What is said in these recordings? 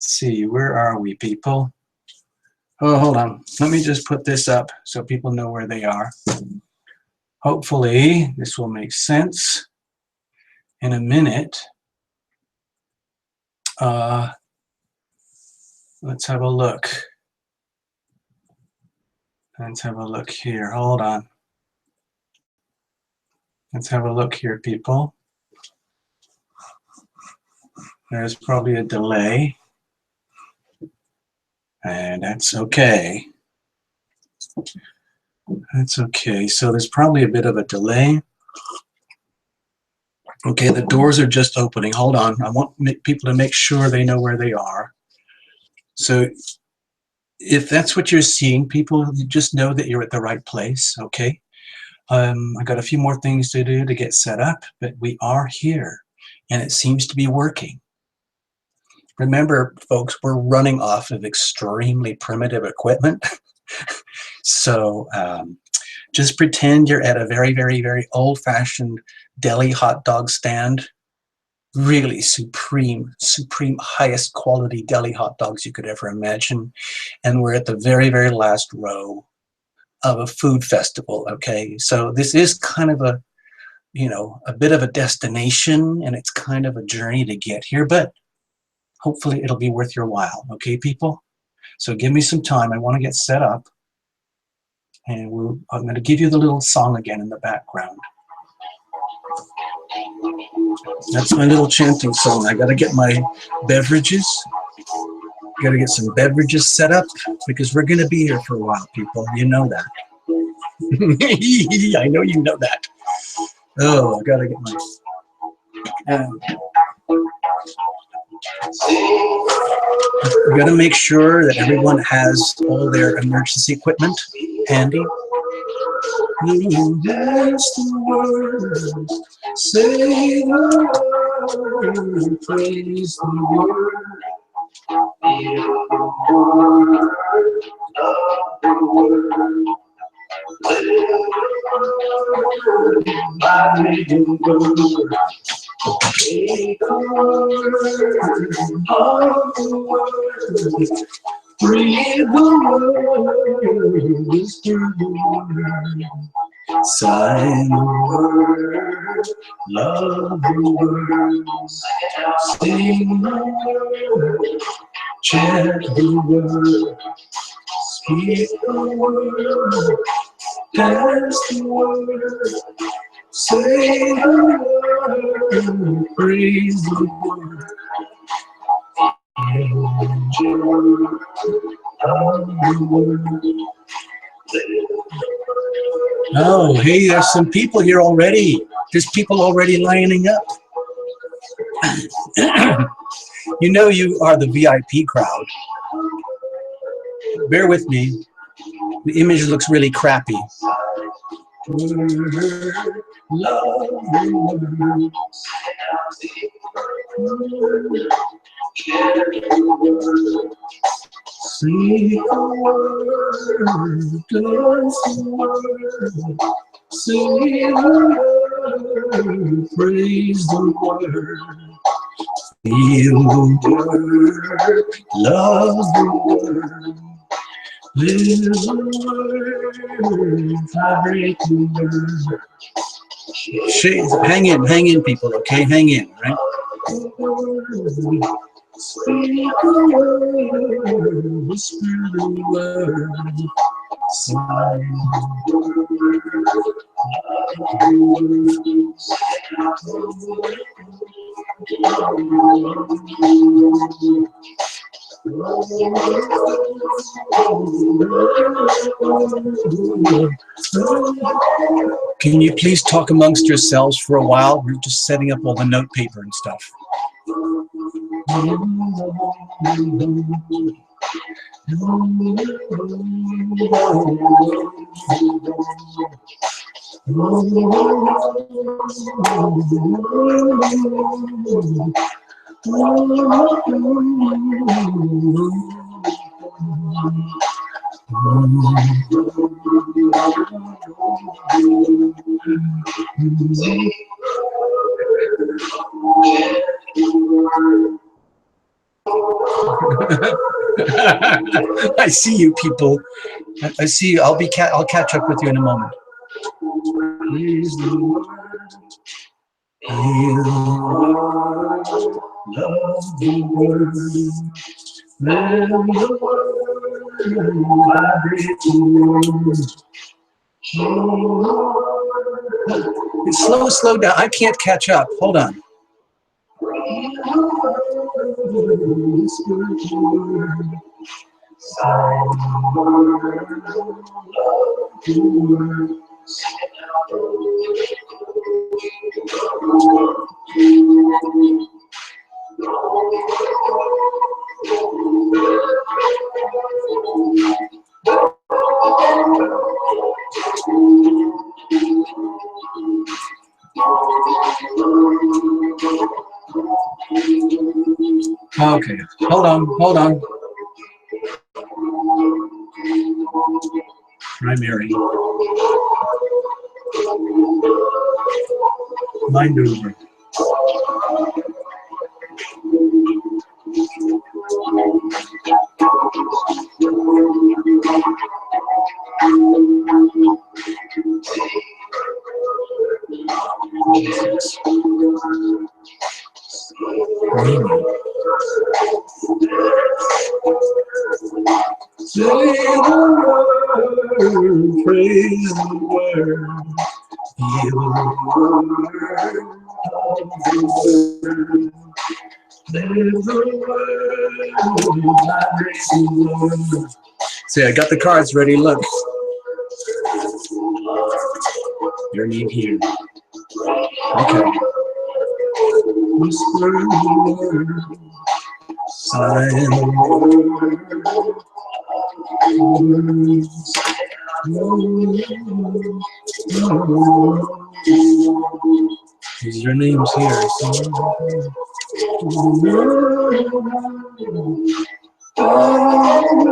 see, where are we, people? Oh, hold on. Let me just put this up so people know where they are. Hopefully, this will make sense in a minute. Let's have a look. Let's have a look here. Hold on. Let's have a look here, people. There's probably a delay. And that's okay. That's okay. So there's probably a bit of a delay. Okay, the doors are just opening. Hold on. I want people to make sure they know where they are. So if that's what you're seeing, people, you just know that you're at the right place, okay? I got a few more things to do to get set up, but we are here, and it seems to be working. Remember, folks, we're running off of extremely primitive equipment. So just pretend you're at a very, very, very old-fashioned deli hot dog stand. Really supreme, highest quality deli hot dogs you could ever imagine. And we're at the very, very last row of a food festival, okay? So this is kind of a, you know, a bit of a destination, and it's kind of a journey to get here, but hopefully it'll be worth your while, okay, people? So give me some time. I want to get set up, and I'm going to give you the little song again in the background. That's my little chanting song. I got to get my beverages. Got to get some beverages set up because we're going to be here for a while, people. You know that. I know you know that. Oh, I got to get my... we got to make sure that everyone has all their emergency equipment handy. Bless the word, say the word, praise the word. Sign the word, love the word, sing the word, chant the word, speak the word, dance the word, say the word, praise the word. Oh, hey, there's some people here already. There's people already lining up. You know you are the VIP crowd. Bear with me. The image looks really crappy. See the word, dance the word, sing the word, praise the word, feel the word, love the word, live the word, vibrate the word. Hang in, people, okay? Hang in, right? Speak the word, whisper the word, sign the word. Can you please talk amongst yourselves for a while? We're just setting up all the note paper and stuff. I see you people. I see you. I'll catch up with you in a moment. Praise the Lord. Heal the world. Love the world. Let the world vibrate the world. It's slow down. I can't catch up. Hold on. Okay, hold on. Primary. Mind over. Say the word, praise the word, heal the word, live the word, vibrate the word. See, I got the cards ready, look. Your name here. Okay. Whisper the word, sigh the word. Your name's here.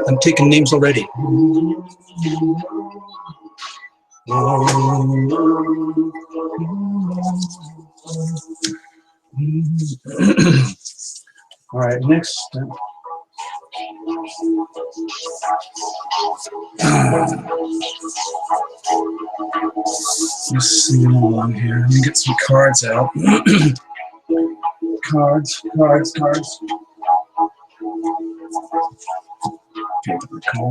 I'm taking names already. All right, next. Just singing along here. Let me get some cards out. Cards. Okay, the cards.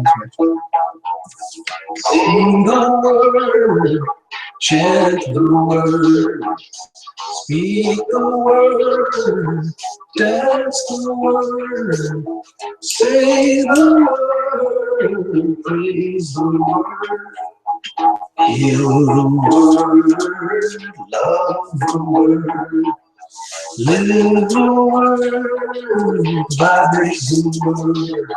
Sing the word, chant the word, speak the word, dance the word, say the word, praise the word, heal the word, love the word, live the word, vibrate the word.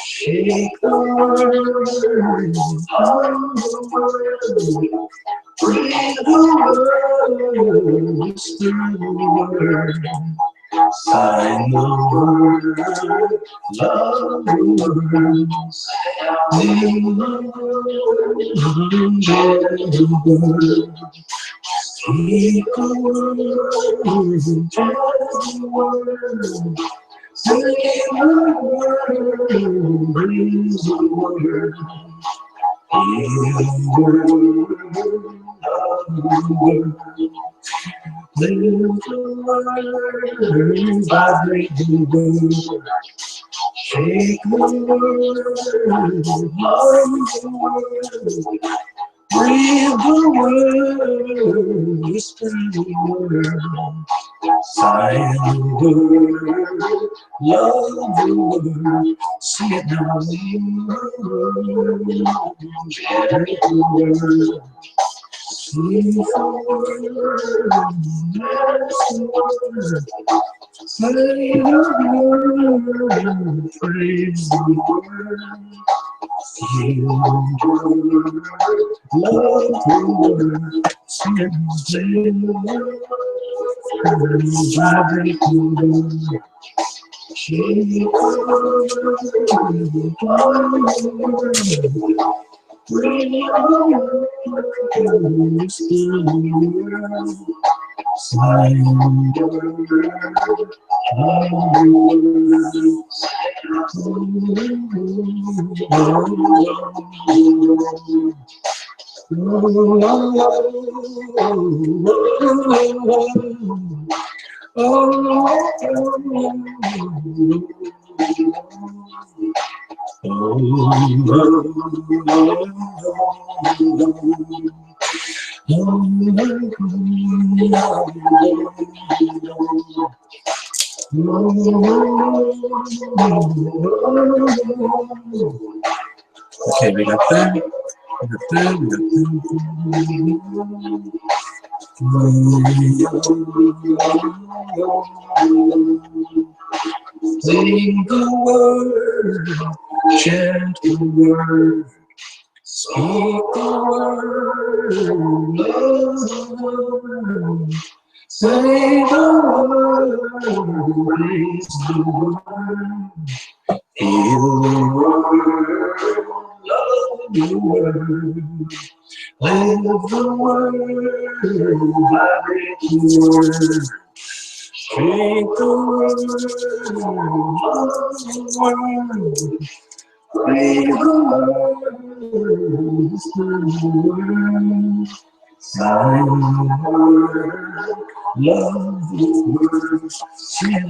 Shake the world, hum the world, breathe the world, whisper the word, sign the word, love the word, live the world, share the word, speak the word, tell the word. Say the word, praise the word, heal the word, love the word, live the word, vibrate the word, shake the word, love the word, breathe the word, whisper the word. Sigh the word, love the word, sing it now. Share the word, speak the word, dance the word, say the word, praise the word, heal the word, love the word, sing it, say the word. Vibrate the word, shake the word, bring the word, whisper the word, Okay, we got that. We got that. We got Sing the word, chant the word, speak the word, love the word, say the word, praise the word, feel the word, love the word, live the word, vibrate the word. Speak the word, love the word, pray the word, whisper the word, sign the word, love the word, sing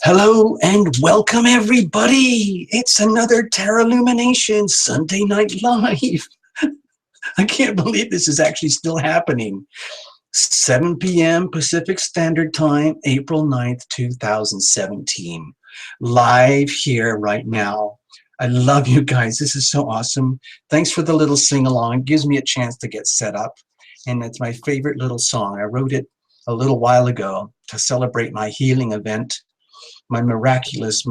Hello and welcome everybody. It's another Terra Lumination Sunday Night Live. I can't believe this is actually still happening. 7 p.m. Pacific Standard Time, April 9th, 2017. Live here right now. I love you guys. This is so awesome. Thanks for the little sing-along. It gives me a chance to get set up. And it's my favorite little song. I wrote it a little while ago to celebrate my healing event, my miraculous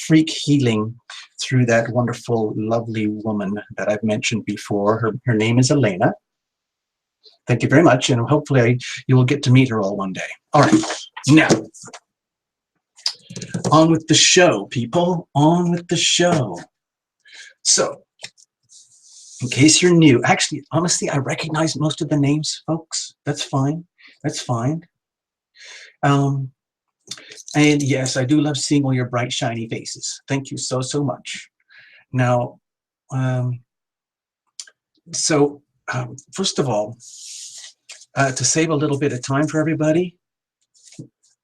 freak healing through that wonderful, lovely woman that I've mentioned before. Her name is Elena. Thank you very much, and hopefully you will get to meet her all one day. All right, now, on with the show, people. On with the show. So, in case you're new, actually, honestly, I recognize most of the names, folks. That's fine. That's fine. And yes, I do love seeing all your bright, shiny faces. Thank you so, so much. Now, first of all, to save a little bit of time for everybody,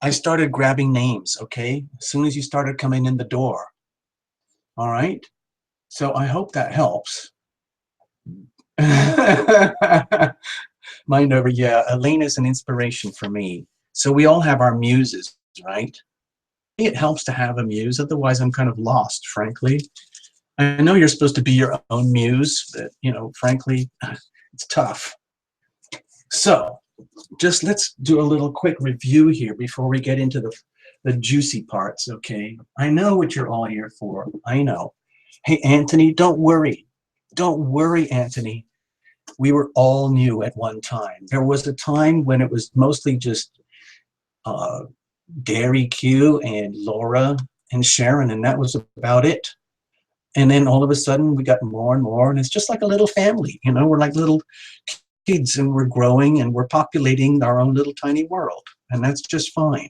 I started grabbing names, okay? As soon as you started coming in the door. All right? So I hope that helps. Mind over, yeah, Elena's an inspiration for me. So we all have our muses, right? It helps to have a muse, otherwise I'm kind of lost, frankly. I know you're supposed to be your own muse, but you know, frankly, it's tough. So just let's do a little quick review here before we get into the juicy parts, okay? I know what you're all here for. I know. Hey, Anthony, don't worry. Don't worry, Anthony. We were all new at one time. There was a time when it was mostly just uh, Gary Q and Laura and Sharon, and that was about it. And then all of a sudden we got more and more, and it's just like a little family, you know, we're like little kids and we're growing and we're populating our own little tiny world, and that's just fine.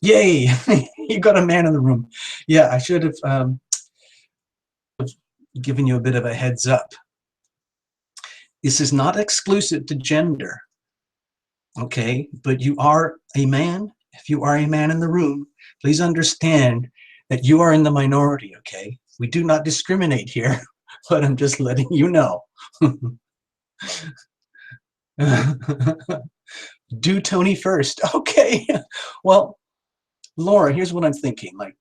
Yay, you got a man in the room. Yeah, I should have given you a bit of a heads up. This is not exclusive to gender, okay? But you are a man. If you are a man in the room, please understand that you are in the minority, okay? We do not discriminate here, but I'm just letting you know. Do Tony first. Okay. Well, Laura, here's what I'm thinking. Like,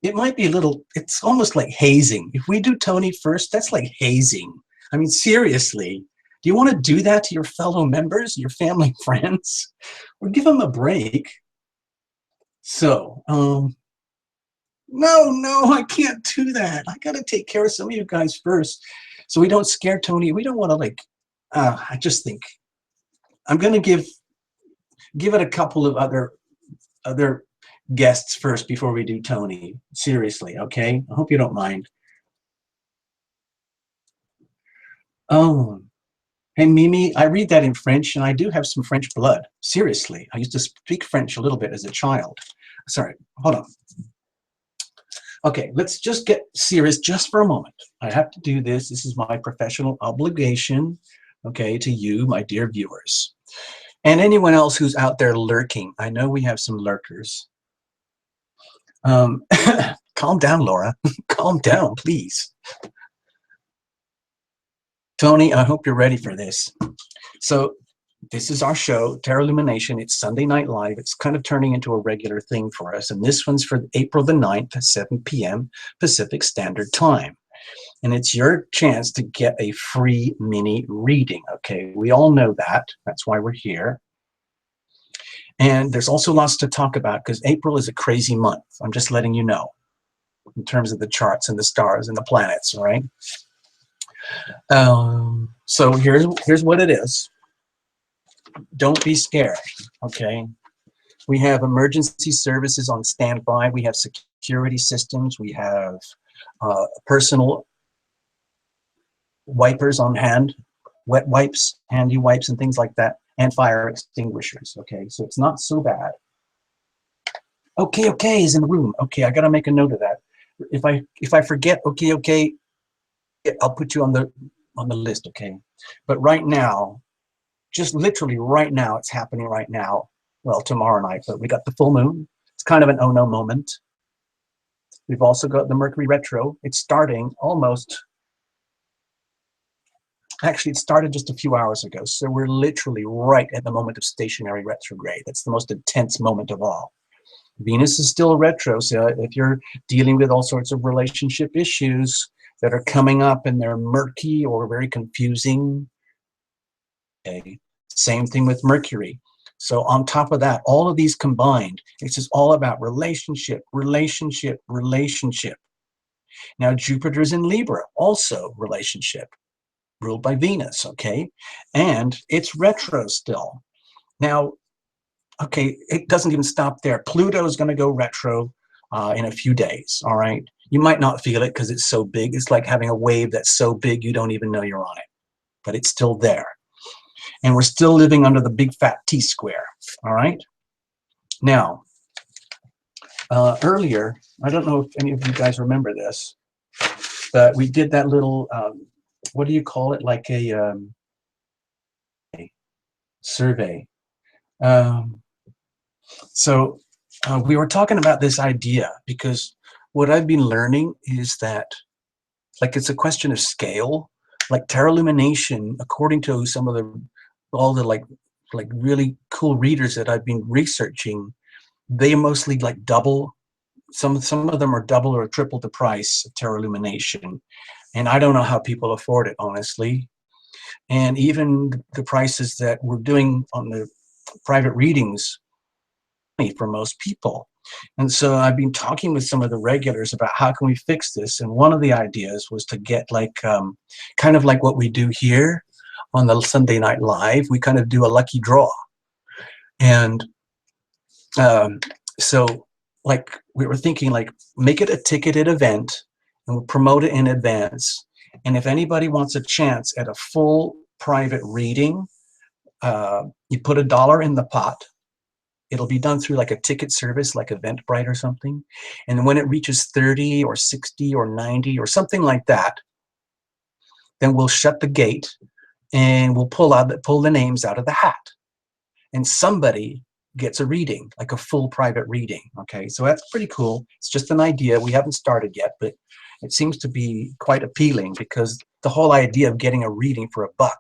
it might be a little, it's almost like hazing. If we do Tony first, that's like hazing. I mean, seriously, do you want to do that to your fellow members, your family, friends? Or give them a break? So, no, I can't do that. I got to take care of some of you guys first so we don't scare Tony. We don't want to like, I just think I'm going to give it a couple of other guests first before we do Tony. Seriously, okay? I hope you don't mind. Oh, hey, Mimi, I read that in French, and I do have some French blood. Seriously, I used to speak French a little bit as a child. Sorry, hold on. Okay, let's just get serious just for a moment. I have to do this. This is my professional obligation, okay, to you, my dear viewers. And anyone else who's out there lurking. I know we have some lurkers. Calm down, Laura. Calm down, please. Tony, I hope you're ready for this. So this is our show, Terra Lumination. It's Sunday Night Live. It's kind of turning into a regular thing for us. And this one's for April the 9th at 7 p.m. Pacific Standard Time. And it's your chance to get a free mini reading. Okay, we all know that. That's why we're here. And there's also lots to talk about because April is a crazy month. I'm just letting you know in terms of the charts and the stars and the planets, all right? So here's what it is. Don't be scared, okay? We have emergency services on standby. We have security systems. We have personal wipers on hand, wet wipes, handy wipes, and things like that, and fire extinguishers, okay? So it's not so bad. Okay is in the room. Okay, I got to make a note of that. If I forget, okay, I'll put you on the list, okay? But right now, just literally right now, it's happening right now. Well, tomorrow night, but we got the full moon. It's kind of an oh no moment. We've also got the Mercury retro. It's starting almost, actually it started just a few hours ago. So we're literally right at the moment of stationary retrograde. That's the most intense moment of all. Venus is still retro, so if you're dealing with all sorts of relationship issues that are coming up and they're murky or very confusing, okay. Same thing with Mercury. So on top of that, all of these combined, it's just all about relationship. Now Jupiter's in Libra, also relationship, ruled by Venus, okay? And it's retro still. Now, okay, it doesn't even stop there. Pluto is going to go retro in a few days, all right? You might not feel it because it's so big. It's like having a wave that's so big you don't even know you're on it, but it's still there. And we're still living under the big fat T-square, all right? Now, earlier, I don't know if any of you guys remember this, but we did that little, what do you call it? Like a survey. So we were talking about this idea because what I've been learning is that, like, it's a question of scale. Like Terra Lumination, according to some of all the like really cool readers that I've been researching, they mostly like double some of them are double or triple the price of Tarot Lumination, and I don't know how people afford it, honestly. And even the prices that we're doing on the private readings for most people. And so I've been talking with some of the regulars about how can we fix this. And one of the ideas was to get like kind of like what we do here on the Sunday Night Live. We kind of do a lucky draw. And so like we were thinking like make it a ticketed event and we'll promote it in advance. And if anybody wants a chance at a full private reading, you put $1 in the pot. It'll be done through like a ticket service, like Eventbrite or something. And when it reaches 30 or 60 or 90 or something like that, then we'll shut the gate and we'll pull the names out of the hat. And somebody gets a reading, like a full private reading. Okay, so that's pretty cool. It's just an idea. We haven't started yet, but it seems to be quite appealing because the whole idea of getting a reading for $1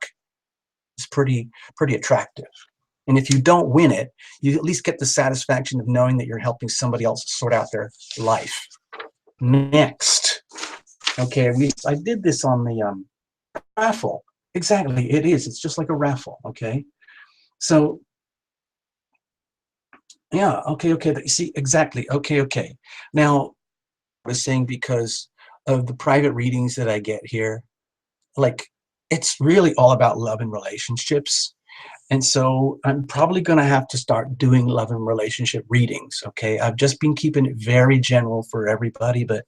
is pretty attractive. And if you don't win it, you at least get the satisfaction of knowing that you're helping somebody else sort out their life. Next. Okay, I did this on the raffle. Exactly, it is. It's just like a raffle, okay? So, yeah, okay. See, exactly, okay. Now, I was saying because of the private readings that I get here, like, it's really all about love and relationships. And so I'm probably going to have to start doing love and relationship readings, okay? I've just been keeping it very general for everybody, but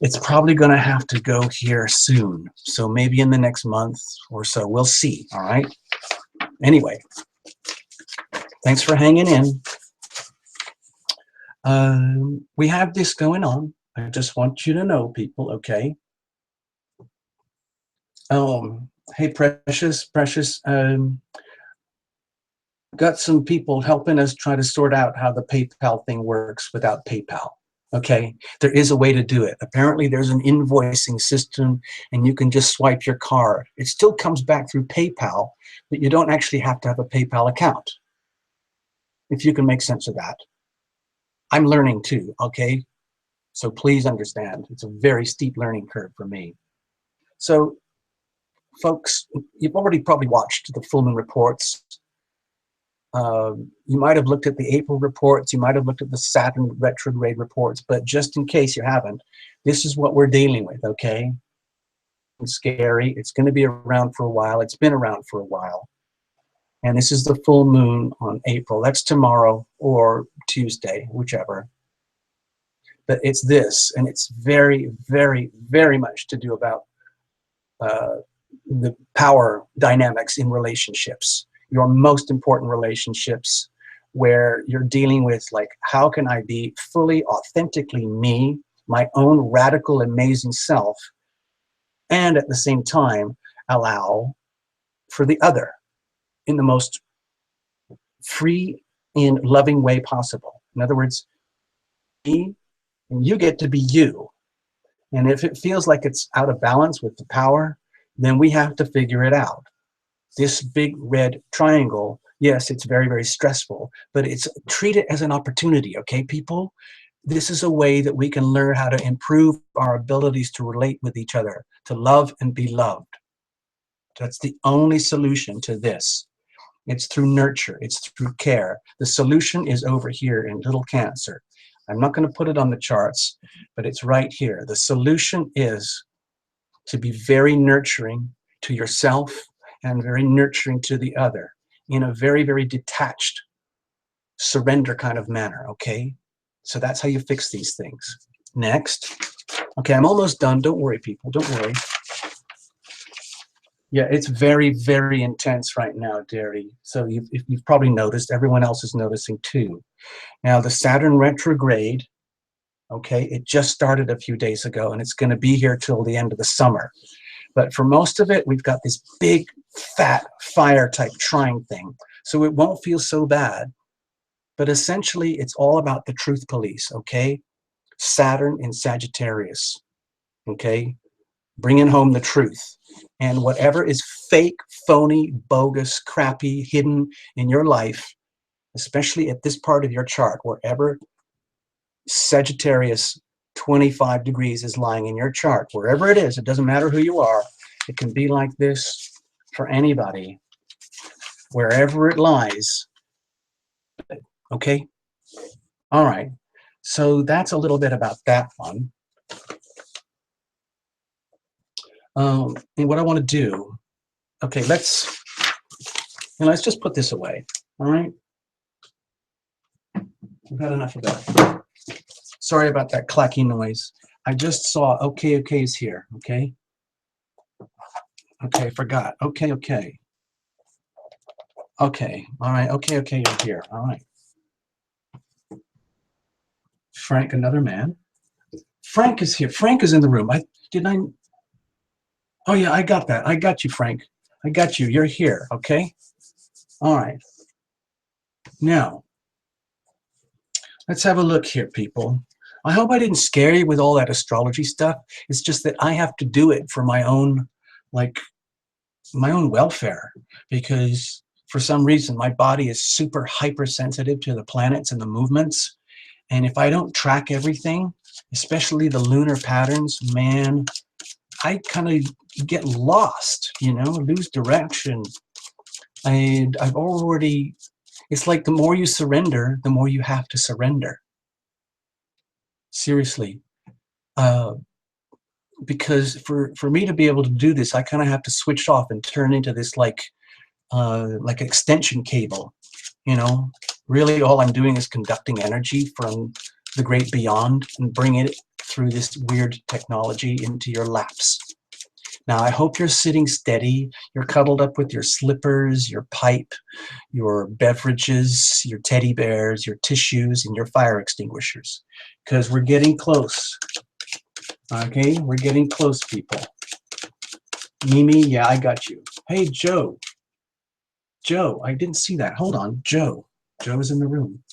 it's probably going to have to go here soon. So maybe in the next month or so, we'll see, all right? Anyway, thanks for hanging in. We have this going on. I just want you to know, people, okay? Hey, Precious, got some people helping us try to sort out how the PayPal thing works without PayPal. Okay, there is a way to do it. Apparently there's an invoicing system and you can just swipe your card. It still comes back through PayPal, but you don't actually have to have a PayPal account. If you can make sense of that. I'm learning too, okay? So please understand, it's a very steep learning curve for me. So folks, you've already probably watched the full moon reports. You might have looked at the April reports, you might have looked at the Saturn retrograde reports, but just in case you haven't, this is what we're dealing with, okay? It's scary. It's going to be around for a while. It's been around for a while. And this is the full moon on April. That's tomorrow or Tuesday, whichever. But it's this, and it's very, very, very much to do about the power dynamics in relationships. Your most important relationships, where you're dealing with like, how can I be fully, authentically me, my own radical, amazing self, and at the same time allow for the other in the most free and loving way possible. In other words, me and you get to be you. And if it feels like it's out of balance with the power, then we have to figure it out. This big red triangle, yes, it's very, very stressful, but treat it as an opportunity, okay, people? This is a way that we can learn how to improve our abilities to relate with each other, to love and be loved. That's the only solution to this. It's through nurture, it's through care. The solution is over here in little Cancer. I'm not going to put it on the charts, but it's right here. The solution is to be very nurturing to yourself and very nurturing to the other in a very, very detached, surrender kind of manner, okay? So that's how you fix these things. Next. Okay, I'm almost done. Don't worry, people. Don't worry. Yeah, it's very, very intense right now, Derry. So you've probably noticed. Everyone else is noticing too. Now, the Saturn retrograde, okay, it just started a few days ago, and it's going to be here till the end of the summer. But for most of it, we've got this big, fat, fire-type trine thing. So it won't feel so bad. But essentially, it's all about the truth police, okay? Saturn in Sagittarius, okay? Bringing home the truth. And whatever is fake, phony, bogus, crappy, hidden in your life, especially at this part of your chart, wherever Sagittarius 25 degrees is lying in your chart, wherever it is. It doesn't matter who you are. It can be like this for anybody, wherever it lies. Okay? All right. So that's a little bit about that one. And what I want to do, okay, let's just put this away. All right? We've had enough of that. Sorry about that clacky noise. I just saw okay is here. Okay. Okay, forgot. Okay. Okay. All right. Okay, you're here. All right. Frank, another man. Frank is here. Frank is in the room. Oh yeah, I got that. I got you, Frank. I got you. You're here. Okay. All right. Now, let's have a look here, people. I hope I didn't scare you with all that astrology stuff. It's just that I have to do it for my own, like, my own welfare, because for some reason my body is super hypersensitive to the planets and the movements. And if I don't track everything, especially the lunar patterns, man, I kind of get lost, you know, lose direction. And I've already, it's like the more you surrender, the more you have to surrender. Seriously. Because for me to be able to do this, I kind of have to switch off and turn into this like extension cable, you know. Really all I'm doing is conducting energy from the great beyond and bringing it through this weird technology into your laps. Now I hope you're sitting steady, you're cuddled up with your slippers, your pipe, your beverages, your teddy bears, your tissues, and your fire extinguishers, because we're getting close. Okay, we're getting close, people. Mimi, yeah, I got you. Hey, Joe. Joe, I didn't see that. Hold on, Joe. Joe is in the room.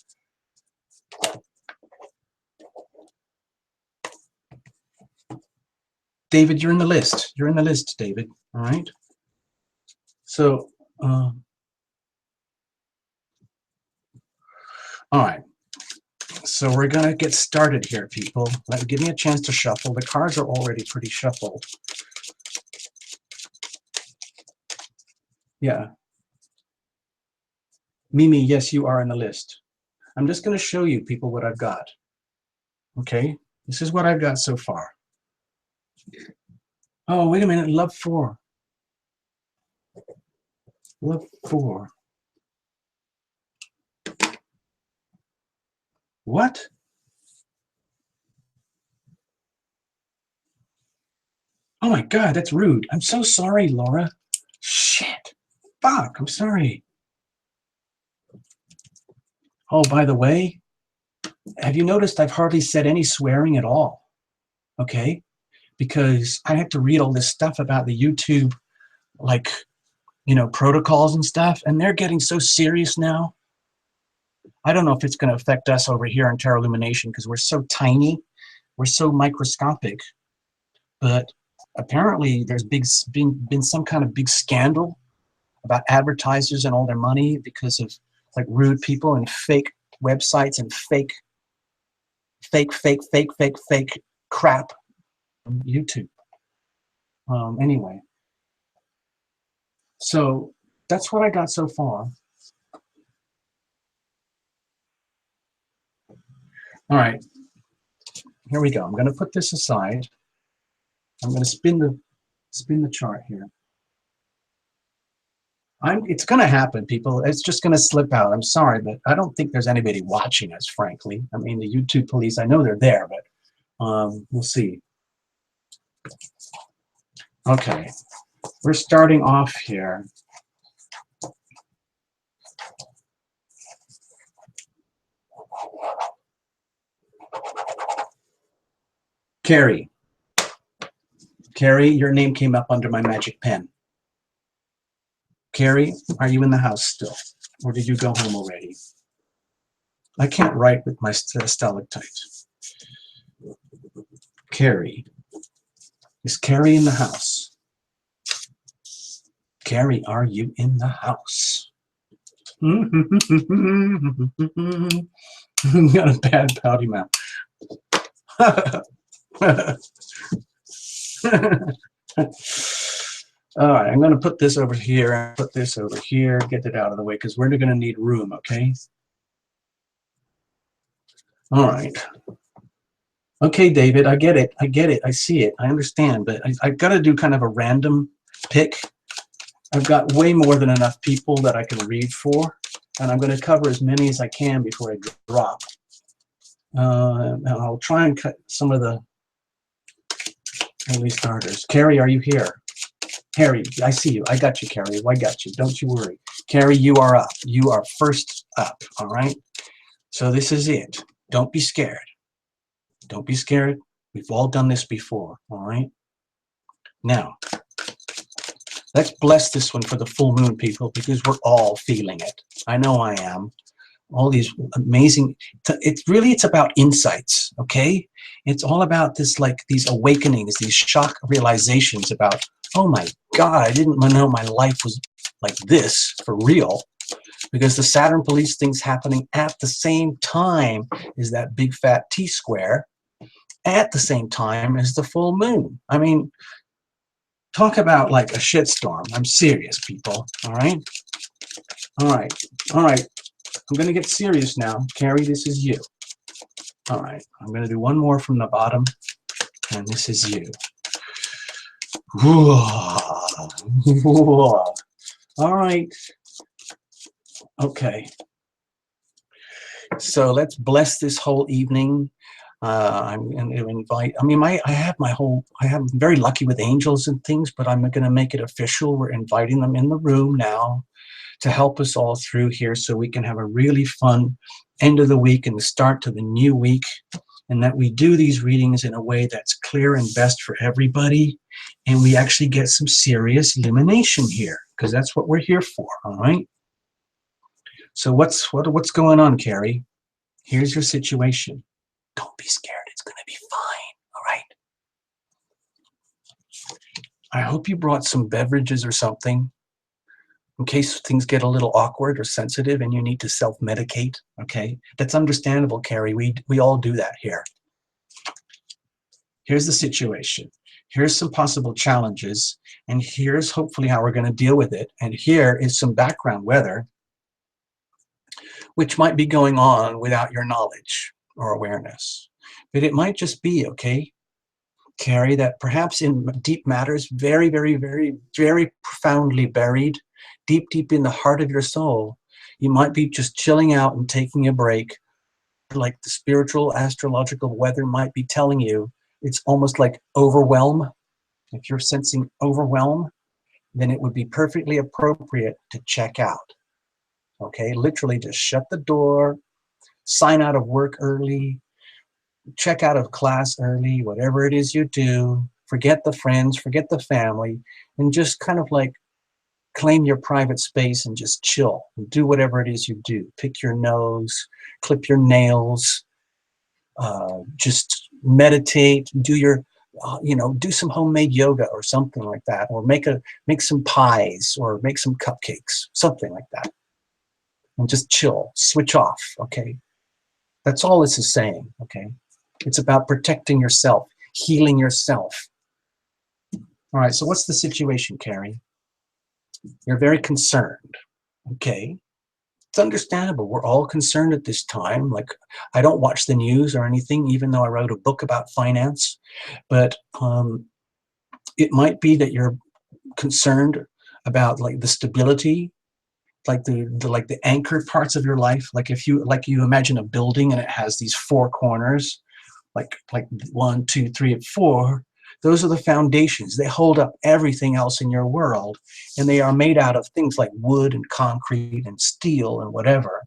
David, you're in the list. You're in the list, David. All right. So, all right. So we're going to get started here, people. Give me a chance to shuffle. The cards are already pretty shuffled. Yeah. Mimi, yes, you are in the list. I'm just going to show you, people, what I've got. Okay? This is what I've got so far. Oh, wait a minute. Love 4. Love 4. What? Oh my God, that's rude. I'm so sorry, Laura. Shit. Fuck, I'm sorry. Oh, by the way, have you noticed I've hardly said any swearing at all? Okay? Because I have to read all this stuff about the YouTube, like, you know, protocols and stuff, and they're getting so serious now. I don't know if it's going to affect us over here in Terra Lumination because we're so tiny, we're so microscopic, but apparently there's been some kind of big scandal about advertisers and all their money because of like rude people and fake websites and fake crap on YouTube. Anyway, so that's what I got so far. All right, here we go. I'm going to put this aside. I'm going to spin the chart here. It's going to happen, people. It's just going to slip out. I'm sorry, but I don't think there's anybody watching us, frankly. I mean, the YouTube police, I know they're there, but we'll see. Okay, we're starting off here. Carrie. Carrie, your name came up under my magic pen. Carrie, are you in the house still? Or did you go home already? I can't write with my stalactite. Carrie. Is Carrie in the house? Carrie, are you in the house? Got a bad pouty mouth. All right, I'm going to put this over here and put this over here, get it out of the way because we're going to need room, okay? All right. Okay, David, I get it. I get it. I see it. I understand, but I've got to do kind of a random pick. I've got way more than enough people that I can read for, and I'm going to cover as many as I can before I drop. And I'll try and cut some of the early starters. Carrie, are you here? Harry, I see you. I got you, Carrie. I got you. Don't you worry. Carrie, you are up. You are first up, all right? So this is it. Don't be scared. Don't be scared. We've all done this before, all right? Now, let's bless this one for the full moon, people, because we're all feeling it. I know I am. All these amazing, it's about insights, okay? It's all about this, like these awakenings, these shock realizations about, oh my God, I didn't know my life was like this for real, because the Saturn police thing's happening at the same time as that big fat T-square, at the same time as the full moon. I mean, talk about like a shitstorm. I'm serious, people, all right? All right, all right. I'm going to get serious now. Carrie, this is you. All right, I'm going to do one more from the bottom, and this is you. All right. Okay. So let's bless this whole evening. I'm going to invite, I mean, I'm very lucky with angels and things, but I'm going to make it official. We're inviting them in the room now to help us all through here so we can have a really fun end of the week and the start to the new week, and that we do these readings in a way that's clear and best for everybody, and we actually get some serious illumination here, because that's what we're here for, all right? So what's going on, Carrie? Here's your situation. Don't be scared. It's going to be fine, all right? I hope you brought some beverages or something, in case things get a little awkward or sensitive and you need to self-medicate, okay? That's understandable, Carrie. We all do that here. Here's the situation. Here's some possible challenges, and here's hopefully how we're going to deal with it. And here is some background weather, which might be going on without your knowledge or awareness. But it might just be, okay, Carrie, that perhaps in deep matters, very, very, very, very profoundly buried, deep, deep in the heart of your soul, you might be just chilling out and taking a break. Like the spiritual astrological weather might be telling you, it's almost like overwhelm. If you're sensing overwhelm, then it would be perfectly appropriate to check out. Okay, literally just shut the door, sign out of work early, check out of class early, whatever it is you do, forget the friends, forget the family, and just kind of like claim your private space and just chill and do whatever it is you do. Pick your nose, clip your nails, just meditate, do your, do some homemade yoga or something like that, or make some pies or make some cupcakes, something like that, and just chill, switch off. Okay, that's all this is saying. Okay, it's about protecting yourself, healing yourself. All right, so what's the situation, Carrie? You're very concerned. Okay, it's understandable. We're all concerned at this time. Like, I don't watch the news or anything, even though I wrote a book about finance. But it might be that you're concerned about like the stability, like the anchored parts of your life. Like if you imagine a building and it has these four corners, like 1, 2, 3, and 4. Those are the foundations. They hold up everything else in your world, and they are made out of things like wood and concrete and steel and whatever.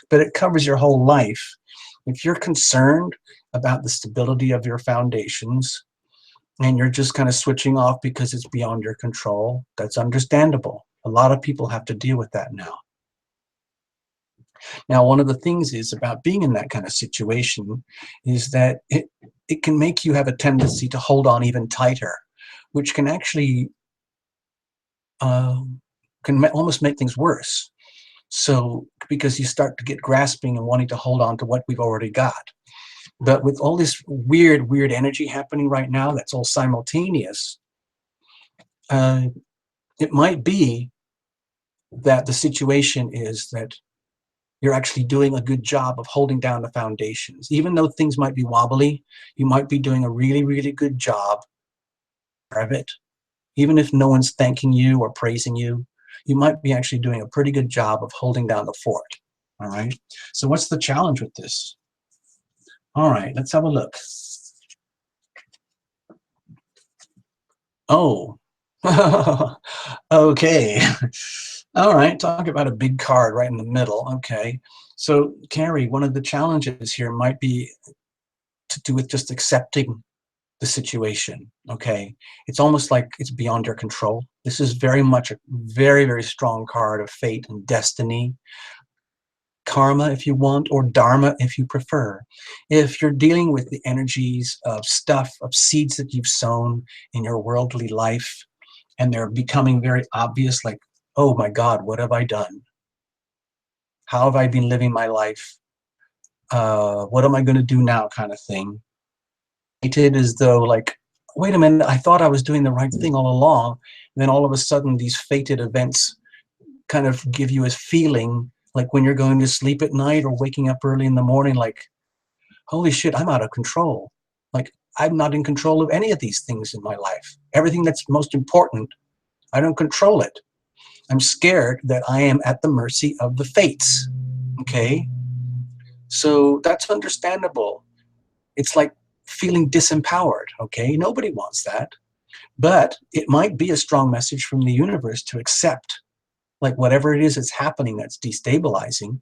But it covers your whole life. If you're concerned about the stability of your foundations and you're just kind of switching off because it's beyond your control, that's understandable. A lot of people have to deal with that now. Now, one of the things is about being in that kind of situation is that it can make you have a tendency to hold on even tighter, which can actually almost make things worse. So, because you start to get grasping and wanting to hold on to what we've already got. But with all this weird energy happening right now, that's all simultaneous, it might be that the situation is that you're actually doing a good job of holding down the foundations. Even though things might be wobbly, you might be doing a really good job of it. Even if no one's thanking you or praising you, you might be actually doing a pretty good job of holding down the fort. All right. So what's the challenge with this? All right, let's have a look. Oh, okay. All right, talk about a big card right in the middle. Okay. So, Carrie, one of the challenges here might be to do with just accepting the situation. Okay. It's almost like it's beyond your control. This is very much a very strong card of fate and destiny. Karma if you want, or dharma if you prefer. If you're dealing with the energies of stuff, of seeds that you've sown in your worldly life, and they're becoming very obvious, like, oh my God, what have I done? How have I been living my life? What am I going to do now, kind of thing. It is though, like, wait a minute, I thought I was doing the right thing all along. And then all of a sudden, these fated events kind of give you a feeling like when you're going to sleep at night or waking up early in the morning, like, holy shit, I'm out of control. Like, I'm not in control of any of these things in my life. Everything that's most important, I don't control it. I'm scared that I am at the mercy of the fates. Okay? So that's understandable. It's like feeling disempowered. Okay? Nobody wants that. But it might be a strong message from the universe to accept, like, whatever it is that's happening that's destabilizing,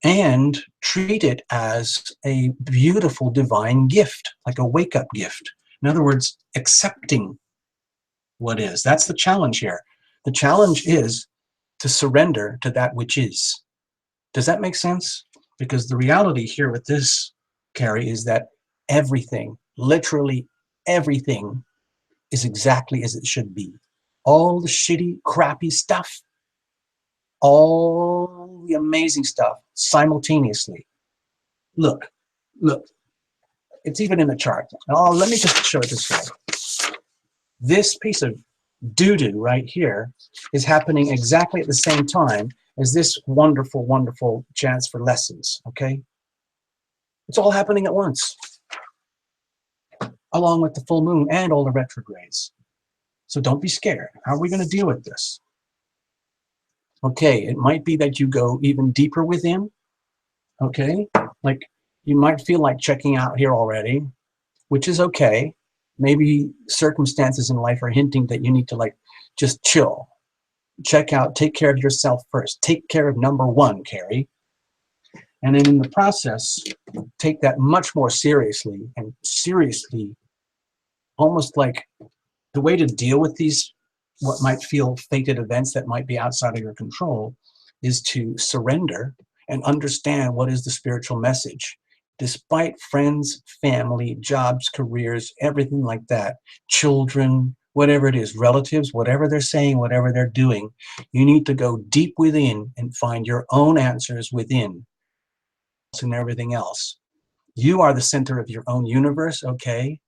and treat it as a beautiful divine gift, like a wake-up gift. In other words, accepting what is. That's the challenge here. The challenge is to surrender to that which is. Does that make sense? Because the reality here with this, Carrie, is that everything, literally everything, is exactly as it should be. All the shitty, crappy stuff, all the amazing stuff simultaneously. Look, it's even in the chart. Oh, let me just show it this way. This piece of doo-doo right here is happening exactly at the same time as this wonderful chance for lessons, okay? It's all happening at once, along with the full moon and all the retrogrades. So don't be scared. How are we going to deal with this? Okay, it might be that you go even deeper within, okay? Like, you might feel like checking out here already, which is okay. Maybe circumstances in life are hinting that you need to, like, just chill, check out, take care of yourself first. Take care of number one, Carrie. And then in the process, take that much more seriously, and seriously, almost like the way to deal with these, what might feel fated events that might be outside of your control, is to surrender and understand what is the spiritual message. Despite friends, family, jobs, careers, everything like that, children, whatever it is, relatives, whatever they're saying, whatever they're doing, you need to go deep within and find your own answers within and everything else. You are the center of your own universe, okay?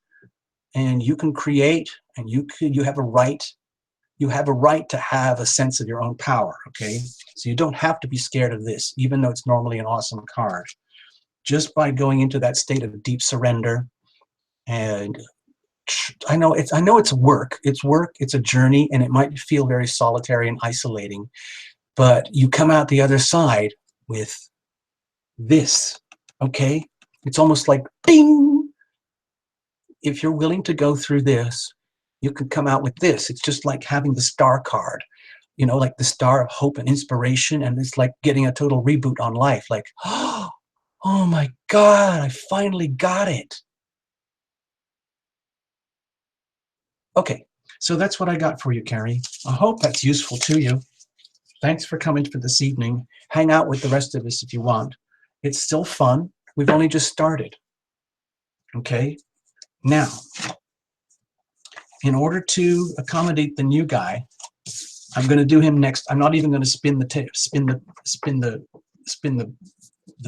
And you can create, and you have a right. You have a right to have a sense of your own power, okay? So you don't have to be scared of this, even though it's normally an awesome card. Just by going into that state of deep surrender, and I know it's work. It's work. It's a journey, and it might feel very solitary and isolating. But you come out the other side with this, okay? It's almost like ding. If you're willing to go through this, you can come out with this. It's just like having the star card, you know, like the star of hope and inspiration, and it's like getting a total reboot on life. Like, oh my God, I finally got it. Okay, so that's what I got for you, Carrie. I hope that's useful to you. Thanks for coming for this evening. Hang out with the rest of us if you want. It's still fun. We've only just started. Okay, now, in order to accommodate the new guy, I'm going to do him next. I'm not even going to spin the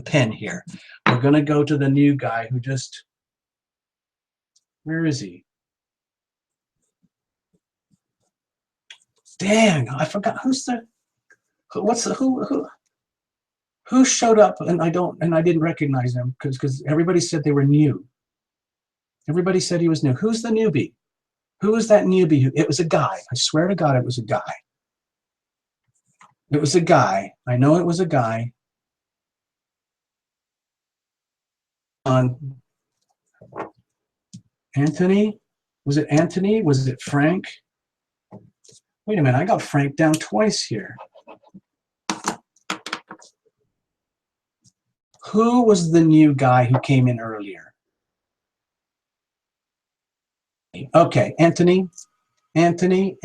pen here. We're going to go to the new guy who just, where is he? Dang, I forgot who's the, what's the, who showed up and I didn't recognize them because everybody said they were new. Everybody said he was new. Who's the newbie? Who was that newbie? It was a guy. I swear to God, it was a guy. It was a guy. I know it was a guy. Anthony? Was it Anthony? Was it Frank? Wait a minute, I got Frank down twice here. Who was the new guy who came in earlier? Okay, Anthony, Tony.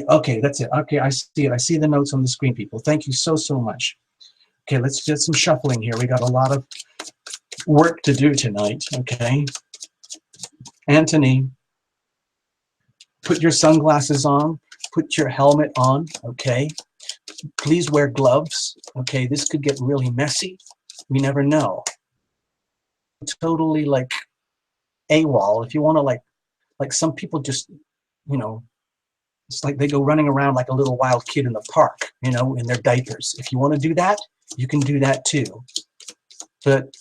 Okay, that's it. Okay, I see it. I see the notes on the screen, people. Thank you so much. Okay, let's get some shuffling here. We got a lot of work to do tonight, okay? Anthony, put your sunglasses on, put your helmet on, okay? Please wear gloves, okay? This could get really messy. We never know. Totally like AWOL. If you want to like some people just, you know, it's like they go running around like a little wild kid in the park, you know, in their diapers. If you want to do that, you can do that too. But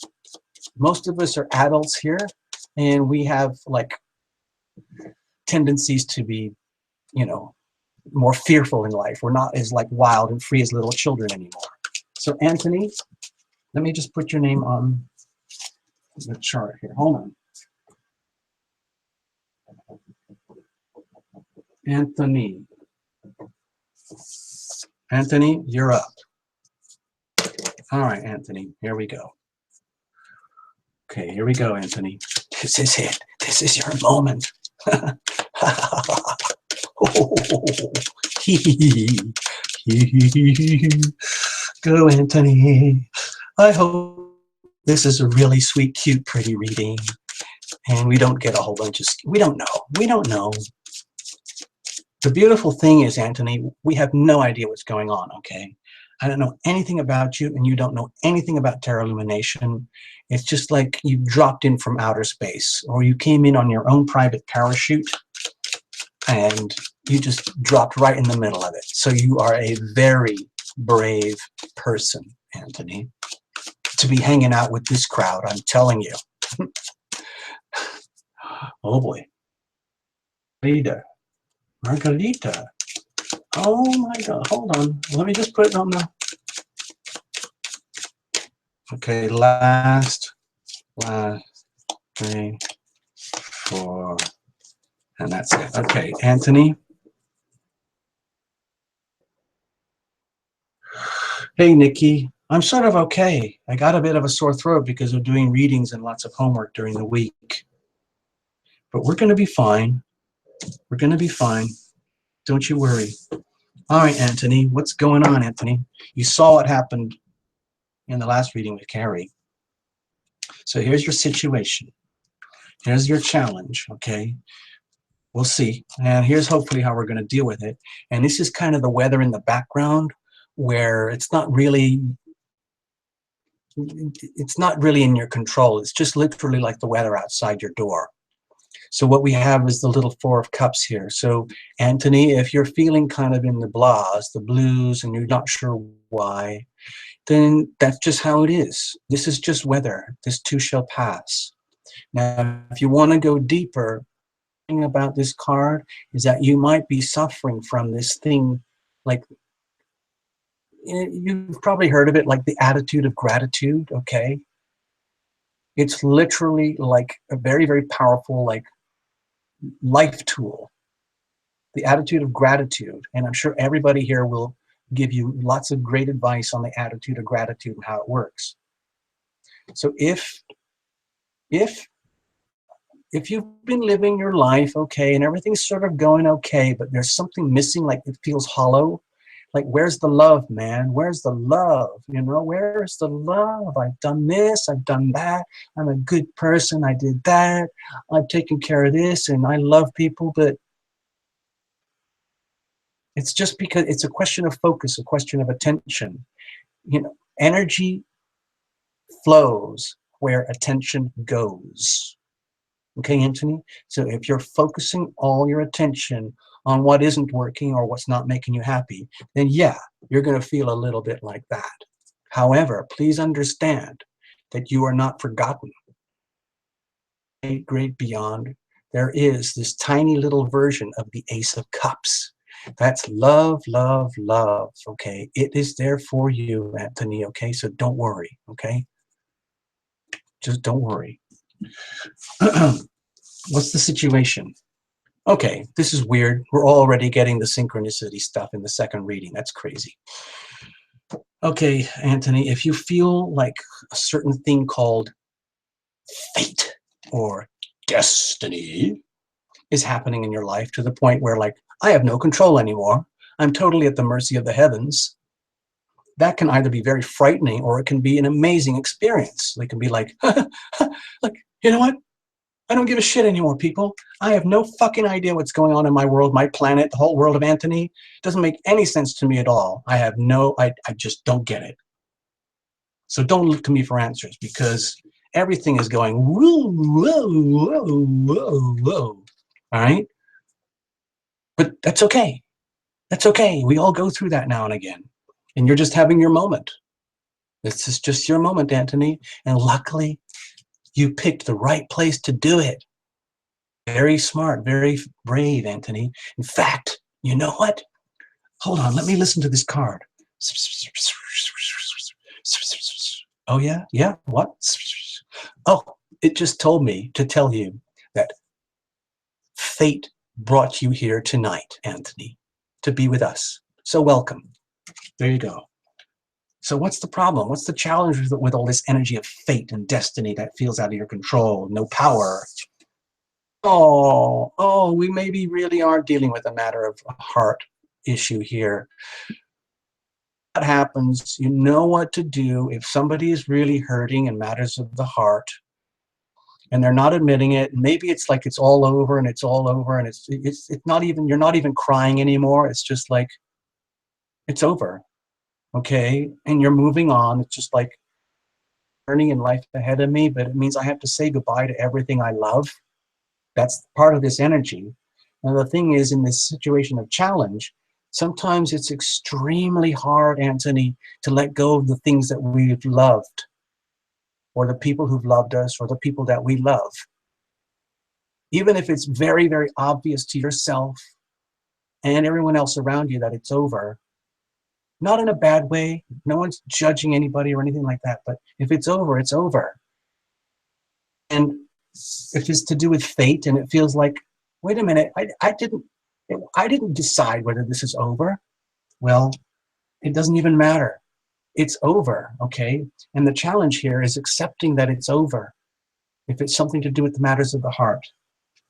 most of us are adults here, and we have like tendencies to be, you know, more fearful in life. We're not as like wild and free as little children anymore. So Anthony, let me just put your name on the chart here. Hold on. Anthony. Anthony, you're up. All right, Anthony, here we go. Okay, here we go, Anthony. This is it. This is your moment. Go, Anthony. I hope this is a really sweet, cute, pretty reading. And we don't get a whole bunch of, we don't know. We don't know. The beautiful thing is, Anthony, we have no idea what's going on, okay? I don't know anything about you, and you don't know anything about Terra Lumination. It's just like you dropped in from outer space, or you came in on your own private parachute, and you just dropped right in the middle of it. So you are a very brave person, Anthony, to be hanging out with this crowd, I'm telling you. Oh boy. Margarita. Oh my God, hold on. Let me just put it on the, okay, last, 3, 4, and that's it. Okay, Anthony. Hey, Nikki. I'm sort of okay. I got a bit of a sore throat because of doing readings and lots of homework during the week. But we're going to be fine. We're going to be fine. Don't you worry. All right, Anthony. What's going on, Anthony? You saw what happened in the last reading with Carrie. So here's your situation. Here's your challenge, okay? We'll see. And here's hopefully how we're going to deal with it. And this is kind of the weather in the background where it's not really in your control. It's just literally like the weather outside your door. So what we have is the little 4 of Cups here. So Anthony, if you're feeling kind of in the blahs, the blues, and you're not sure why, then that's just how it is. This is just weather. This too shall pass. Now, if you want to go deeper, the thing about this card is that you might be suffering from this thing, like, you've probably heard of it, like the attitude of gratitude, okay? It's literally like a very, very powerful, like, life tool, the attitude of gratitude. And I'm sure everybody here will give you lots of great advice on the attitude of gratitude and how it works. So if you've been living your life okay and everything's sort of going okay, but there's something missing, like it feels hollow, like where's the love, man? Where's the love? You know, where's the love? I've done this, I've done that, I'm a good person, I did that, I've taken care of this, and I love people, but it's just because it's a question of focus, a question of attention. You know, energy flows where attention goes. Okay, Anthony? So if you're focusing all your attention on what isn't working or what's not making you happy, then yeah, you're going to feel a little bit like that. However, please understand that you are not forgotten. Great beyond, there is this tiny little version of the Ace of Cups. That's love, love, love, okay? It is there for you, Anthony, okay? So don't worry, okay? Just don't worry. What's the situation? Okay, this is weird. We're already getting the synchronicity stuff in the second reading. That's crazy. Okay, Anthony, if you feel like a certain thing called fate or destiny is happening in your life to the point where, like, I have no control anymore, I'm totally at the mercy of the heavens, that can either be very frightening or it can be an amazing experience. They can be like, like, you know what? I don't give a shit anymore, people. I have no fucking idea what's going on in my world, my planet, the whole world of Anthony. It doesn't make any sense to me at all. I just don't get it. So don't look to me for answers, because everything is going whoa, whoa, whoa, whoa, whoa. All right? But that's okay. That's okay. We all go through that now and again. And you're just having your moment. This is just your moment, Anthony. And luckily, you picked the right place to do it. Very smart, very brave, Anthony. In fact, you know what? Hold on, let me listen to this card. Oh, yeah? Yeah? What? Oh, it just told me to tell you that fate brought you here tonight, Anthony, to be with us. So welcome. There you go. So what's the problem? What's the challenge with all this energy of fate and destiny that feels out of your control, no power? Oh, we maybe really are dealing with a matter of a heart issue here. What happens, you know what to do if somebody is really hurting in matters of the heart and they're not admitting it. Maybe it's like it's all over and it's all over and it's not even, you're not even crying anymore. It's just like, it's over. Okay, and you're moving on. It's just like journey in life ahead of me, but it means I have to say goodbye to everything I love. That's part of this energy. And the thing is, in this situation of challenge, sometimes it's extremely hard, Anthony, to let go of the things that we've loved, or the people who've loved us, or the people that we love. Even if it's very, very obvious to yourself and everyone else around you that it's over, not in a bad way, no one's judging anybody or anything like that, but if it's over, it's over. And if it's to do with fate and it feels like, wait a minute, I didn't decide whether this is over. Well, it doesn't even matter. It's over, okay? And the challenge here is accepting that it's over. If it's something to do with the matters of the heart,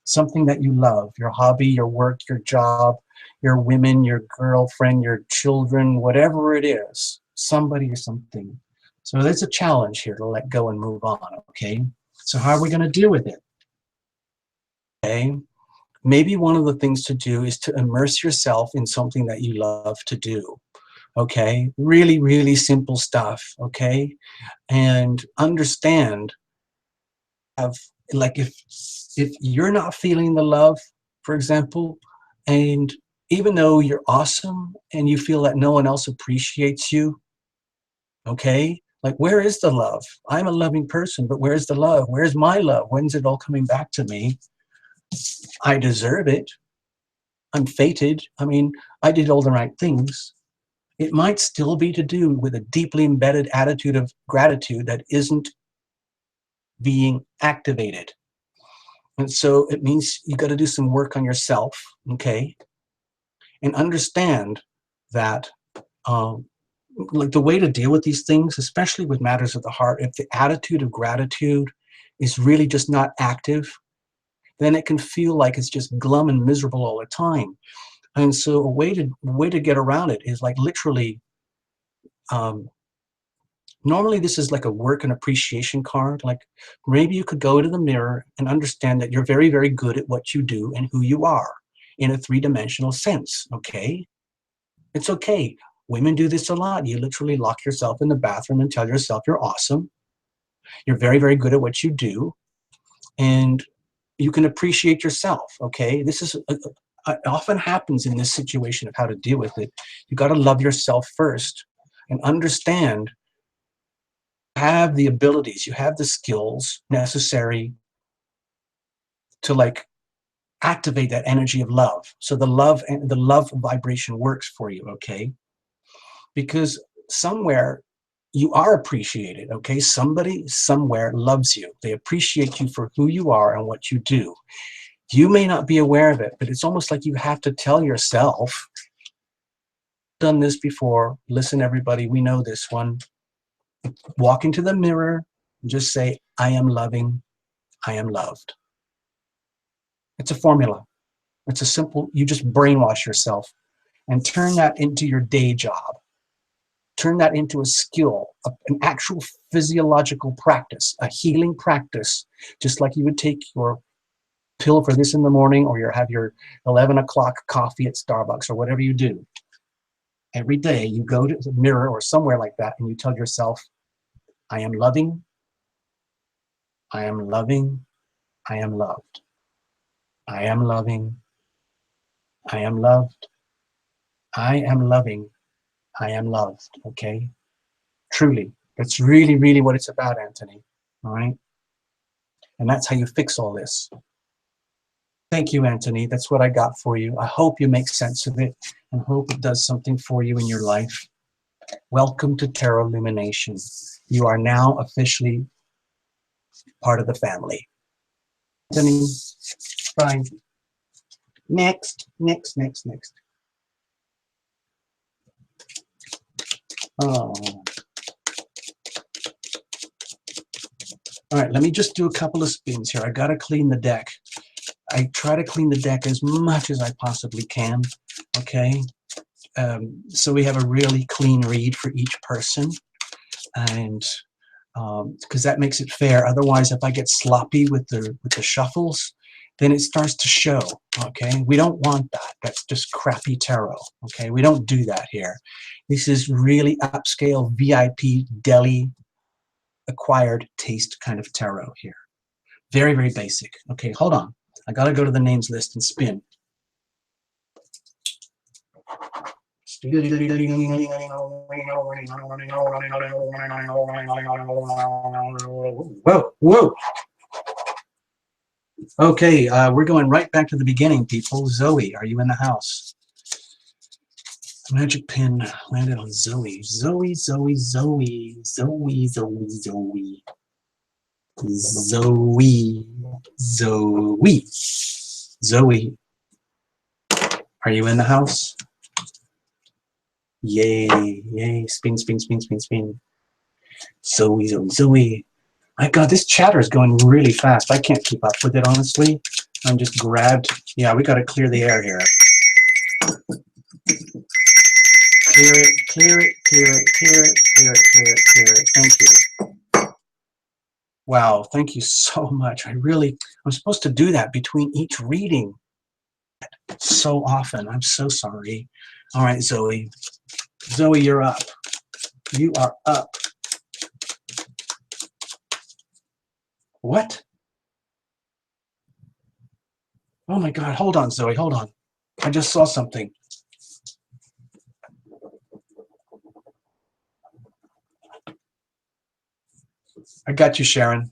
something that you love, your hobby, your work, your job, your women, your girlfriend, your children, whatever it is, somebody or something. So there's a challenge here to let go and move on, okay? So how are we going to deal with it? Okay, maybe one of the things to do is to immerse yourself in something that you love to do, okay? Really, really simple stuff, okay? And understand, like if you're not feeling the love, for example, and even though you're awesome and you feel that no one else appreciates you, okay, like where is the love? I'm a loving person, but where's the love? Where's my love? When's it all coming back to me? I deserve it. I'm fated. I mean, I did all the right things. It might still be to do with a deeply embedded attitude of gratitude that isn't being activated. And so it means you got to do some work on yourself, okay? And understand that like the way to deal with these things, especially with matters of the heart, if the attitude of gratitude is really just not active, then it can feel like it's just glum and miserable all the time. And so a way to get around it is like literally, normally this is like a work and appreciation card. Like maybe you could go to the mirror and understand that you're very, very good at what you do and who you are in a three-dimensional sense, okay? It's okay. Women do this a lot. You literally lock yourself in the bathroom and tell yourself you're awesome. You're very, very good at what you do, and you can appreciate yourself, okay? This is it often happens in this situation of how to deal with it. You got to love yourself first and understand, have the abilities, you have the skills necessary to like activate that energy of love. So the love vibration works for you, okay? Because somewhere you are appreciated, okay? Somebody somewhere loves you. They appreciate you for who you are and what you do. You may not be aware of it, but it's almost like you have to tell yourself, done this before, listen everybody, we know this one. Walk into the mirror and just say, I am loving, I am loved. It's a formula. It's a simple, you just brainwash yourself and turn that into your day job. Turn that into a skill, an actual physiological practice, a healing practice, just like you would take your pill for this in the morning, or have your 11 o'clock coffee at Starbucks, or whatever you do. Every day you go to the mirror or somewhere like that and you tell yourself, I am loving, I am loving, I am loved. I am loving, I am loved, I am loving, I am loved, okay? Truly, that's really, really what it's about, Anthony, all right? And that's how you fix all this. Thank you, Anthony. That's what I got for you. I hope you make sense of it and hope it does something for you in your life. Welcome to Tarot Lumination. You are now officially part of the family. Anthony, bye. Next. Oh. All right, let me just do a couple of spins here. I got to clean the deck. I try to clean the deck as much as I possibly can, okay? So we have a really clean read for each person, and because that makes it fair. Otherwise, if I get sloppy with the shuffles, then it starts to show, okay? We don't want that. That's just crappy tarot, okay? We don't do that here. This is really upscale, VIP, deli, acquired taste kind of tarot here. Very, very basic. Okay, hold on. I got to go to the names list and spin. Whoa. Okay, we're going right back to the beginning, people. Zoe, are you in the house? Magic pin landed on Zoe. Zoe. Zoe, are you in the house? Yay. Spin. Zoe. My God, this chatter is going really fast. I can't keep up with it, honestly. I'm just grabbed. Yeah, we got to clear the air here. Clear it. Thank you. Wow, thank you so much. I'm supposed to do that between each reading so often. I'm so sorry. All right, Zoe. Zoe, you're up. You are up. What? Oh my God, hold on, Zoe, hold on. I just saw something. I got you, Sharon.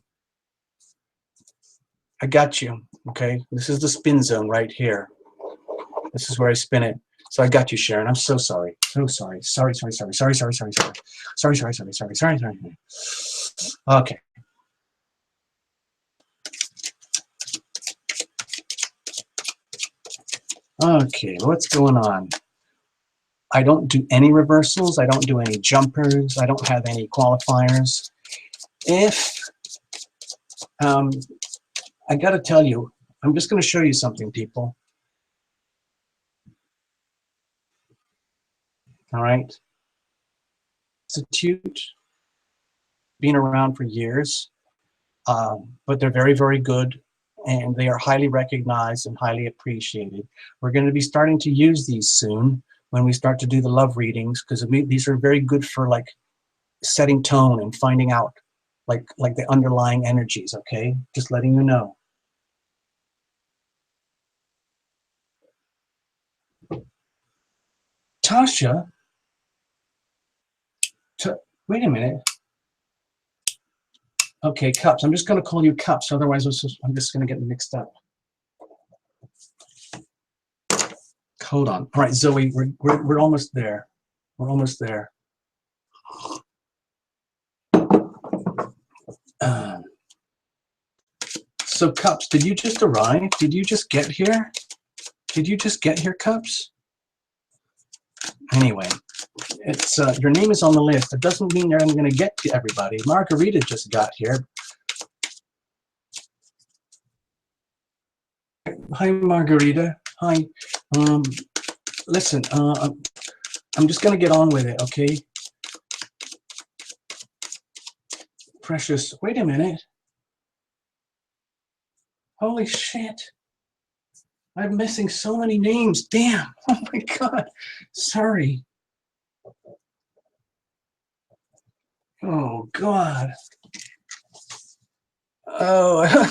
I got you, okay? This is the spin zone right here. This is where I spin it. So I got you, Sharon. I'm so sorry. So sorry. Sorry. Okay. Okay, what's going on? I don't do any reversals. I don't do any jumpers. I don't have any qualifiers. I got to tell you, I'm just going to show you something, people. All right. Institute, been around for years, but they're very, very good, and they are highly recognized and highly appreciated. We're going to be starting to use these soon when we start to do the love readings, because these are very good for like setting tone and finding out like the underlying energies, okay? Just letting you know. Tasha, wait a minute. Okay, Cups. I'm just going to call you Cups, otherwise I'm just going to get mixed up. Hold on. All right, Zoe, we're almost there. We're almost there. So Cups, did you just arrive? Did you just get here? Did you just get here, Cups? Anyway, it's your name is on the list. It doesn't mean I'm going to get to everybody. Margarita just got here. Hi, Margarita. Hi. Listen, I'm just going to get on with it, okay? Precious, wait a minute. Holy shit. I'm missing so many names. Damn. Oh my God. Sorry. Oh God. Oh,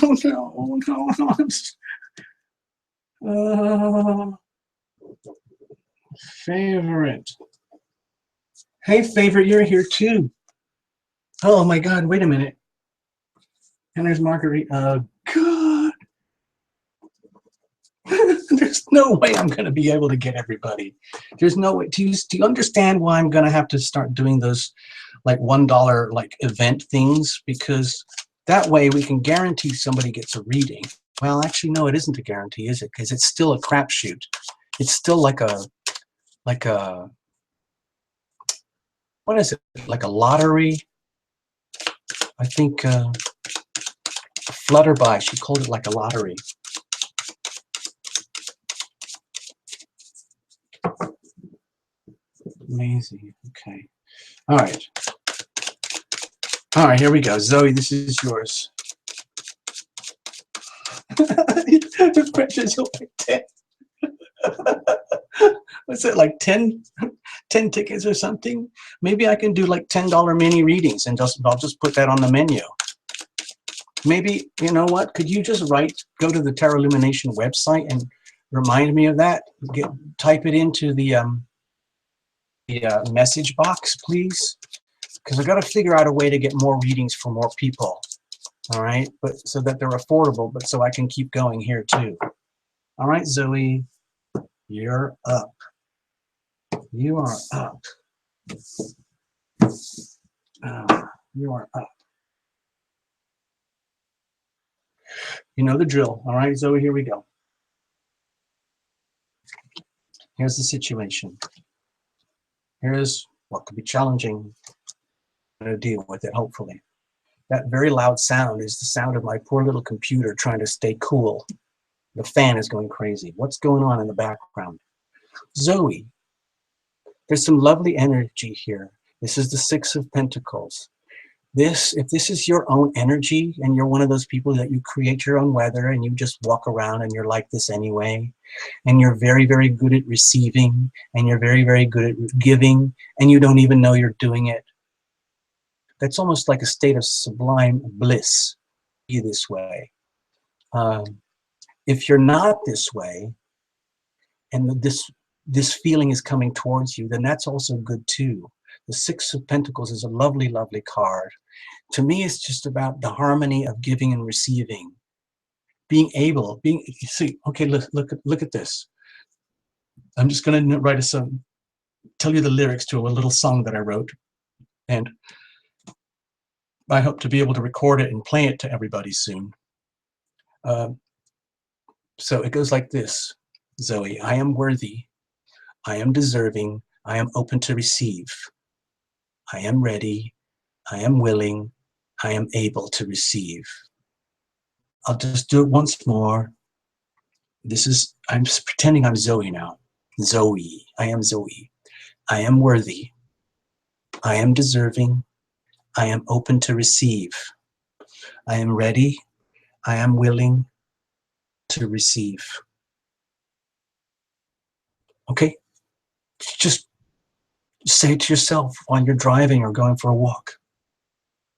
no. Favorite. Hey, Favorite, you're here too. Oh my God, wait a minute. And there's Marguerite. God. There's no way I'm going to be able to get everybody. There's no way. Do you understand why I'm going to have to start doing those like $1 like event things? Because that way we can guarantee somebody gets a reading. Well, actually, no, it isn't a guarantee, is it? Because it's still a crapshoot. It's still like a what is it? Like a lottery? I think Flutterby, she called it like a lottery. Amazing. Okay. All right. All right, here we go. Zoe, this is yours. The pressure's like 10. What's it, like 10 tickets or something? Maybe I can do like $10 mini readings and I'll just put that on the menu. Maybe, you know what? Could you just go to the Tarot Lumination website and remind me of that? Type it into the message box, please, because I got to figure out a way to get more readings for more people. All right, but so that they're affordable, but so I can keep going here too. All right, Zoe, you're up. You are up. You are up. You know the drill. All right, Zoe, here we go. Here's the situation. Here's what could be challenging. I'm going to deal with it, hopefully. That very loud sound is the sound of my poor little computer trying to stay cool. The fan is going crazy. What's going on in the background? Zoe, there's some lovely energy here. This is the Six of Pentacles. If this is your own energy and you're one of those people that you create your own weather and you just walk around and you're like this anyway, and you're very, very good at receiving and you're very, very good at giving and you don't even know you're doing it, that's almost like a state of sublime bliss. Be this way. If you're not this way and this feeling is coming towards you, then that's also good too. The Six of Pentacles is a lovely, lovely card. To me, it's just about the harmony of giving and receiving. See, okay, look at this. I'm just going to write a song, tell you the lyrics to a little song that I wrote. And I hope to be able to record it and play it to everybody soon. So it goes like this, Zoe. I am worthy. I am deserving. I am open to receive. I am ready. I am willing. I am able to receive. I'll just do it once more. I'm just pretending I'm Zoe now. Zoe. I am Zoe. I am worthy. I am deserving. I am open to receive. I am ready. I am willing to receive. Okay? Just say it to yourself while you're driving or going for a walk.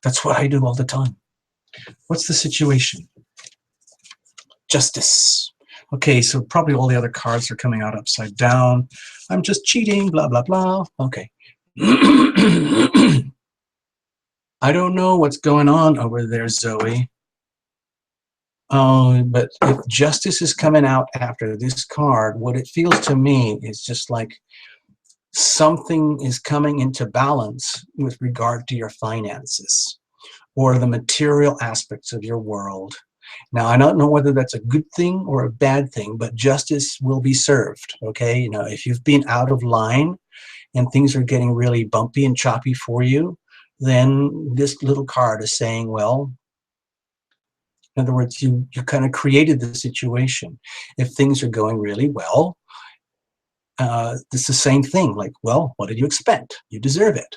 That's what I do all the time. What's the situation? Justice. Okay, so probably all the other cards are coming out upside down. I'm just cheating, blah, blah, blah. Okay. I don't know what's going on over there, Zoe. But if justice is coming out after this card, what it feels to me is just like something is coming into balance with regard to your finances or the material aspects of your world. Now, I don't know whether that's a good thing or a bad thing, but justice will be served, okay? You know, if you've been out of line and things are getting really bumpy and choppy for you, then this little card is saying, well, in other words, you kind of created the situation. If things are going really well, it's the same thing. Like, well, what did you expect? You deserve it.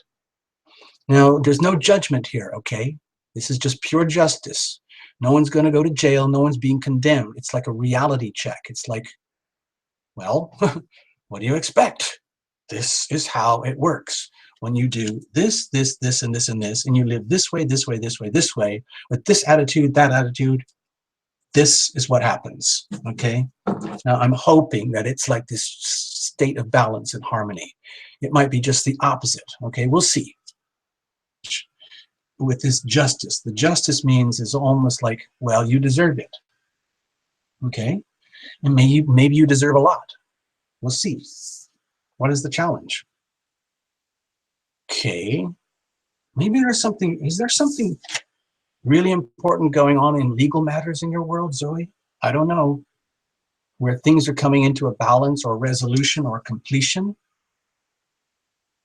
Now, there's no judgment here, okay? This is just pure justice. No one's going to go to jail. No one's being condemned. It's like a reality check. It's like, well, what do you expect? This is how it works. When you do this, this, this, and this, and this, and you live this way, this way, this way, this way, with this attitude, that attitude, this is what happens, okay? Now, I'm hoping that it's like this state of balance and harmony. It might be just the opposite, okay? We'll see. With this justice, the justice means is almost like, well, you deserve it, okay? And maybe you deserve a lot. We'll see. What is the challenge? Okay, maybe there's something, is there something really important going on in legal matters in your world, Zoe? I don't know, where things are coming into a balance or resolution or completion,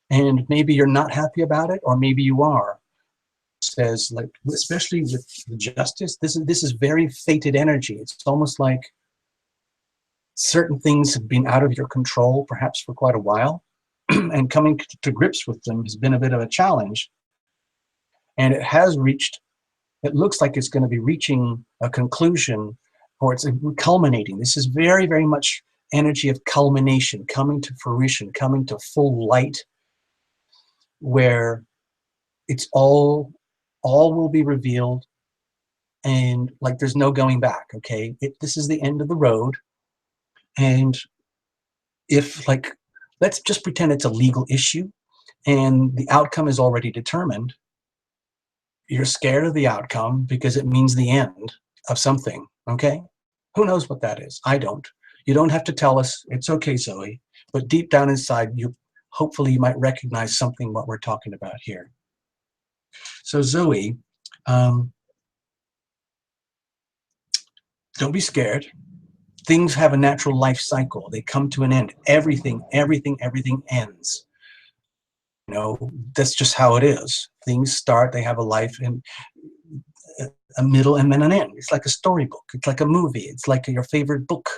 and maybe you're not happy about it, or maybe you are. Says, like, especially with the justice, this is very fated energy. It's almost like certain things have been out of your control, perhaps for quite a while, and coming to grips with them has been a bit of a challenge. And it has reached, it looks like it's going to be reaching a conclusion, or it's culminating. This is very, very much energy of culmination, coming to fruition, coming to full light, where it's all will be revealed, and like there's no going back, okay? This is the end of the road. And if, like, let's just pretend it's a legal issue and the outcome is already determined. You're scared of the outcome because it means the end of something, okay? Who knows what that is? I don't. You don't have to tell us. It's okay, Zoe. But deep down inside, hopefully you might recognize something what we're talking about here. So Zoe, don't be scared. Things have a natural life cycle. They come to an end. Everything ends. You know, that's just how it is. Things start, they have a life, and a middle, and then an end. It's like a storybook. It's like a movie. It's like your favorite book.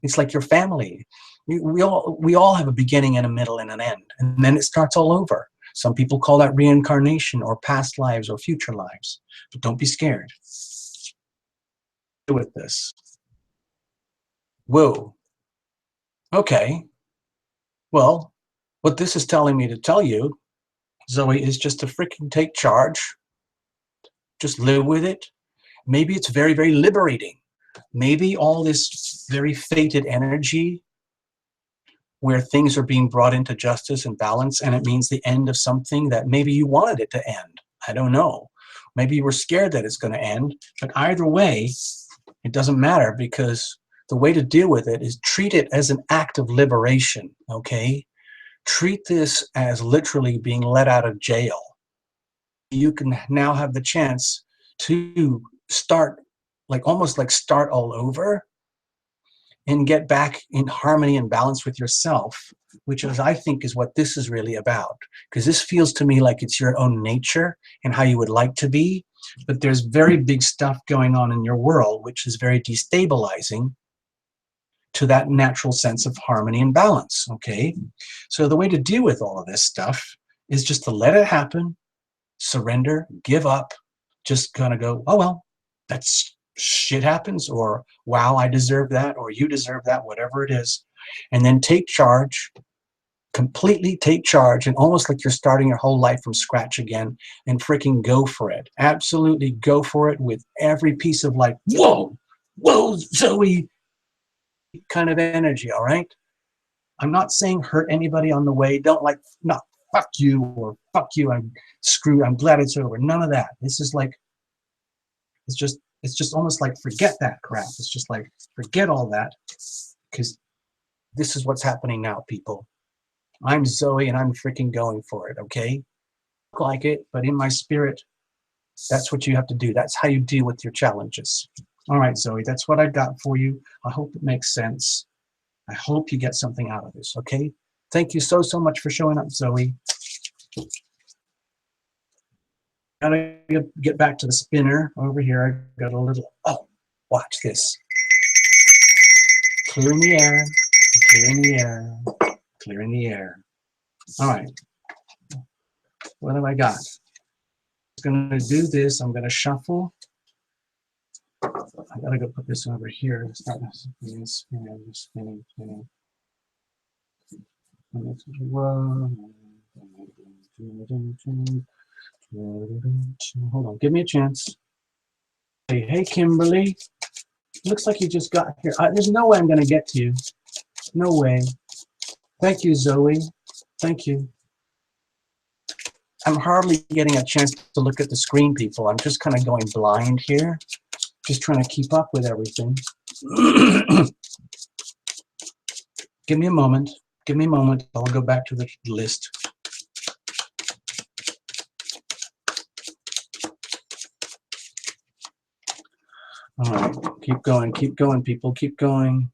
It's like your family. We all have a beginning and a middle and an end, and then it starts all over. Some people call that reincarnation or past lives or future lives. But don't be scared. With this. Whoa. Okay. Well, what this is telling me to tell you, Zoe, is just to freaking take charge. Just live with it. Maybe it's very, very liberating. Maybe all this very fated energy where things are being brought into justice and balance, and it means the end of something that maybe you wanted it to end. I don't know. Maybe you were scared that it's going to end, but either way, it doesn't matter, because the way to deal with it is treat it as an act of liberation, okay? Treat this as literally being let out of jail. You can now have the chance to start, like almost like start all over and get back in harmony and balance with yourself, which is, I think, is what this is really about. Because this feels to me like it's your own nature and how you would like to be, but there's very big stuff going on in your world, which is very destabilizing to that natural sense of harmony and balance, okay? So the way to deal with all of this stuff is just to let it happen, surrender, give up, just kind of go, oh, well, that's shit happens, or wow, I deserve that, or you deserve that, whatever it is, and then take charge Completely take charge, and almost like you're starting your whole life from scratch again, and freaking go for it. Absolutely go for it with every piece of like, whoa, whoa, Zoe kind of energy, all right? I'm not saying hurt anybody on the way. Don't like, not fuck you or fuck you, I'm screwed, I'm glad it's over. None of that. This is like, it's just almost like forget that crap. It's just like forget all that, because this is what's happening now, people. I'm Zoe and I'm freaking going for it, okay? Look like it, but in my spirit, that's what you have to do. That's how you deal with your challenges. All right, Zoe, that's what I got for you. I hope it makes sense. I hope you get something out of this, okay? Thank you so, so much for showing up, Zoe. Gotta get back to the spinner over here. I got a little, oh, watch this. Clearing the air, clearing the air, clearing the air. All right, what have I got? I'm gonna do this, I'm gonna shuffle. I gotta go put this over here. Start spinning, spinning, spinning, spinning. Hold on, give me a chance. Hey, Kimberly. Looks like you just got here. There's no way I'm going to get to you. No way. Thank you, Zoe. Thank you. I'm hardly getting a chance to look at the screen, people. I'm just kind of going blind here. Just trying to keep up with everything. Give me a moment. Give me a moment. I'll go back to the list. All right, keep going, people, keep going.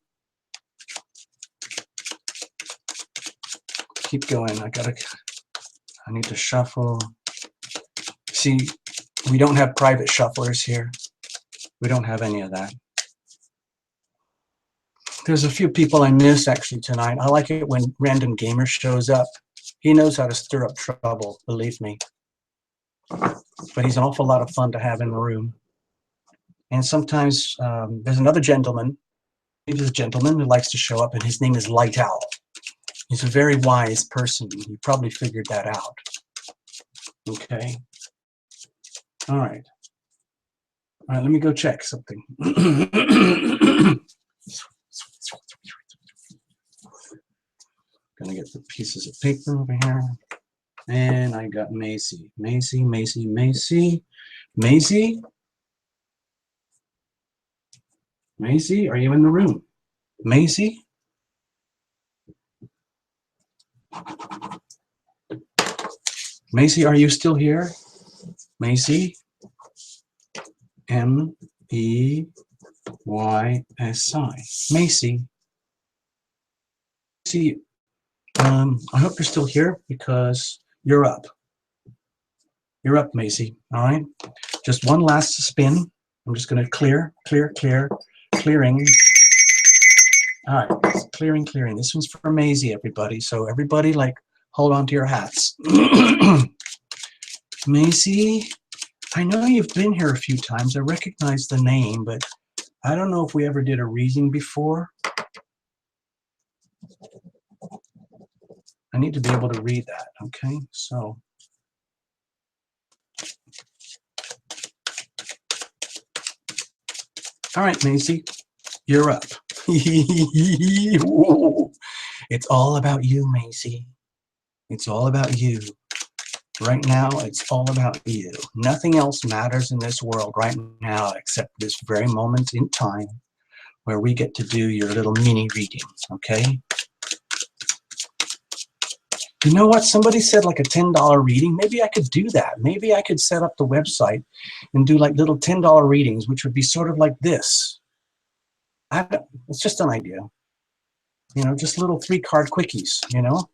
Keep going. I need to shuffle. See, we don't have private shufflers here. We don't have any of that. There's a few people I miss actually tonight. I like it when Random Gamer shows up. He knows how to stir up trouble, believe me. But he's an awful lot of fun to have in the room. And sometimes there's another gentleman. He's a gentleman who likes to show up, and his name is Light Owl. He's a very wise person. You probably figured that out. Okay. All right. All right, let me go check something. Gonna get the pieces of paper over here. And I got Macy. Macy, Macy, Macy. Macy? Macy, are you in the room? Macy? Macy, are you still here? Macy? M-E-Y-S-I. Macy. See, I hope you're still here because you're up. You're up, Macy. All right. Just one last spin. I'm just going to clearing. All right, clearing. This one's for Maisie, everybody. So everybody, like, hold on to your hats. Maisie, I know you've been here a few times. I recognize the name, but I don't know if we ever did a reading before. I need to be able to read that, okay? So. All right, Maisie, you're up. It's all about you, Maisie. It's all about you. Right now, it's all about you. Nothing else matters in this world right now except this very moment in time where we get to do your little mini reading, okay? You know what? Somebody said like a $10 reading. Maybe I could do that. Maybe I could set up the website and do like little $10 readings, which would be sort of like this. It's just an idea. You know, just little 3-card quickies, you know?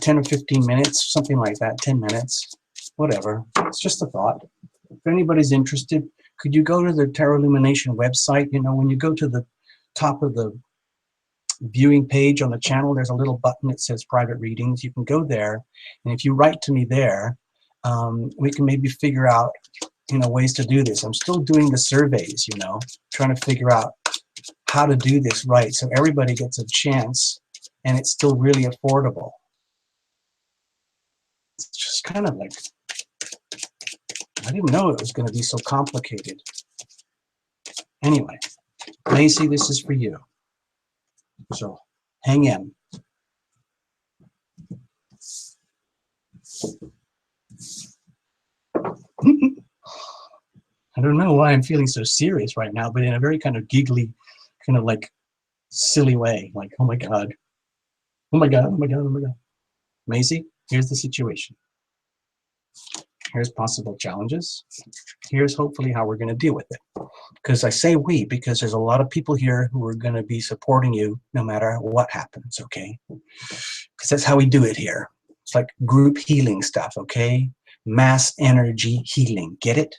10 or 15 minutes, something like that, 10 minutes, whatever. It's just a thought. If anybody's interested, could you go to the Tarot Lumination website? You know, when you go to the top of the viewing page on the channel, there's a little button that says private readings. You can go there, and if you write to me there, we can maybe figure out, you know, ways to do this. I'm still doing the surveys, you know, trying to figure out how to do this right so everybody gets a chance and it's still really affordable. It's just kind of like, I didn't know it was going to be so complicated. Anyway, Macy, this is for you. So hang in. I don't know why I'm feeling so serious right now, but in a very kind of giggly, kind of like silly way. Like, oh my God. Oh my God, oh my God, oh my God. Macy, here's the situation. Here's possible challenges. Here's hopefully how we're going to deal with it. Because I say we, because there's a lot of people here who are going to be supporting you no matter what happens, okay? Because that's how we do it here. It's like group healing stuff, okay? Mass energy healing. Get it?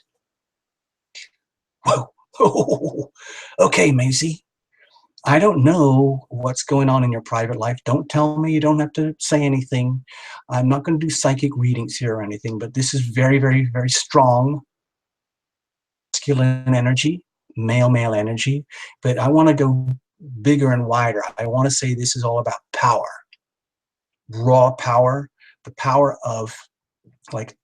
Whoa. Oh, okay, Macy. I don't know what's going on in your private life. Don't tell me. You don't have to say anything. I'm not going to do psychic readings here or anything, but this is very, very, very strong masculine energy, male energy. But I want to go bigger and wider. I want to say this is all about power, raw power, the power of, like,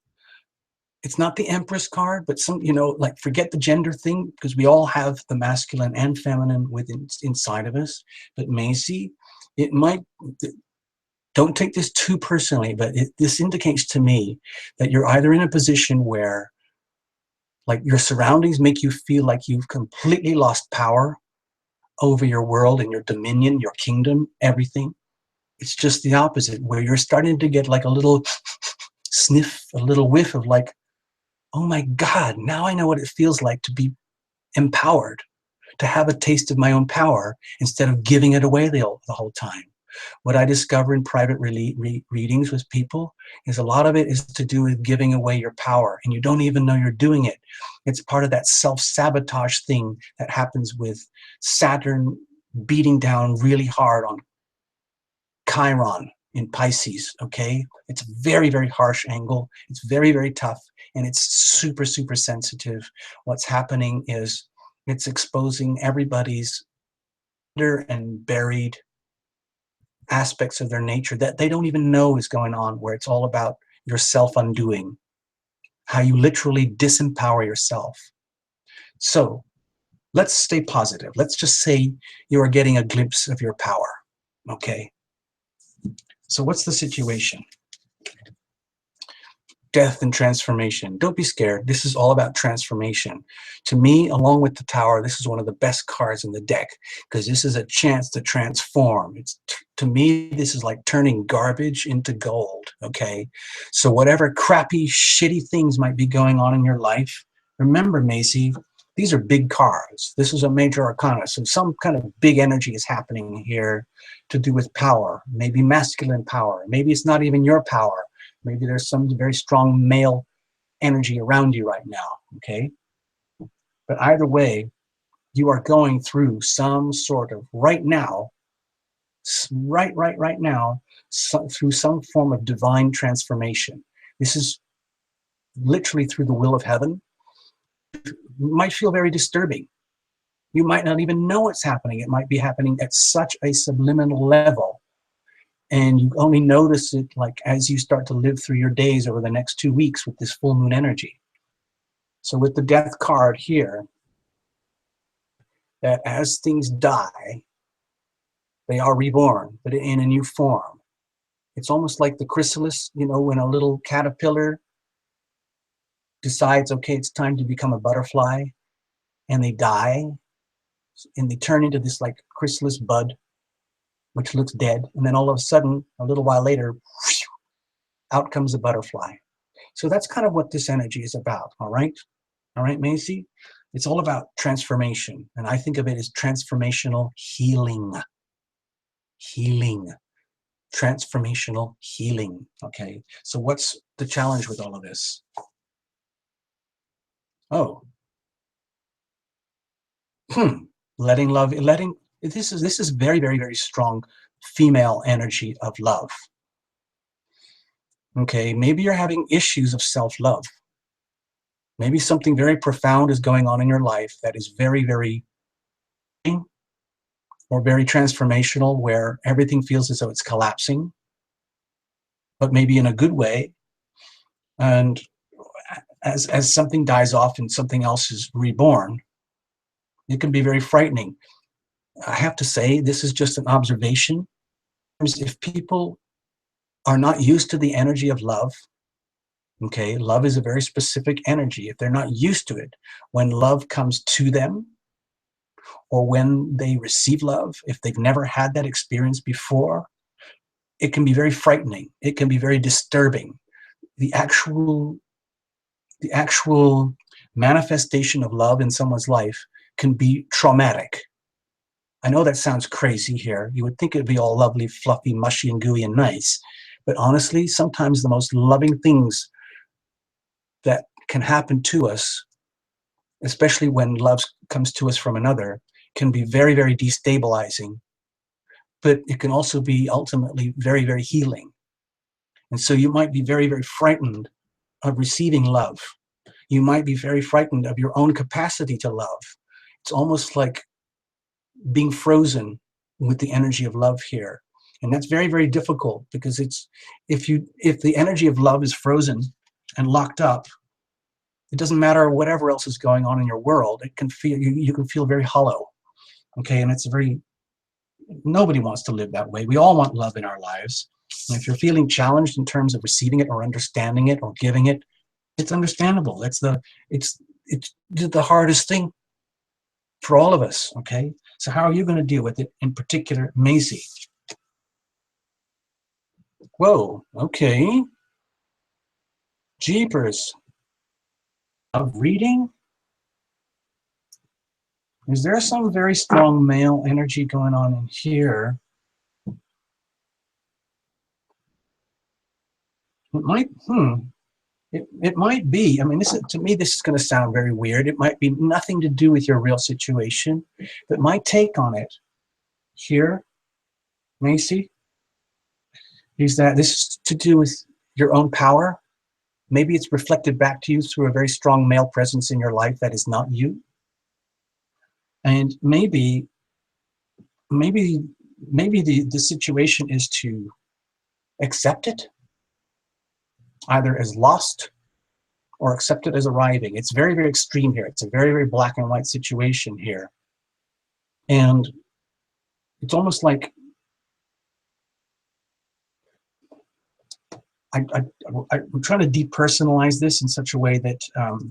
it's not the Empress card, but some, you know, like, forget the gender thing, because we all have the masculine and feminine within inside of us. But Macy, it might, don't take this too personally, but this indicates to me that you're either in a position where, like, your surroundings make you feel like you've completely lost power over your world and your dominion, your kingdom, everything. It's just the opposite, where you're starting to get like a little sniff, a little whiff of like, oh my God, now I know what it feels like to be empowered, to have a taste of my own power instead of giving it away the whole time. What I discover in private readings with people is a lot of it is to do with giving away your power, and you don't even know you're doing it. It's part of that self-sabotage thing that happens with Saturn beating down really hard on Chiron in Pisces, okay? It's a very, very harsh angle. It's very, very tough, and it's super, super sensitive. What's happening is it's exposing everybody's under and buried aspects of their nature that they don't even know is going on, where it's all about your self-undoing, how you literally disempower yourself. So let's stay positive. Let's just say you are getting a glimpse of your power, okay? So what's the situation? Death and transformation. Don't be scared. This is all about transformation. To me, along with the Tower, this is one of the best cards in the deck, because this is a chance to transform. It's to me, this is like turning garbage into gold, okay? So whatever crappy, shitty things might be going on in your life, remember, Macy, these are big cards. This is a major arcana, so some kind of big energy is happening here to do with power, maybe masculine power. Maybe it's not even your power. Maybe there's some very strong male energy around you right now, okay? But either way, you are going through some sort of, right now, right now, through some form of divine transformation. This is literally through the will of heaven. It might feel very disturbing. You might not even know it's happening. It might be happening at such a subliminal level, and you only notice it like as you start to live through your days over the next 2 weeks with this full moon energy. So with the death card here, that as things die, they are reborn, but in a new form. It's almost like the chrysalis, you know, when a little caterpillar decides, okay, it's time to become a butterfly, and they die, and they turn into this like chrysalis bud, which looks dead, and then all of a sudden, a little while later, out comes a butterfly. So that's kind of what this energy is about, all right? All right, Macy? It's all about transformation, and I think of it as transformational healing. Healing. Transformational healing, okay? So what's the challenge with all of this? Oh. Letting love, this is very, very, very strong female energy of love. Okay, maybe you're having issues of self-love. Maybe something very profound is going on in your life that is very, very, or very transformational, where everything feels as though it's collapsing, but maybe in a good way. And as something dies off and something else is reborn, it can be very frightening. I have to say, this is just an observation. If people are not used to the energy of love, okay, love is a very specific energy. If they're not used to it, when love comes to them, or when they receive love, if they've never had that experience before, it can be very frightening. It can be very disturbing. The actual manifestation of love in someone's life can be traumatic. I know that sounds crazy here. You would think it'd be all lovely, fluffy, mushy, and gooey and nice. But honestly, sometimes the most loving things that can happen to us, especially when love comes to us from another, can be very, very destabilizing. But it can also be ultimately very, very healing. And so you might be very, very frightened of receiving love. You might be very frightened of your own capacity to love. It's almost like being frozen with the energy of love here. And that's very, very difficult, because it's if the energy of love is frozen and locked up, it doesn't matter whatever else is going on in your world. It can feel you can feel very hollow. Okay, and it's nobody wants to live that way. We all want love in our lives. And if you're feeling challenged in terms of receiving it or understanding it or giving it, it's understandable. It's the hardest thing for all of us. Okay, so how are you going to deal with it in particular, Maisie? Whoa, okay. Jeepers. Of reading? Is there some very strong male energy going on in here? It might, it might be. I mean, to me, this is going to sound very weird. It might be nothing to do with your real situation, but my take on it here, Macy, is that this is to do with your own power. Maybe it's reflected back to you through a very strong male presence in your life that is not you. And maybe the situation is to accept it, either as lost or accept it as arriving. It's very, very extreme here. It's a very, very black and white situation here. And it's almost like I'm trying to depersonalize this in such a way that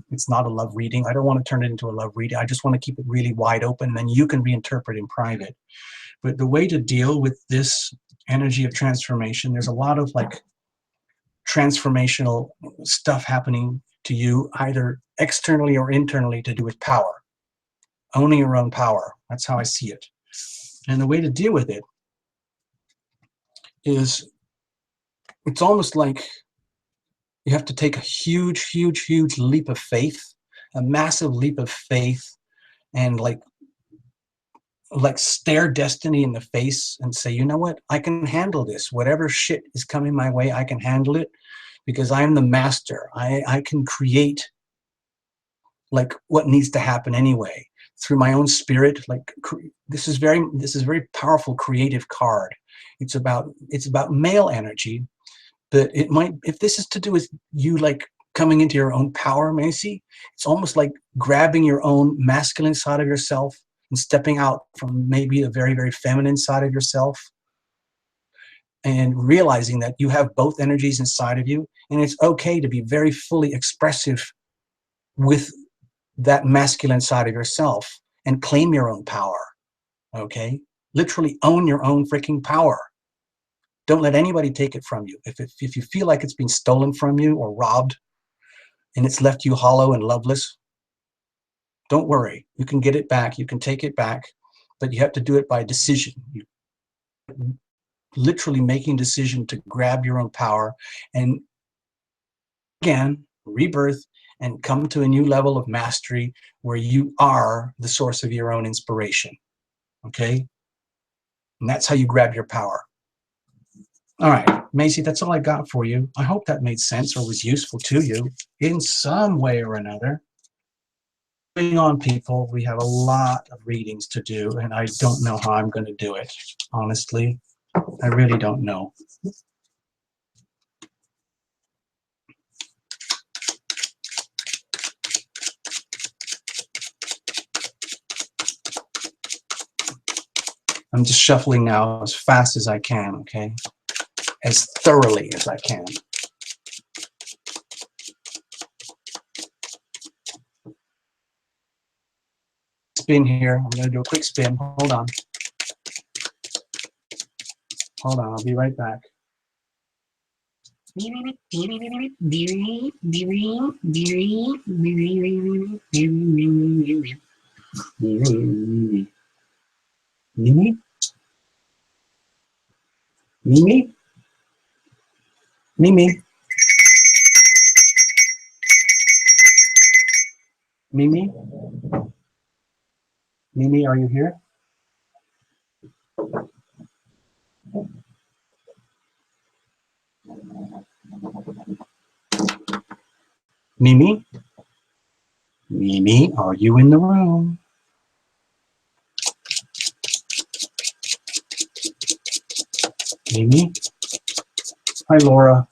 it's not a love reading. I don't want to turn it into a love reading. I just want to keep it really wide open, and then you can reinterpret in private. But the way to deal with this energy of transformation, there's a lot of like transformational stuff happening to you, either externally or internally, to do with power, owning your own power. That's how I see it. And the way to deal with it is, it's almost like you have to take a huge, huge, huge leap of faith, a massive leap of faith, and like stare destiny in the face and say, you know what, I can handle this. Whatever shit is coming my way, I can handle it, because I'm the master. I can create like what needs to happen anyway through my own spirit. Like this is very powerful creative card. It's about male energy, but it might, if this is to do with you like coming into your own power, Macy, it's almost like grabbing your own masculine side of yourself and stepping out from maybe a very, very feminine side of yourself, and realizing that you have both energies inside of you, and it's okay to be very fully expressive with that masculine side of yourself and claim your own power. Okay, literally own your own freaking power. Don't let anybody take it from you. If you feel like it's been stolen from you or robbed and it's left you hollow and loveless, don't worry. You can get it back. You can take it back, but you have to do it by decision. You literally making decision to grab your own power and again rebirth and come to a new level of mastery where you are the source of your own inspiration. Okay, and that's how you grab your power. All right, Macy, that's all I got for you. I hope that made sense or was useful to you in some way or another. Moving on, people, we have a lot of readings to do, and I don't know how I'm going to do it. Honestly, I really don't know. I'm just shuffling now as fast as I can, okay? As thoroughly as I can. Spin here. I'm going to do a quick spin. Hold on. Hold on. I'll be right back. Mimi? Mimi? Mimi? Mimi? Mimi, are you here? Mimi? Mimi, are you in the room? Mimi? Hi, Laura.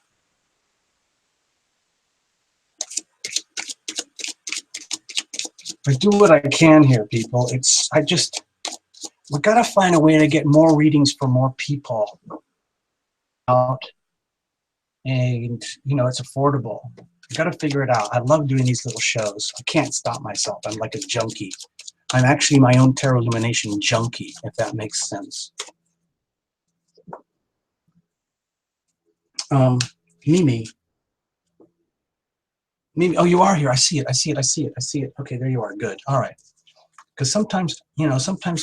I do what I can here, people. We gotta find a way to get more readings for more people out, and it's affordable. I gotta figure it out. I love doing these little shows. I can't stop myself. I'm like a junkie. I'm actually my own tarot illumination junkie, if that makes sense. Mimi. Mimi, oh, you are here. I see it. I see it. I see it. I see it. Okay, there you are. Good. All right. Because sometimes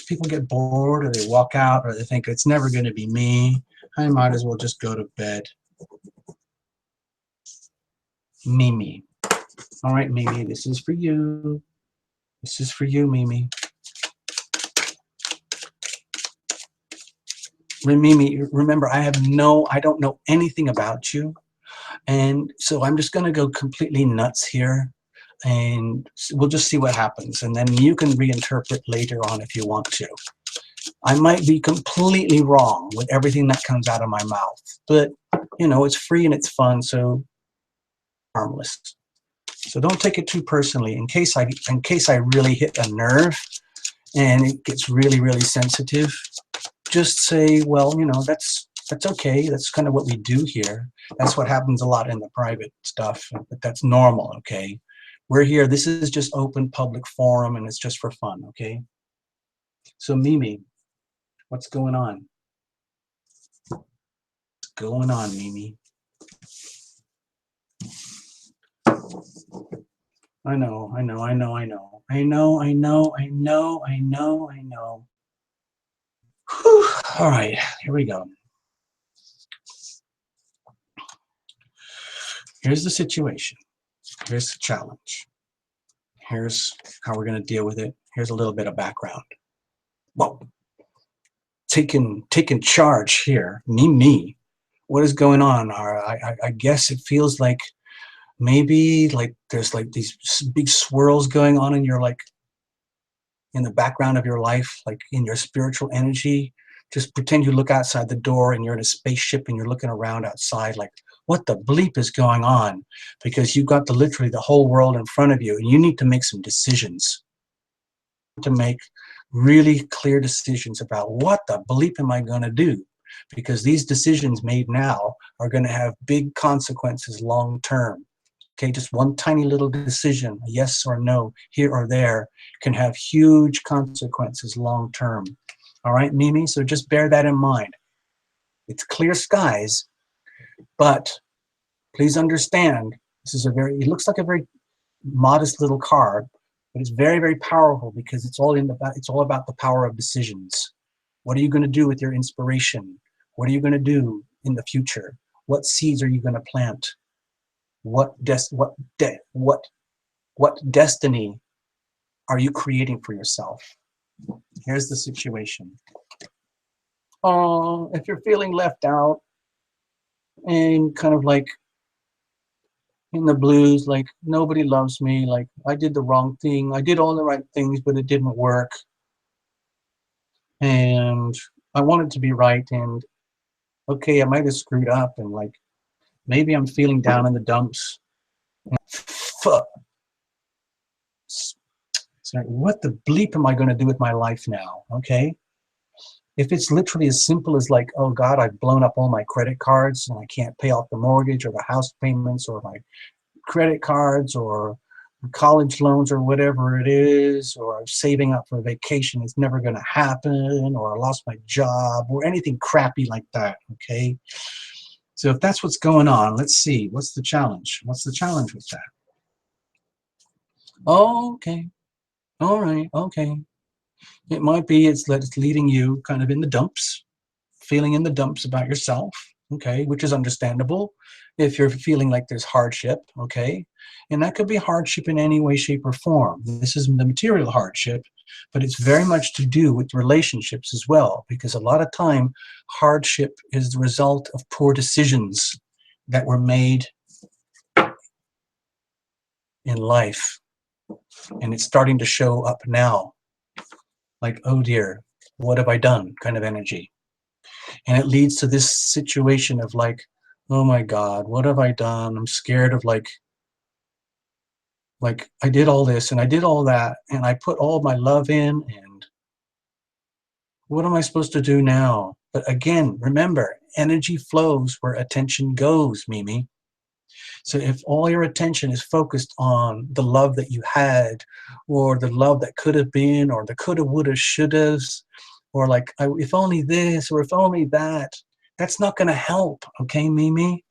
people get bored, or they walk out, or they think it's never going to be me. I might as well just go to bed. Mimi. All right, Mimi, this is for you. This is for you, Mimi. Mimi, remember, I don't know anything about you. And so I'm just going to go completely nuts here. And we'll just see what happens. And then you can reinterpret later on if you want to. I might be completely wrong with everything that comes out of my mouth. But, it's free and it's fun, so harmless. So don't take it too personally. In case I really hit a nerve and it gets really, really sensitive, just say, well, that's okay. That's kind of what we do here. That's what happens a lot in the private stuff, but that's normal, okay? We're here. This is just open public forum, and it's just for fun, okay? So Mimi, what's going on? What's going on, Mimi? I know. Whew. All right, here we go. Here's the situation. Here's the challenge. Here's how we're going to deal with it. Here's a little bit of background. Whoa. Taking charge here. Me. What is going on? I guess it feels like maybe like there's like these big swirls going on in your in the background of your life, like in your spiritual energy. Just pretend you look outside the door and you're in a spaceship and you're looking around outside like, what the bleep is going on? Because you've got literally the whole world in front of you, and you need to make some decisions. To make really clear decisions about what the bleep am I going to do? Because these decisions made now are going to have big consequences long term. Okay, just one tiny little decision, a yes or no, here or there, can have huge consequences long term. All right, Mimi, so just bear that in mind. It's clear skies, but please understand, it looks like a very modest little card, but it's very, very powerful because it's all about the power of decisions. What are you going to do with your inspiration? What are you going to do in the future? What seeds are you going to plant? What destiny are you creating for yourself? Here's the situation. If you're feeling left out and kind of like in the blues, like nobody loves me, like I did the wrong thing, I did all the right things, but it didn't work, and I want it to be right, and okay, I might have screwed up, and like maybe I'm feeling down in the dumps. Fuck. Sorry, what the bleep am I going to do with my life now? Okay. If it's literally as simple as like, oh God, I've blown up all my credit cards and I can't pay off the mortgage or the house payments or my credit cards or college loans or whatever it is, or I'm saving up for a vacation, it's never going to happen, or I lost my job or anything crappy like that. Okay. So if that's what's going on, let's see, what's the challenge? What's the challenge with that? Oh, okay. All right. Okay. It might be it's leading you kind of in the dumps, feeling in the dumps about yourself, okay, which is understandable if you're feeling like there's hardship, okay? And that could be hardship in any way, shape, or form. This is the material hardship, but it's very much to do with relationships as well, because a lot of time, hardship is the result of poor decisions that were made in life. And it's starting to show up now, like, oh dear, what have I done kind of energy. And it leads to this situation of like, oh my God, what have I done? I'm scared of like I did all this and I did all that and I put all my love in, and what am I supposed to do now? But again, remember, energy flows where attention goes, Mimi. So if all your attention is focused on the love that you had, or the love that could have been, or the coulda, woulda, shouldas, or like, if only this, or if only that, that's not going to help, okay, Mimi?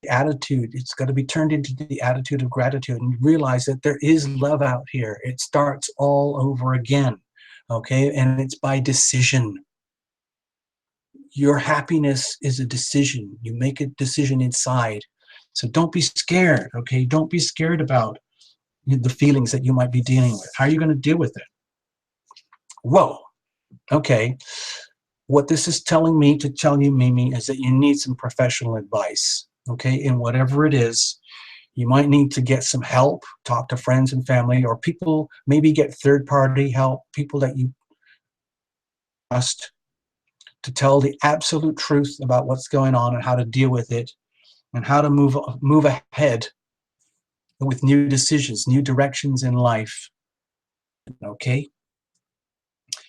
Attitude, it's got to be turned into the attitude of gratitude and realize that there is love out here. It starts all over again, okay? And it's by decision. Your happiness is a decision. You make a decision inside. So don't be scared, okay? Don't be scared about the feelings that you might be dealing with. How are you going to deal with it? Whoa, okay. What this is telling me to tell you, Mimi, is that you need some professional advice, okay? In whatever it is, you might need to get some help, talk to friends and family, or people, maybe get third-party help, people that you trust, to tell the absolute truth about what's going on and how to deal with it, and how to move ahead with new decisions, new directions in life, okay?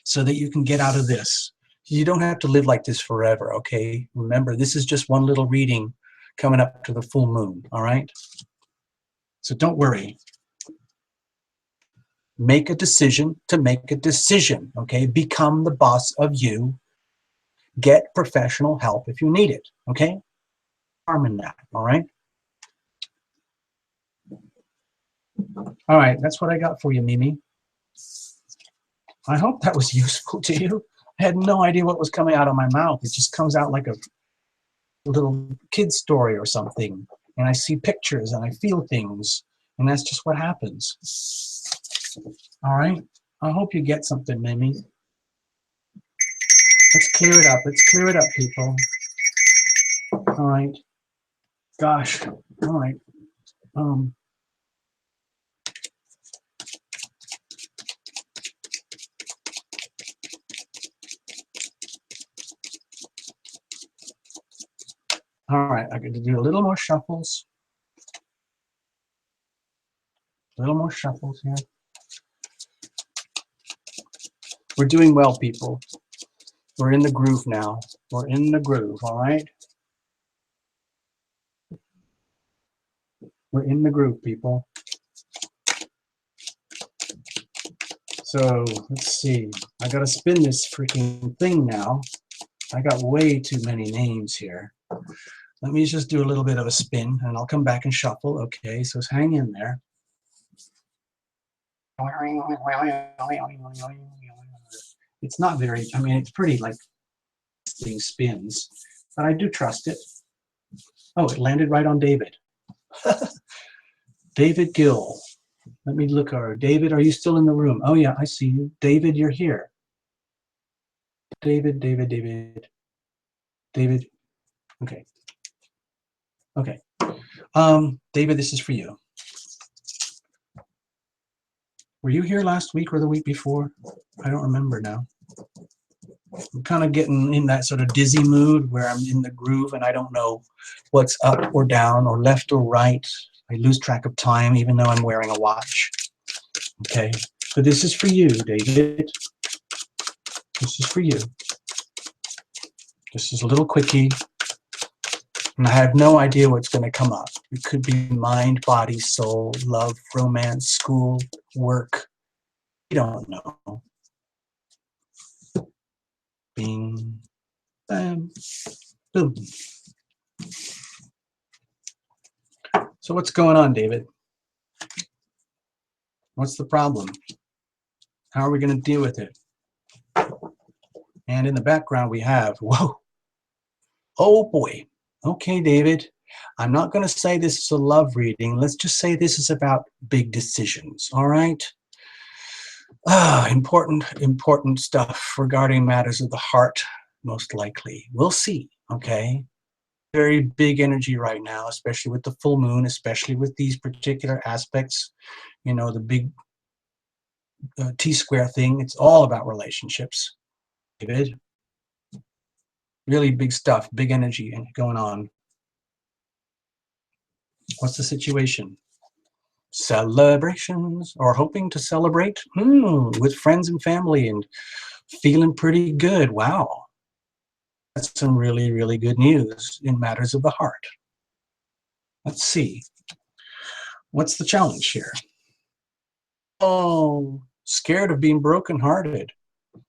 So that you can get out of this. You don't have to live like this forever, okay? Remember, this is just one little reading coming up to the full moon, all right? So don't worry. Make a decision to make a decision, okay? Become the boss of you. Get professional help if you need it, okay? Harm in that, all right? All right, that's what I got for you, Mimi. I hope that was useful to you. I had no idea what was coming out of my mouth. It just comes out like a little kid story or something. And I see pictures and I feel things. And that's just what happens. All right? I hope you get something, Mimi. Let's clear it up. Let's clear it up, people. All right. Gosh. All right. All right. I got to do a little more shuffles. A little more shuffles here. We're doing well, people. We're in the groove now. We're in the groove, all right? We're in the groove, people. So let's see. I gotta spin this freaking thing now. I got way too many names here. Let me just do a little bit of a spin and I'll come back and shuffle. Okay, so hang in there. It's not very, I mean, it's pretty like this thing spins, but I do trust it. Oh, it landed right on David. David Gill. Let me look over. David, are you still in the room? Oh yeah, I see you. David, you're here. David. Okay. Okay. David, this is for you. Were you here last week or the week before? I don't remember now. I'm kind of getting in that sort of dizzy mood where I'm in the groove and I don't know what's up or down or left or right. I lose track of time even though I'm wearing a watch. Okay, so this is for you, David. This is for you. This is a little quickie. And I have no idea what's going to come up. It could be mind, body, soul, love, romance, school, work. We don't know. Bing, bam, boom. So what's going on, David? What's the problem? How are we going to deal with it? And in the background we have, whoa, oh boy. Okay, David, I'm not going to say this is a love reading. Let's just say this is about big decisions, all right? Important stuff regarding matters of the heart, most likely. We'll see, okay? Very big energy right now, especially with the full moon, especially with these particular aspects. You know, the big T-square thing. It's all about relationships, David. Really big stuff, big energy going on. What's the situation? Celebrations, or hoping to celebrate with friends and family and feeling pretty good. Wow. That's some really, really good news in matters of the heart. Let's see. What's the challenge here? Oh, scared of being brokenhearted.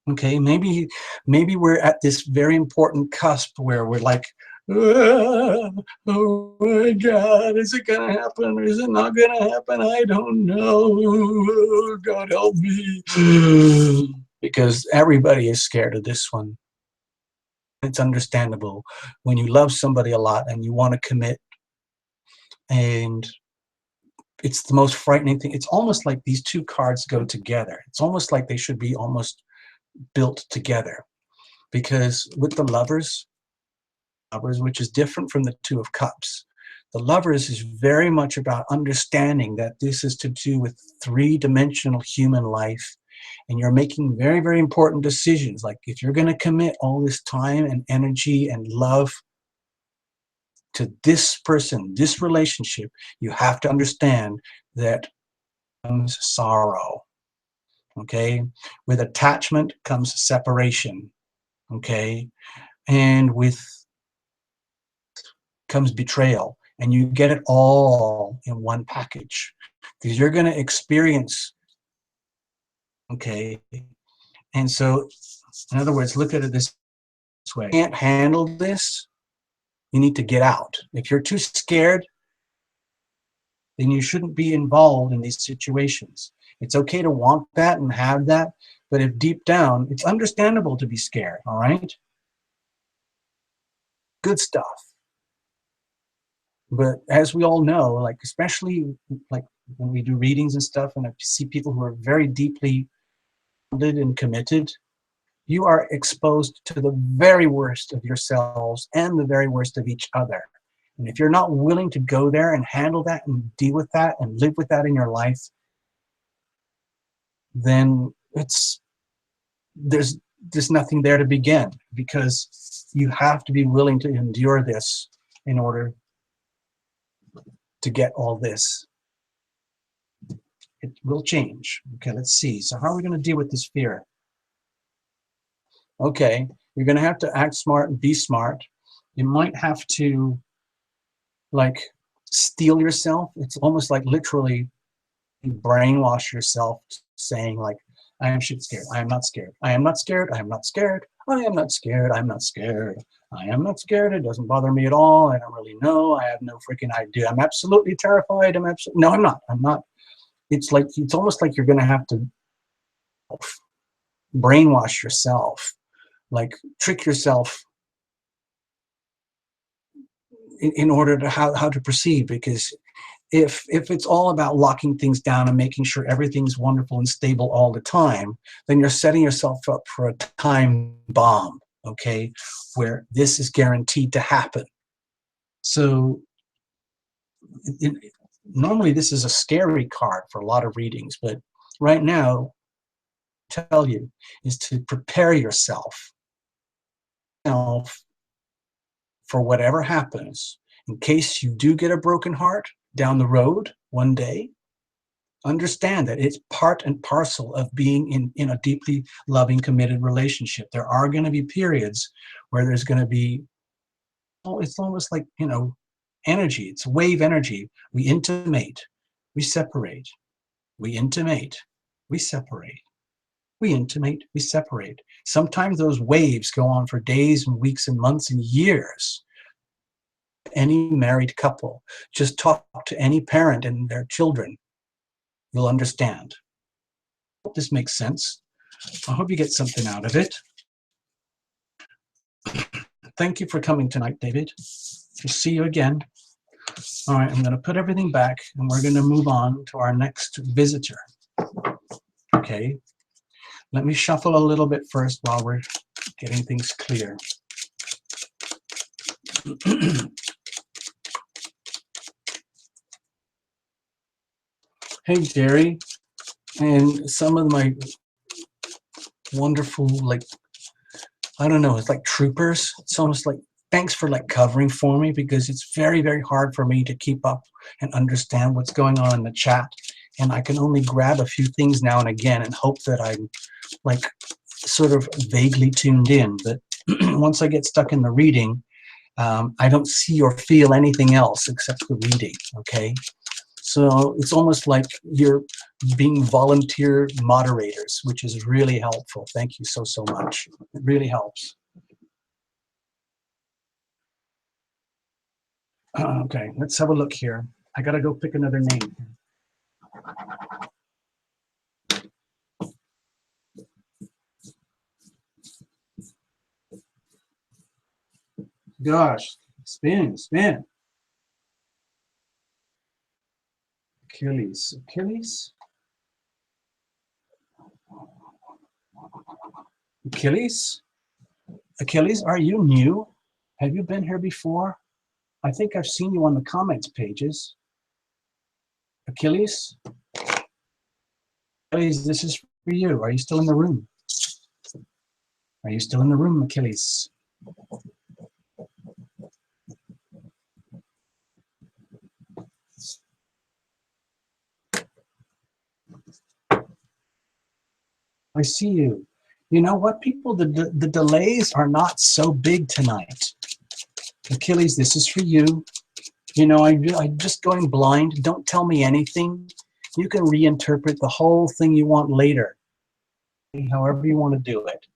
Okay, maybe we're at this very important cusp where we're like, oh my God, is it gonna happen or is it not gonna happen? I don't know. God help me. Because everybody is scared of this one. It's understandable when you love somebody a lot and you want to commit, and it's the most frightening thing. It's almost like these two cards go together. It's almost like they should be almost built together, because with the lovers, which is different from the Two of Cups, the lovers is very much about understanding that this is to do with three-dimensional human life, and you're making very, very important decisions. Like if you're going to commit all this time and energy and love to this person, this relationship, you have to understand that comes sorrow. Okay, with attachment comes separation. Okay, and with comes betrayal, and you get it all in one package, because you're going to experience. Okay, and so in other words, look at it this way. If you can't handle this, you need to get out. If you're too scared, then you shouldn't be involved in these situations. It's okay to want that and have that, but if deep down, it's understandable to be scared, all right? Good stuff. But as we all know, like especially like when we do readings and stuff, and I see people who are very deeply bonded and committed, you are exposed to the very worst of yourselves and the very worst of each other. And if you're not willing to go there and handle that and deal with that and live with that in your life, then there's nothing there to begin, because you have to be willing to endure this in order to get all this. It will change. Okay, let's see. So how are we going to deal with this fear? Okay, you're going to have to act smart and be smart. You might have to like steel yourself. It's almost like literally brainwash yourself, saying like, I am shit scared. I am not scared. I am not scared. I am not scared. I am not scared. I'm not scared. I am not scared. It doesn't bother me at all. I don't really know. I have no freaking idea. I'm absolutely terrified. I'm absolutely, no, I'm not. I'm not. It's like, it's almost like you're going to have to brainwash yourself, like trick yourself in order to how to proceed. Because if it's all about locking things down and making sure everything's wonderful and stable all the time, then you're setting yourself up for a time bomb, okay, where this is guaranteed to happen. So normally this is a scary card for a lot of readings, but right now, tell you is to prepare yourself for whatever happens. In case you do get a broken heart down the road one day, understand that it's part and parcel of being in a deeply loving, committed relationship. There are going to be periods where there's going to be, oh, it's almost like, you know, energy. It's wave energy. We intimate, we separate, we intimate, we separate. We intimate, we separate. Sometimes those waves go on for days and weeks and months and years. Any married couple, just talk to any parent and their children. You'll understand. I hope this makes sense. I hope you get something out of it. Thank you for coming tonight, David. We'll see you again. All right, I'm going to put everything back and we're going to move on to our next visitor. Okay. Let me shuffle a little bit first while we're getting things clear. Hey, Gary, and some of my wonderful, like, I don't know, it's like troopers. It's almost like, thanks for like covering for me, because it's very, very hard for me to keep up and understand what's going on in the chat. And I can only grab a few things now and again and hope that I'm like sort of vaguely tuned in. But once I get stuck in the reading, I don't see or feel anything else except the reading, okay? So it's almost like you're being volunteer moderators, which is really helpful. Thank you so, so much. It really helps. Okay, let's have a look here. I gotta go pick another name. Gosh, spin. Achilles. Achilles, are you new? Have you been here before? I think I've seen you on the comments pages. Achilles, this is for you. Are you still in the room? Are you still in the room, Achilles? I see you. You know what, people? The delays are not so big tonight. Achilles, this is for you. You know, I'm just going blind. Don't tell me anything. You can reinterpret the whole thing you want later, however you want to do it.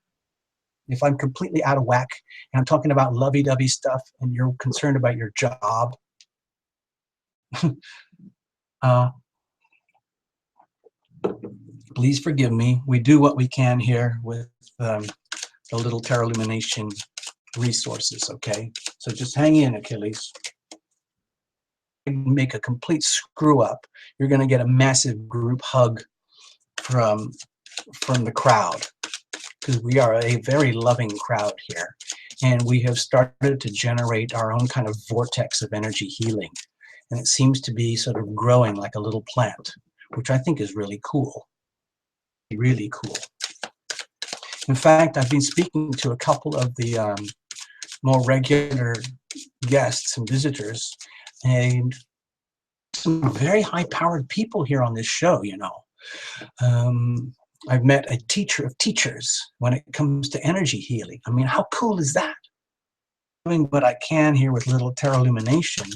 If I'm completely out of whack and I'm talking about lovey-dovey stuff and you're concerned about your job, please forgive me. We do what we can here with the little tarot illumination resources, okay? So just hang in, Achilles. Make a complete screw up, you're going to get a massive group hug from the crowd, because we are a very loving crowd here, and we have started to generate our own kind of vortex of energy healing, and it seems to be sort of growing like a little plant, which I think is really cool. Really cool. In fact, I've been speaking to a couple of the more regular guests and visitors, and some very high-powered people here on this show, you know. I've met a teacher of teachers when it comes to energy healing. I mean, how cool is that? Doing what I can here with little tarot illumination,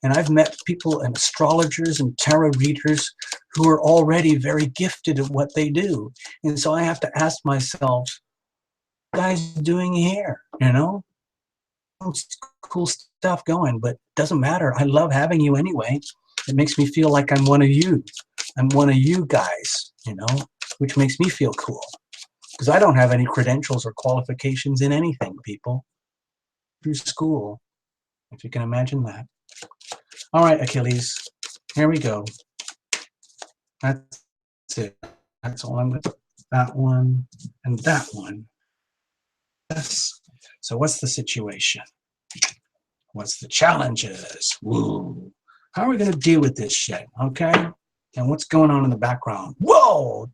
and I've met people and astrologers and tarot readers who are already very gifted at what they do. And so I have to ask myself, what are you guys doing here, you know? Cool stuff going, but doesn't matter. I love having you anyway. It makes me feel like I'm one of you. I'm one of you guys, you know, which makes me feel cool, because I don't have any credentials or qualifications in anything, people. Through school, if you can imagine that. All right, Achilles, here we go. That's it. That's all I'm going to, that one and that one. Yes. So what's the situation? What's the challenges? Woo. How are we going to deal with this shit? Okay. And what's going on in the background? Whoa!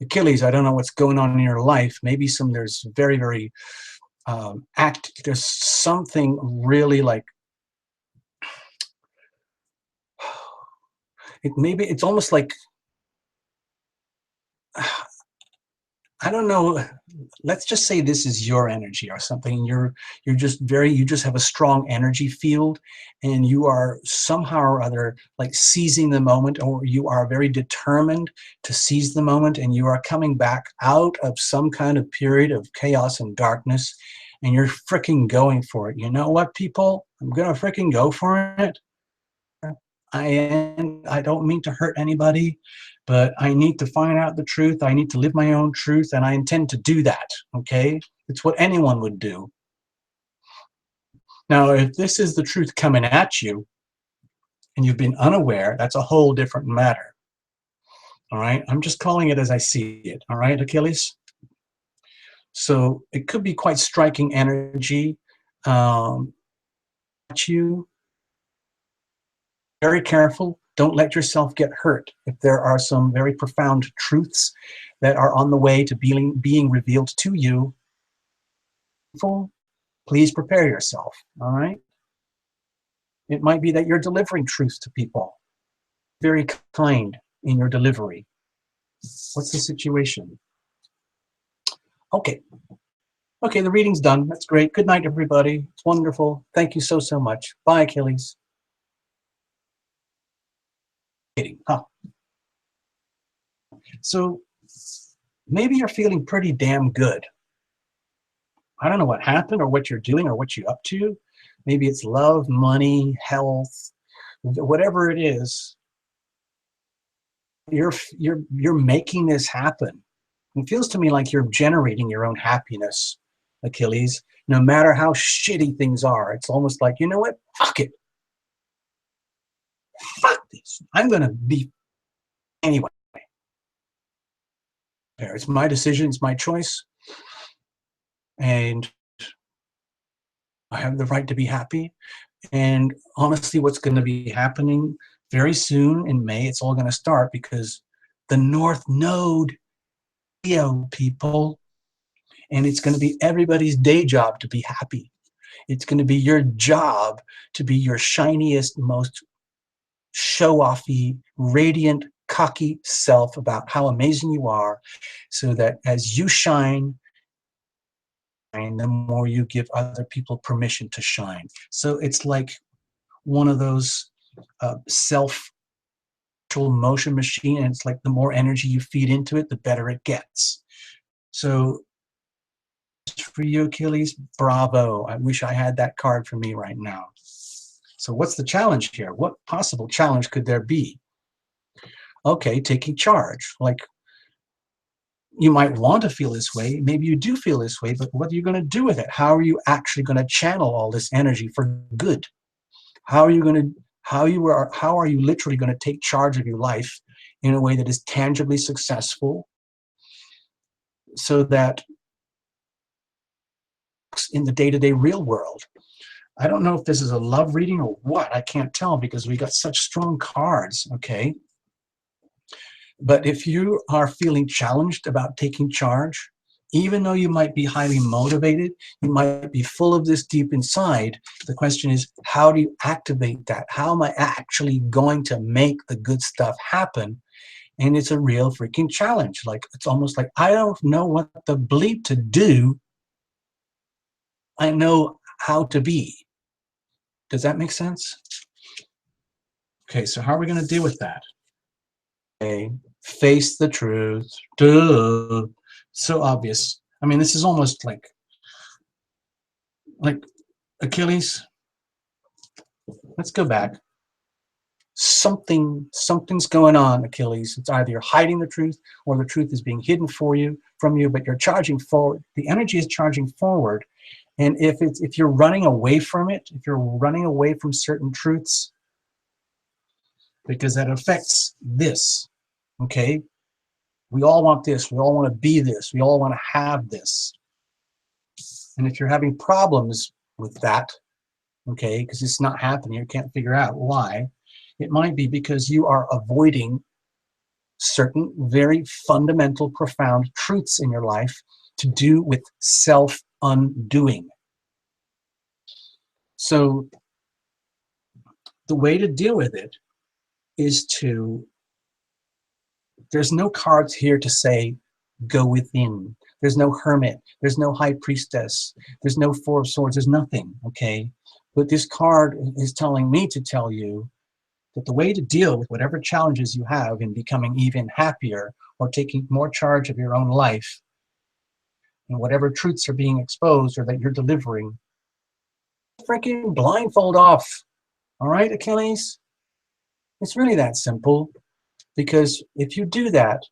Achilles, I don't know what's going on in your life. Maybe there's very, very there's something really like, maybe it's almost like, I don't know, let's just say this is your energy or something. You just have a strong energy field, and you are somehow or other like seizing the moment, or you are very determined to seize the moment, and you are coming back out of some kind of period of chaos and darkness, and you're freaking going for it. You know what, people? I'm gonna freaking go for it. I don't mean to hurt anybody, but I need to find out the truth. I need to live my own truth, and I intend to do that, okay? It's what anyone would do. Now, if this is the truth coming at you, and you've been unaware, that's a whole different matter, all right? I'm just calling it as I see it, all right, Achilles? So it could be quite striking energy at you. Very careful. Don't let yourself get hurt. If there are some very profound truths that are on the way to being revealed to you, please prepare yourself, all right? It might be that you're delivering truth to people. Very kind in your delivery. What's the situation? Okay. Okay, the reading's done. That's great. Good night, everybody. It's wonderful. Thank you so, so much. Bye, Achilles. Huh. So maybe you're feeling pretty damn good. I don't know what happened or what you're doing or what you're up to. Maybe it's love, money, health, whatever it is. You're making this happen. It feels to me like you're generating your own happiness, Achilles. No matter how shitty things are, it's almost like, you know what? Fuck it. Fuck this. I'm gonna be anyway. It's my decision. It's my choice. And I have the right to be happy. And honestly, what's going to be happening very soon in May, it's all going to start because the North Node, people, and it's going to be everybody's day job to be happy. It's going to be your job to be your shiniest, most show-offy, radiant, cocky self about how amazing you are, so that as you shine, the more you give other people permission to shine. So it's like one of those self motion machine, and it's like the more energy you feed into it, the better it gets. So for you, Achilles, bravo. I wish I had that card for me right now. So what's the challenge here? What possible challenge could there be? Okay, taking charge. Like, you might want to feel this way. Maybe you do feel this way, but what are you going to do with it? How are you actually going to channel all this energy for good? How are you going to, how are you literally going to take charge of your life in a way that is tangibly successful, so that in the day-to-day real world? I don't know if this is a love reading or what. I can't tell because we got such strong cards, okay? But if you are feeling challenged about taking charge, even though you might be highly motivated, you might be full of this deep inside, the question is, how do you activate that? How am I actually going to make the good stuff happen? And it's a real freaking challenge. Like, it's almost like, I don't know what the bleep to do. I know how to be. Does that make sense? Okay, so how are we going to deal with that? Okay, face the truth. Duh. So obvious. I mean, this is almost like Achilles. Let's go back. Something's going on, Achilles. It's either you're hiding the truth or the truth is being hidden from you, but you're charging forward. The energy is charging forward. And if you're running away from it, if you're running away from certain truths, because that affects this, okay? We all want this. We all want to be this. We all want to have this. And if you're having problems with that, okay, because it's not happening, you can't figure out why, it might be because you are avoiding certain very fundamental, profound truths in your life to do with self-undoing. So the way to deal with it is to, there's no cards here to say, go within. There's no hermit. There's no high priestess. There's no four of swords. There's nothing, okay? But this card is telling me to tell you that the way to deal with whatever challenges you have in becoming even happier or taking more charge of your own life and whatever truths are being exposed or that you're delivering, freaking blindfold off. All right, Achilles? It's really that simple, because if you do that,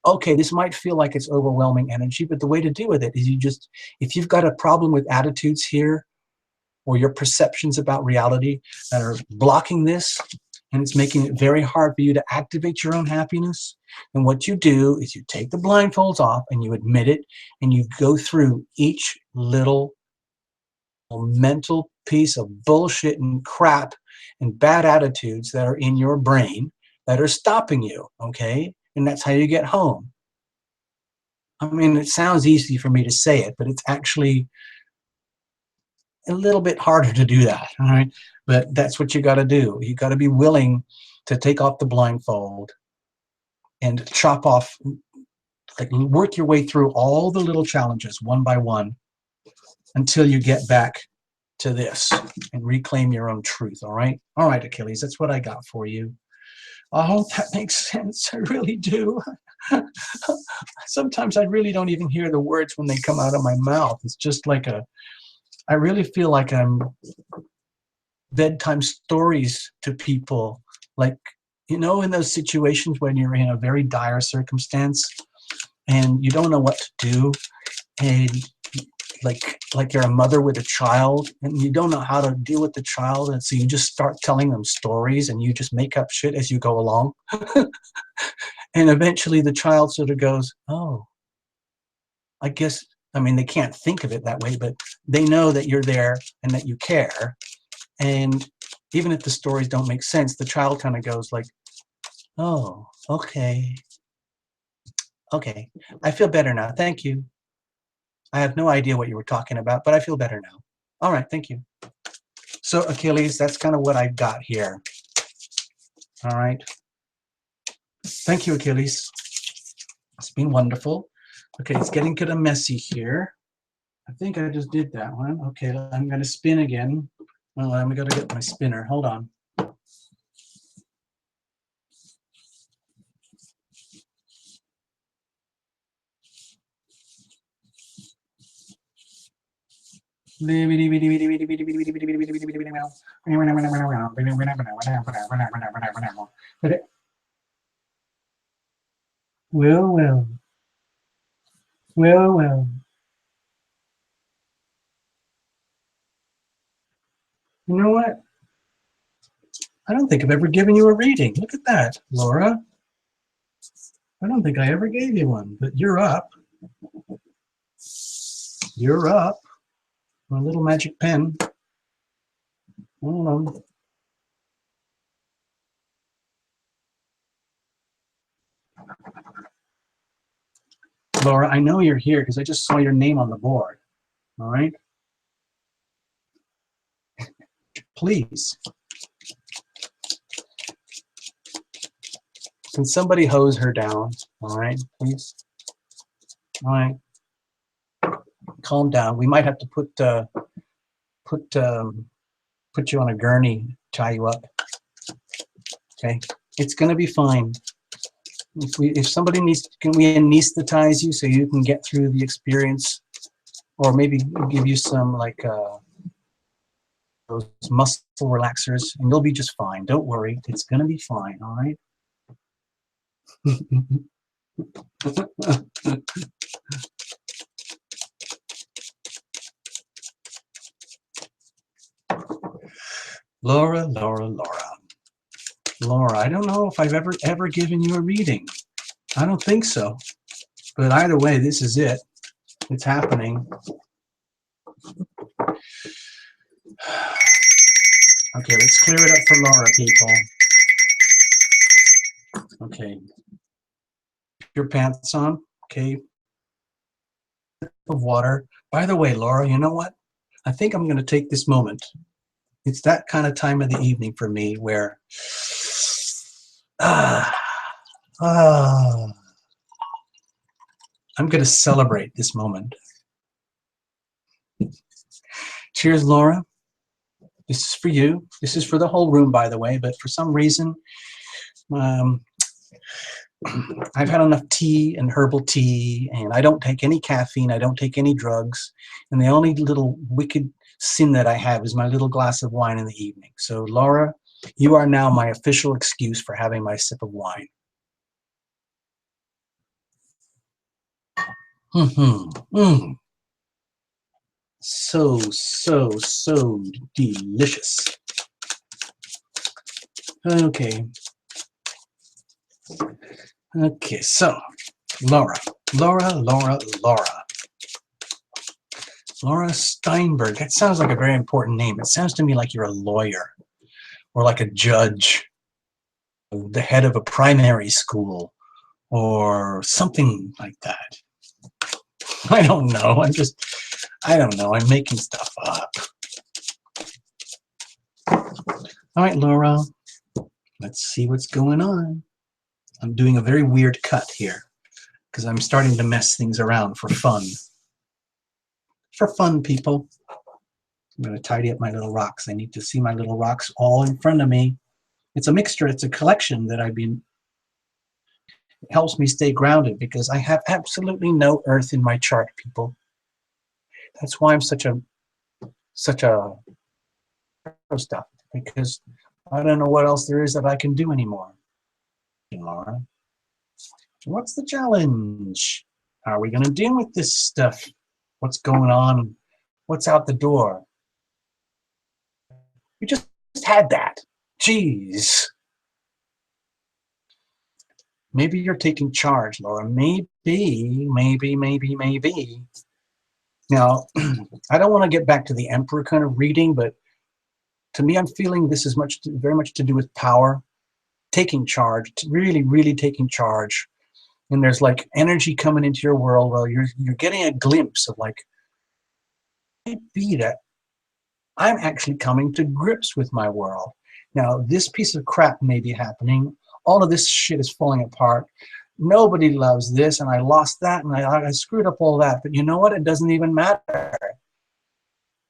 okay, this might feel like it's overwhelming energy, but the way to deal with it is you just, if you've got a problem with attitudes here or your perceptions about reality that are blocking this, and it's making it very hard for you to activate your own happiness, then what you do is you take the blindfolds off and you admit it, and you go through each little mental piece of bullshit and crap and bad attitudes that are in your brain that are stopping you, okay? And that's how you get home. I mean, it sounds easy for me to say it, but it's actually a little bit harder to do that, all right? But that's what you got to do. You got to be willing to take off the blindfold and chop off, like work your way through all the little challenges one by one until you get back to this and reclaim your own truth, all right? All right, Achilles, that's what I got for you. I hope that makes sense. I really do. Sometimes I really don't even hear the words when they come out of my mouth. It's just like I really feel like I'm bedtime stories to people. Like, you know, in those situations when you're in a very dire circumstance and you don't know what to do, and like you're a mother with a child and you don't know how to deal with the child, and so you just start telling them stories and you just make up shit as you go along. And eventually the child sort of goes, oh, I guess, I mean, they can't think of it that way, but they know that you're there and that you care. And even if the stories don't make sense, the child kind of goes like, oh, okay, I feel better now, thank you. I have no idea what you were talking about, but I feel better now. All right, thank you. So Achilles, that's kind of what I've got here. All right. Thank you, Achilles. It's been wonderful. Okay, it's getting kind of messy here. I think I just did that one. Okay, I'm going to spin again. Well, I'm going to get my spinner. Hold on. Well. You know what? I don't think I've ever given you a reading. Look at that, Laura. I don't think I ever gave you one, but you're up. You're up. A little magic pen. Hold on. Laura, I know you're here because I just saw your name on the board. All right? Please. Can somebody hose her down? All right, please. All right. Calm down. We might have to put you on a gurney, tie you up. Okay, it's gonna be fine. If somebody needs, can we anesthetize you so you can get through the experience, or maybe give you some like those muscle relaxers, and you'll be just fine. Don't worry, it's gonna be fine. All right. Laura, I don't know if I've ever given you a reading. I don't think so. But either way, this is it. It's happening. Okay, let's clear it up for Laura, people. Okay. Your pants on. Okay. Of water. By the way, Laura, you know what? I think I'm going to take this moment. It's that kind of time of the evening for me where I'm going to celebrate this moment. Cheers, Laura. This is for you. This is for the whole room, by the way, but for some reason, I've had enough tea and herbal tea, and I don't take any caffeine, I don't take any drugs, and the only little wicked sin that I have is my little glass of wine in the evening. So, Laura, you are now my official excuse for having my sip of wine. So, so delicious. Okay. Okay, so, Laura Steinberg. That sounds like a very important name. It sounds to me like you're a lawyer or like a judge, the head of a primary school or something like that. I don't know. I don't know. I'm making stuff up. All right, Laura, let's see what's going on. I'm doing a very weird cut here because I'm starting to mess things around for fun. For fun, people. I'm going to tidy up my little rocks. I need to see my little rocks all in front of me. It's a mixture. It's a collection that it helps me stay grounded because I have absolutely no earth in my chart, people. That's why I'm such a stuff, because I don't know what else there is that I can do anymore. Laura, what's the challenge? How are we going to deal with this stuff? What's going on? What's out the door? We just had that. Jeez. Maybe you're taking charge, Laura. Maybe. Now, I don't want to get back to the Emperor kind of reading, but to me, I'm feeling this is very much to do with power, taking charge, really taking charge. And there's like energy coming into your world. Well, you're getting a glimpse of like, it might be that I'm actually coming to grips with my world. Now, this piece of crap may be happening. All of this shit is falling apart. Nobody loves this, and I lost that, and I screwed up all that. But you know what? It doesn't even matter.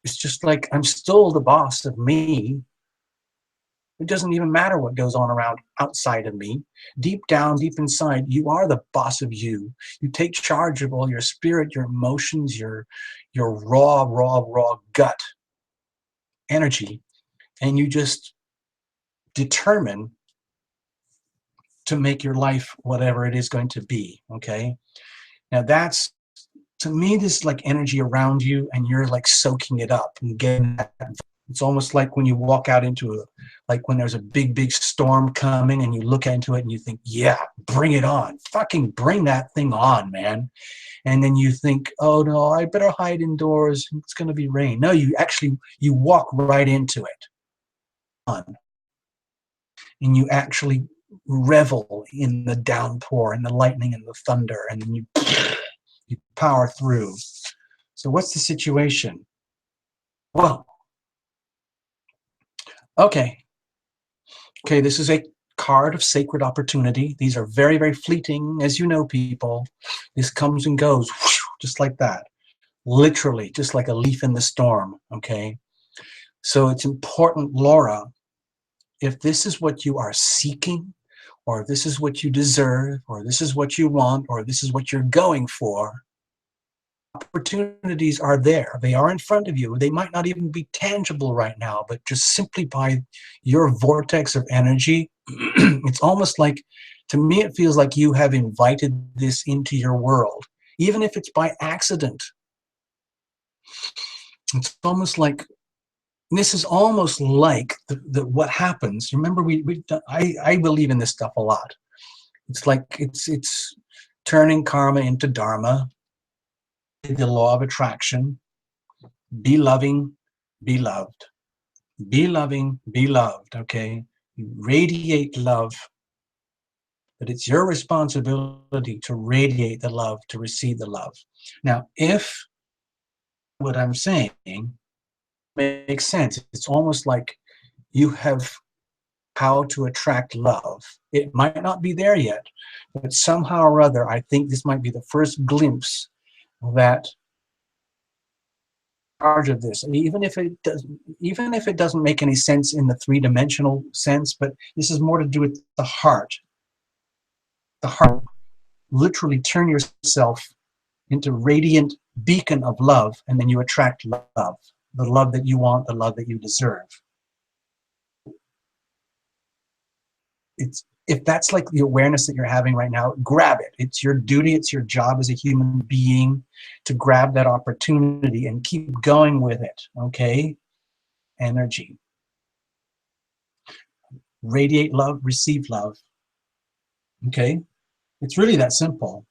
It's just like I'm still the boss of me. It doesn't even matter what goes on around outside of me. Deep down, deep inside, you are the boss of you. You take charge of all your spirit, your emotions, your raw gut energy, and you just determine to make your life whatever it is going to be, okay? Now that's, to me, this is like energy around you, and you're like soaking it up and getting that. It's almost like when you walk out into like when there's a big storm coming and you look into it and you think, yeah, bring it on. Fucking bring that thing on, man. And then you think, oh no, I better hide indoors. It's going to be rain. No, you walk right into it. And you actually revel in the downpour and the lightning and the thunder, and then you power through. So what's the situation? Well, okay, this is a card of sacred opportunity. These are very fleeting, as you know, people. This comes and goes, just like that. Literally, just like a leaf in the storm, okay? So it's important, Laura, if this is what you are seeking, or this is what you deserve, or this is what you want, or this is what you're going for, opportunities are there. They are in front of you. They might not even be tangible right now, but just simply by your vortex of energy, it's almost like, to me, it feels like you have invited this into your world, even if it's by accident. It's almost like, this is almost like what happens. Remember, I believe in this stuff a lot. It's like it's turning karma into dharma, the law of attraction. Be loving, be loved. Be loving, be loved, okay? You radiate love, but it's your responsibility to radiate the love, to receive the love. Now, if what I'm saying makes sense, it's almost like you have how to attract love. It might not be there yet, but somehow or other, I think this might be the first glimpse that part of this, and even if it doesn't make any sense in the three-dimensional sense, but this is more to do with the heart. The heart, literally turn yourself into radiant beacon of love, and then you attract love, the love that you want, the love that you deserve. If that's like the awareness that you're having right now, grab it. It's your duty, it's your job as a human being to grab that opportunity and keep going with it, okay? Energy. Radiate love, receive love, okay? It's really that simple.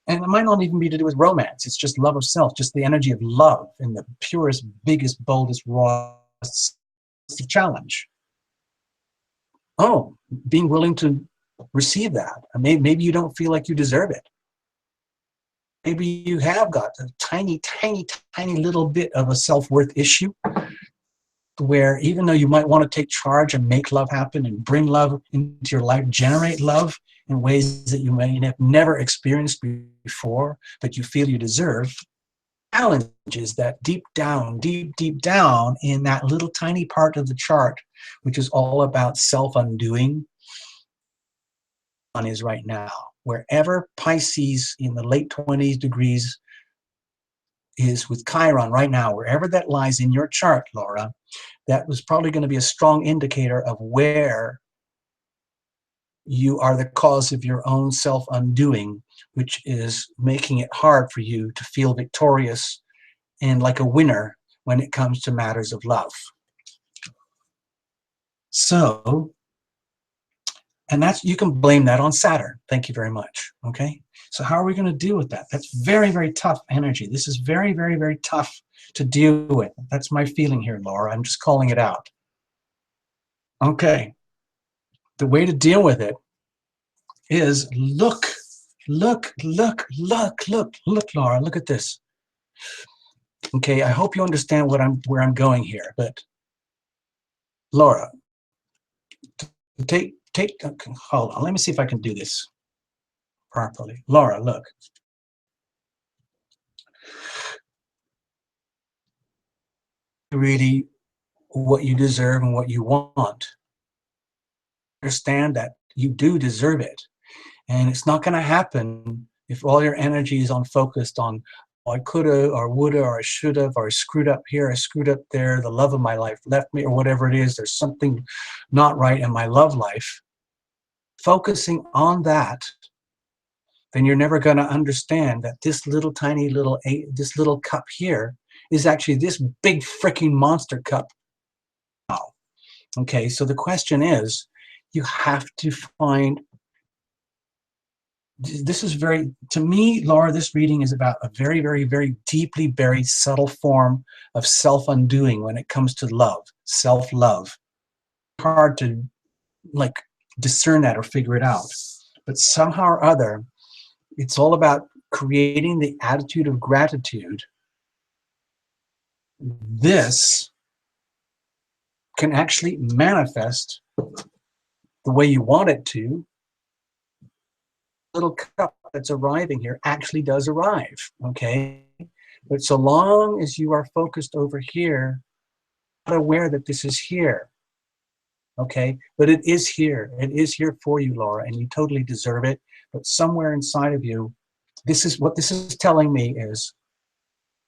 And it might not even be to do with romance. It's just love of self, just the energy of love in the purest, biggest, boldest, rawest challenge. Oh, being willing to receive that. Maybe you don't feel like you deserve it. Maybe you have got a tiny, tiny, tiny little bit of a self-worth issue where even though you might want to take charge and make love happen and bring love into your life, generate love in ways that you may have never experienced before, but you feel you deserve, challenges that deep down in that little tiny part of the chart, which is all about self-undoing, is right now. Wherever Pisces in the late 20s degrees is with Chiron right now, wherever that lies in your chart, Laura, that was probably going to be a strong indicator of where you are the cause of your own self-undoing, which is making it hard for you to feel victorious and like a winner when it comes to matters of love. So, and that's, you can blame that on Saturn. Thank you very much. Okay. So how are we going to deal with that? That's very, very tough energy. This is very, very, very tough to deal with. That's my feeling here, Laura. I'm just calling it out. Okay. The way to deal with it is look, Laura, look at this. Okay. I hope you understand where I'm going here, but Laura, hold on. Let me see if I can do this properly. Laura, look. Really what you deserve and what you want. Understand that you do deserve it. And it's not going to happen if all your energy is focused on, oh, I coulda or woulda or I should have or I screwed up here, I screwed up there, the love of my life left me, or whatever it is, there's something not right in my love life. Focusing on that, then you're never going to understand that this little tiny this little cup here is actually this big freaking monster cup. Okay, so the question is, you have to find, this is very, to me, Laura, this reading is about a very, very, very deeply buried, subtle form of self-undoing when it comes to love, self-love. Hard to like discern that or figure it out. But somehow or other, it's all about creating the attitude of gratitude. This can actually manifest the way you want it to. Little cup that's arriving here actually does arrive, okay? But so long as you are focused over here, not aware that this is here, okay? But it is here. It is here for you, Laura, and you totally deserve it. But somewhere inside of you, this is what this is telling me is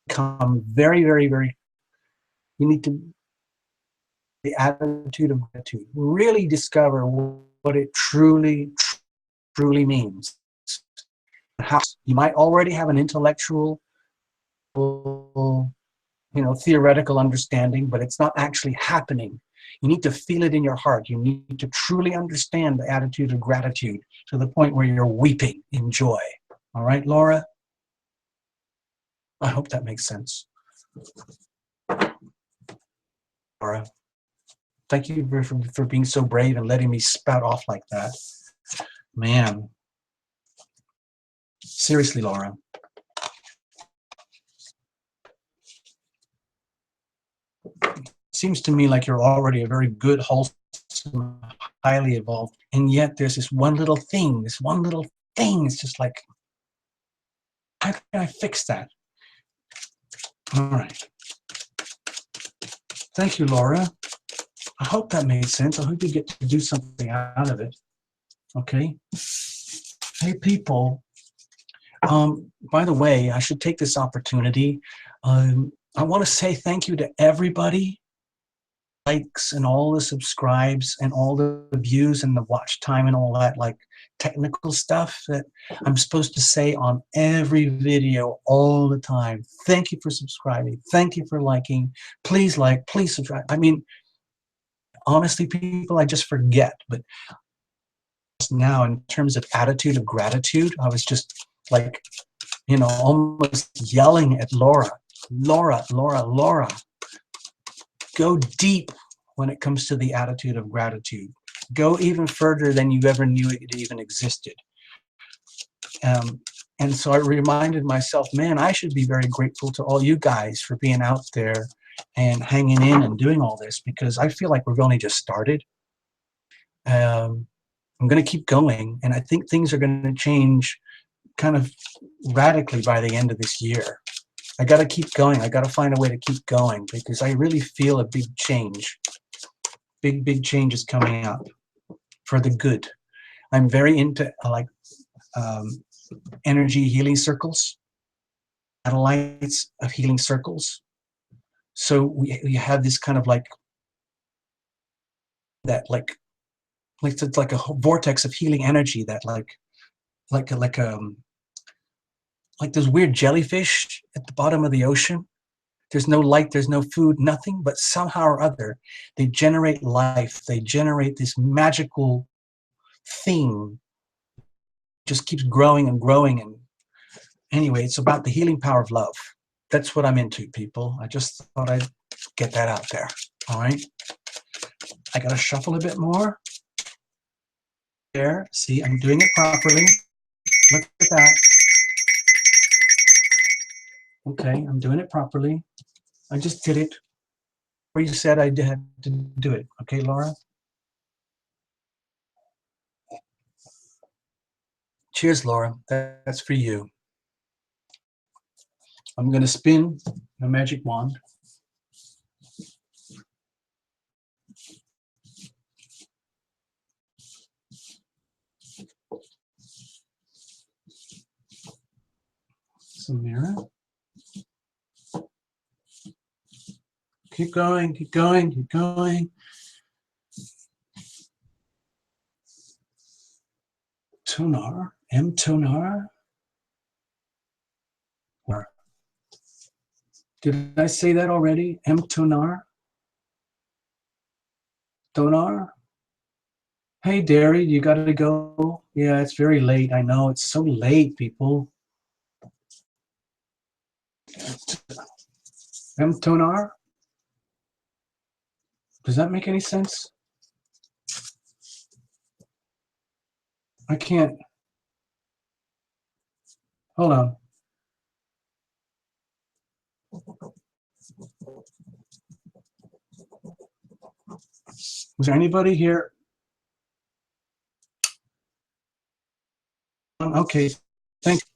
become very, very, very, you need to, the attitude of gratitude, really discover what it truly means. How, you might already have an intellectual, theoretical understanding, but it's not actually happening. You need to feel it in your heart. You need to truly understand the attitude of gratitude to the point where you're weeping in joy. All right, Laura? I hope that makes sense. Laura, thank you for being so brave and letting me spout off like that. Man, seriously, Laura. Seems to me like you're already a very good, wholesome, highly evolved, and yet there's this one little thing, it's just like, how can I fix that? All right. Thank you, Laura. I hope that made sense. I hope you get to do something out of it. Okay. Hey, people. By the way, I should take this opportunity. I want to say thank you to everybody, likes and all the subscribes and all the views and the watch time and all that, like technical stuff that I'm supposed to say on every video all the time. Thank you for subscribing. Thank you for liking. Please like, please subscribe. I mean, honestly, people, I just forget. But now, in terms of attitude of gratitude, I was just like, you know, almost yelling at Laura. Laura, Laura, Laura, go deep when it comes to the attitude of gratitude. Go even further than you ever knew it even existed. And so I reminded myself, man, I should be very grateful to all you guys for being out there and hanging in and doing all this, because I feel like we've only just started. I'm going to keep going, and I think things are going to change kind of radically by the end of this year. I got to keep going. I got to find a way to keep going, because I really feel a big change. Big change is coming up for the good. I'm very into energy healing circles, satellites of healing circles. So we have this kind of like it's like a vortex of healing energy that like those weird jellyfish at the bottom of the ocean. There's no light, there's no food, nothing, but somehow or other, they generate life. They generate this magical thing. Just keeps growing and growing. And anyway, it's about the healing power of love. That's what I'm into, people. I just thought I'd get that out there. All right. I got to shuffle a bit more. There. See, I'm doing it properly. Look at that. Okay, I'm doing it properly. I just did it where you said I had to do it. Okay, Laura? Cheers, Laura. That's for you. I'm going to spin the magic wand. Some mirror. Keep going, keep going, keep going. Tonar, M Tonar. Did I say that already? M Tonar? Tonar? Hey, Derry, you got to go? Yeah, it's very late. I know, it's so late, people. M Tonar? Does that make any sense? I can't. Hold on. Was there anybody here? Okay, thank you.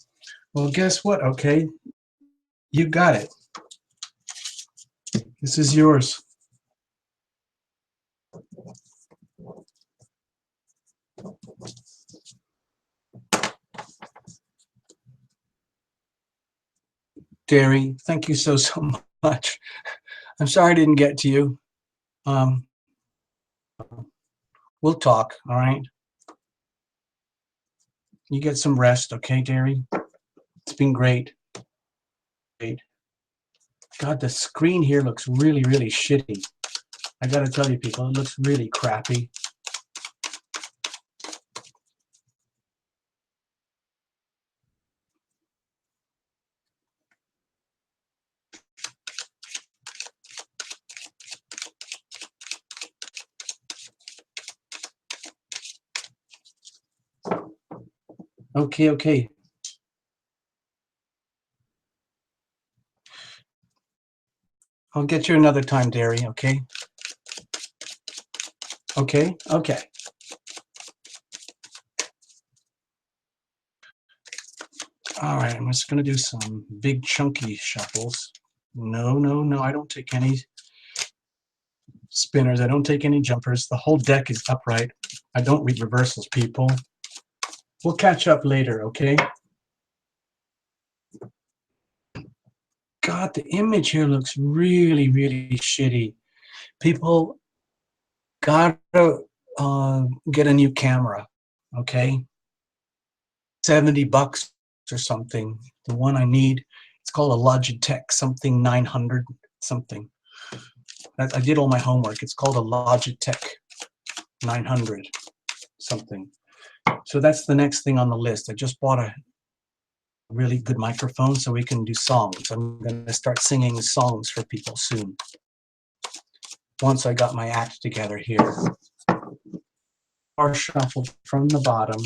Well, guess what? Okay, you got it. This is yours. Derry, thank you so much. I'm sorry I didn't get to you. We'll talk, all right? You get some rest, okay, Derry? It's been great. God, the screen here looks really, really shitty. I gotta tell you, people, it looks really crappy. Okay, okay. I'll get you another time, Derry, okay? Okay, okay. All right, I'm just gonna do some big chunky shuffles. No, no, no, I don't take any spinners. I don't take any jumpers. The whole deck is upright. I don't read reversals, people. We'll catch up later, okay? God, the image here looks really, really shitty. People gotta get a new camera, okay? 70 bucks or something. The one I need, it's called a Logitech something 900 something. I did all my homework. It's called a Logitech 900 something. So that's the next thing on the list. I just bought a really good microphone so we can do songs. I'm going to start singing songs for people soon. Once I got my act together here. Bar shuffle from the bottom.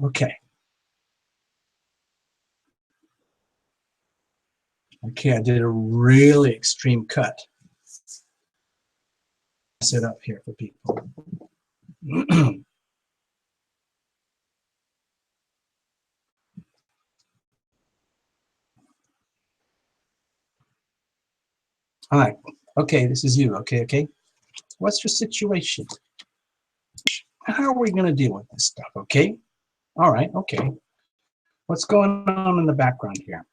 Okay. Okay, I did a really extreme cut. Set up here for people. All right. Okay, this is you. Okay, okay. What's your situation? How are we going to deal with this stuff? Okay. All right. Okay. What's going on in the background here?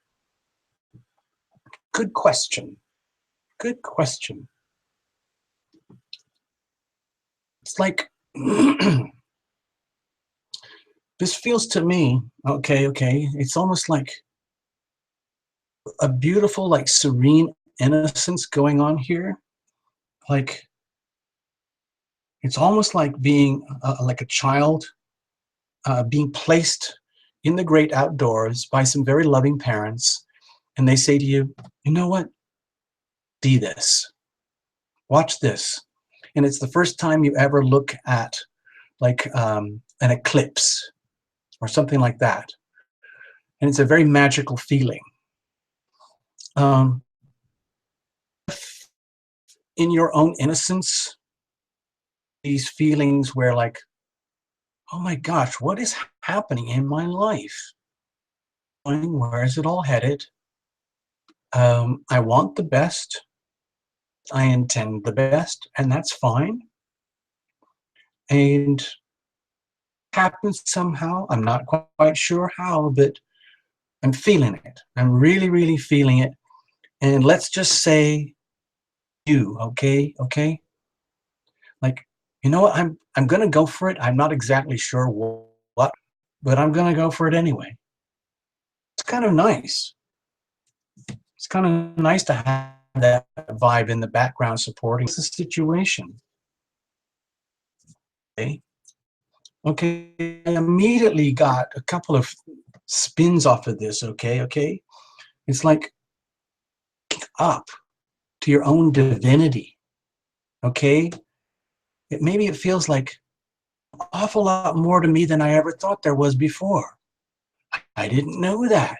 Good question. Good question. It's like this feels to me, okay, it's almost like a beautiful, like serene innocence going on here. Like it's almost like being like a child being placed in the great outdoors by some very loving parents, and they say to you, you know what? See this. Watch this. And it's the first time you ever look at like an eclipse or something like that. And it's a very magical feeling. In your own innocence, these feelings where like, oh my gosh, what is happening in my life? Where is it all headed? I want the best. I intend the best, and that's fine. And happens somehow. I'm not quite sure how, but I'm feeling it. I'm really, really feeling it. And let's just say you, okay? Okay? Like, you know what? I'm gonna go for it. I'm not exactly sure what, but I'm gonna go for it anyway. It's kind of nice. It's kind of nice to have that vibe in the background supporting the situation. Okay. Okay. I immediately got a couple of spins off of this. Okay. Okay. It's like up to your own divinity. Okay. Maybe it feels like an awful lot more to me than I ever thought there was before. I didn't know that.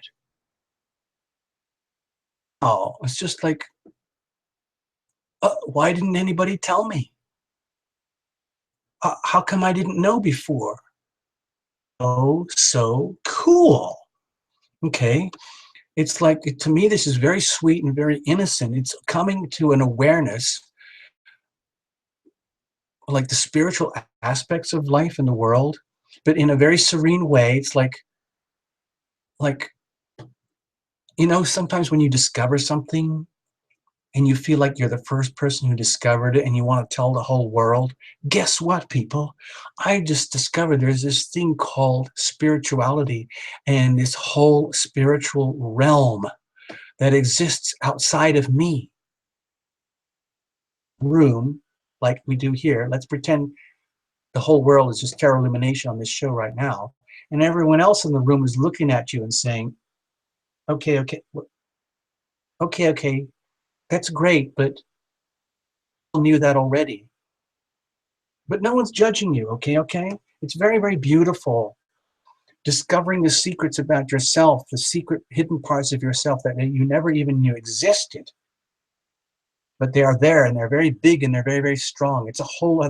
Oh, it's just like, why didn't anybody tell me? How come I didn't know before? Oh, so cool. Okay. It's like, to me, this is very sweet and very innocent. It's coming to an awareness, like the spiritual aspects of life in the world, but in a very serene way. It's like, you know, sometimes when you discover something and you feel like you're the first person who discovered it and you want to tell the whole world, guess what, people? I just discovered there's this thing called spirituality and this whole spiritual realm that exists outside of me. Room, like we do here, let's pretend the whole world is just tarot illumination on this show right now, and everyone else in the room is looking at you and saying, okay, okay, okay, okay, that's great, but I knew that already. But no one's judging you, okay, okay? It's very, very beautiful. Discovering the secrets about yourself, the secret hidden parts of yourself that you never even knew existed. But they are there, and they're very big, and they're very, very strong. It's a whole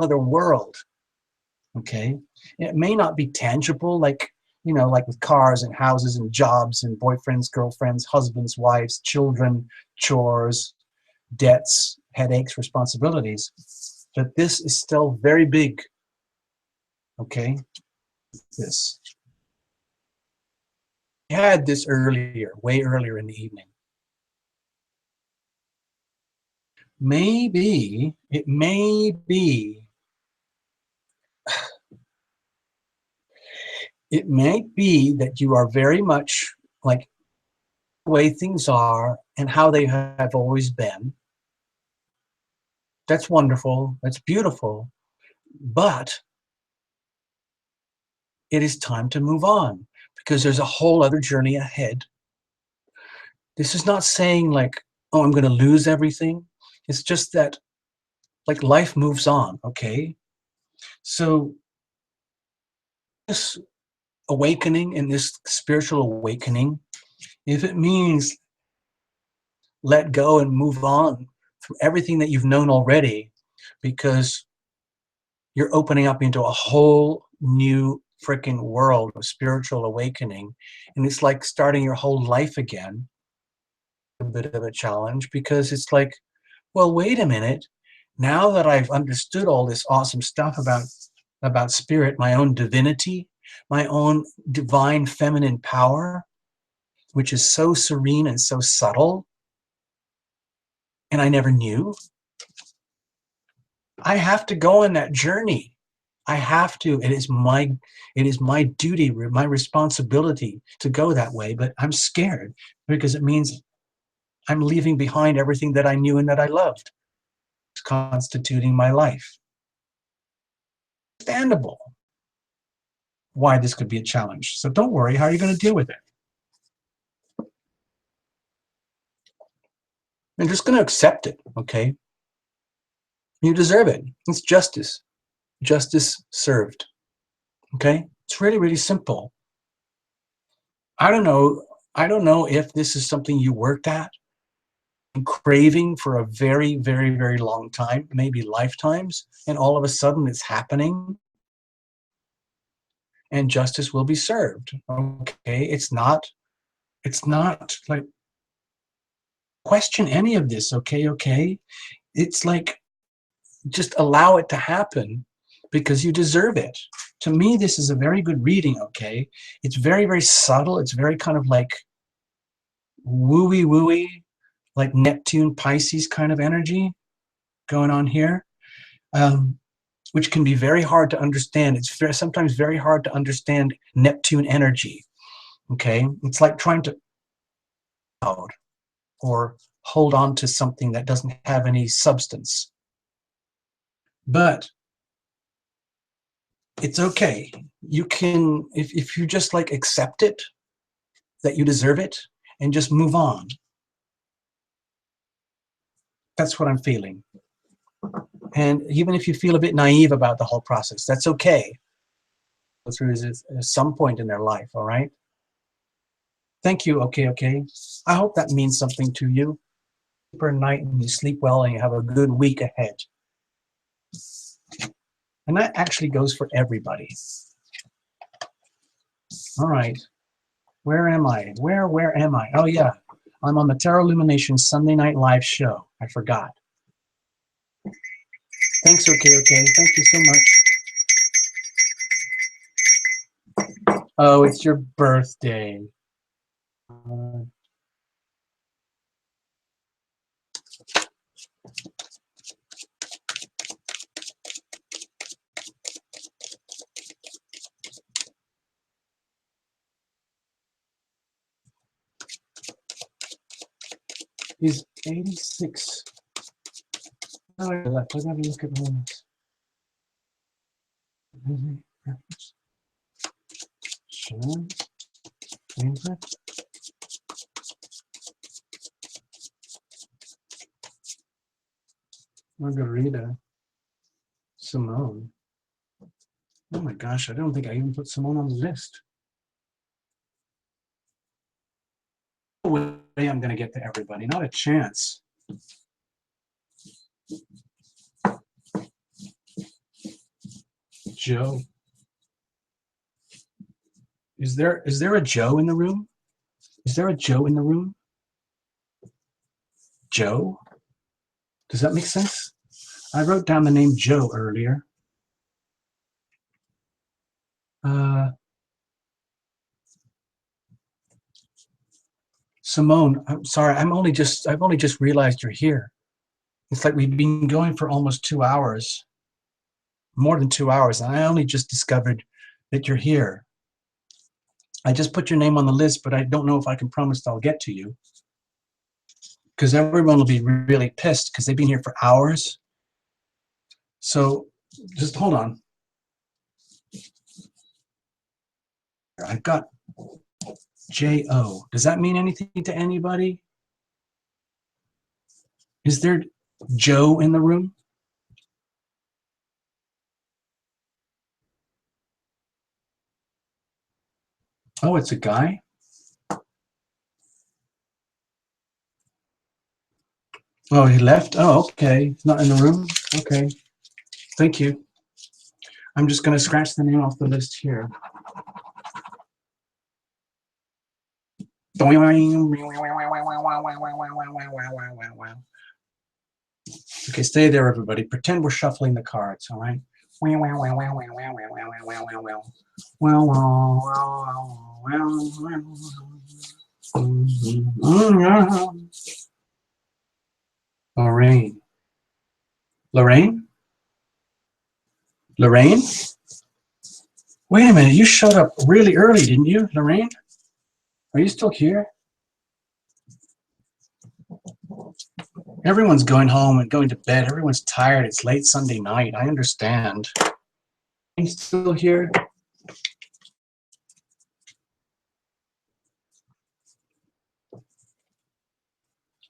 other world, okay? It may not be tangible, like, you know, like with cars and houses and jobs and boyfriends, girlfriends, husbands, wives, children, chores, debts, headaches, responsibilities. But this is still very big, okay? This. I had this earlier, way earlier in the evening. Maybe, it may be, it may be that you are very much like the way things are and how they have always been. That's wonderful, that's beautiful, but it is time to move on because there's a whole other journey ahead. This is not saying like, oh, I'm going to lose everything. It's just that like life moves on, okay? So this awakening and this spiritual awakening, if it means let go and move on from everything that you've known already, because you're opening up into a whole new freaking world of spiritual awakening, and it's like starting your whole life again. A bit of a challenge because it's like, well, wait a minute. Now that I've understood all this awesome stuff about spirit, my own divinity, my own divine feminine power, which is so serene and so subtle, and I never knew, I have to go on that journey. I have to. It is my duty, my responsibility to go that way, but I'm scared because it means I'm leaving behind everything that I knew and that I loved. It's constituting my life. Understandable why this could be a challenge. So don't worry, how are you going to deal with it? I'm just going to accept it, okay? You deserve it. It's justice. Justice served. Okay? It's really, really simple. I don't know if this is something you worked at and craving for a very, very, very long time, maybe lifetimes, and all of a sudden it's happening and justice will be served. Okay? It's not like question any of this, okay, okay? It's like just allow it to happen because you deserve it. To me, this is a very good reading, okay? It's very, very subtle. It's very kind of like wooey wooey, like Neptune, Pisces kind of energy going on here, which can be very hard to understand. It's sometimes very hard to understand Neptune energy, okay? It's like trying to or hold on to something that doesn't have any substance. But it's okay. You can, if you just like accept it, that you deserve it, and just move on. That's what I'm feeling. And even if you feel a bit naive about the whole process, that's okay. Go through at some point in their life, all right? Thank you, okay, okay. I hope that means something to you. For a night and you sleep well and you have a good week ahead. And that actually goes for everybody. All right. Where am I? Where am I? Oh, yeah. I'm on the Tarot Illumination Sunday Night Live show. I forgot. Thanks, okay, okay. Thank you so much. Oh, it's your birthday. He's 86. Oh, I gotta look at this. Sharon, favorite. Margarita, Simone. Oh my gosh, I don't think I even put Simone on the list. No way I'm going to get to everybody, not a chance. Joe. Is there a Joe in the room? Is there a Joe in the room? Joe? Does that make sense? I wrote down the name Joe earlier. Simone, I'm sorry. I've only just realized you're here. It's like we've been going for almost 2 hours, more than 2 hours, and I only just discovered that you're here. I just put your name on the list, but I don't know if I can promise that I'll get to you, because everyone will be really pissed because they've been here for hours. So just hold on. I've got J-O. Does that mean anything to anybody? Is there Joe in the room? Oh, it's a guy? Oh, he left? Oh, okay. He's not in the room? Okay. Thank you. I'm just going to scratch the name off the list here. Okay, stay there, everybody. Pretend we're shuffling the cards, all right? Lorraine. Lorraine? Lorraine? Wait a minute, you showed up really early, didn't you, Lorraine? Are you still here? Everyone's going home and going to bed. Everyone's tired. It's late Sunday night. I understand. Are you still here?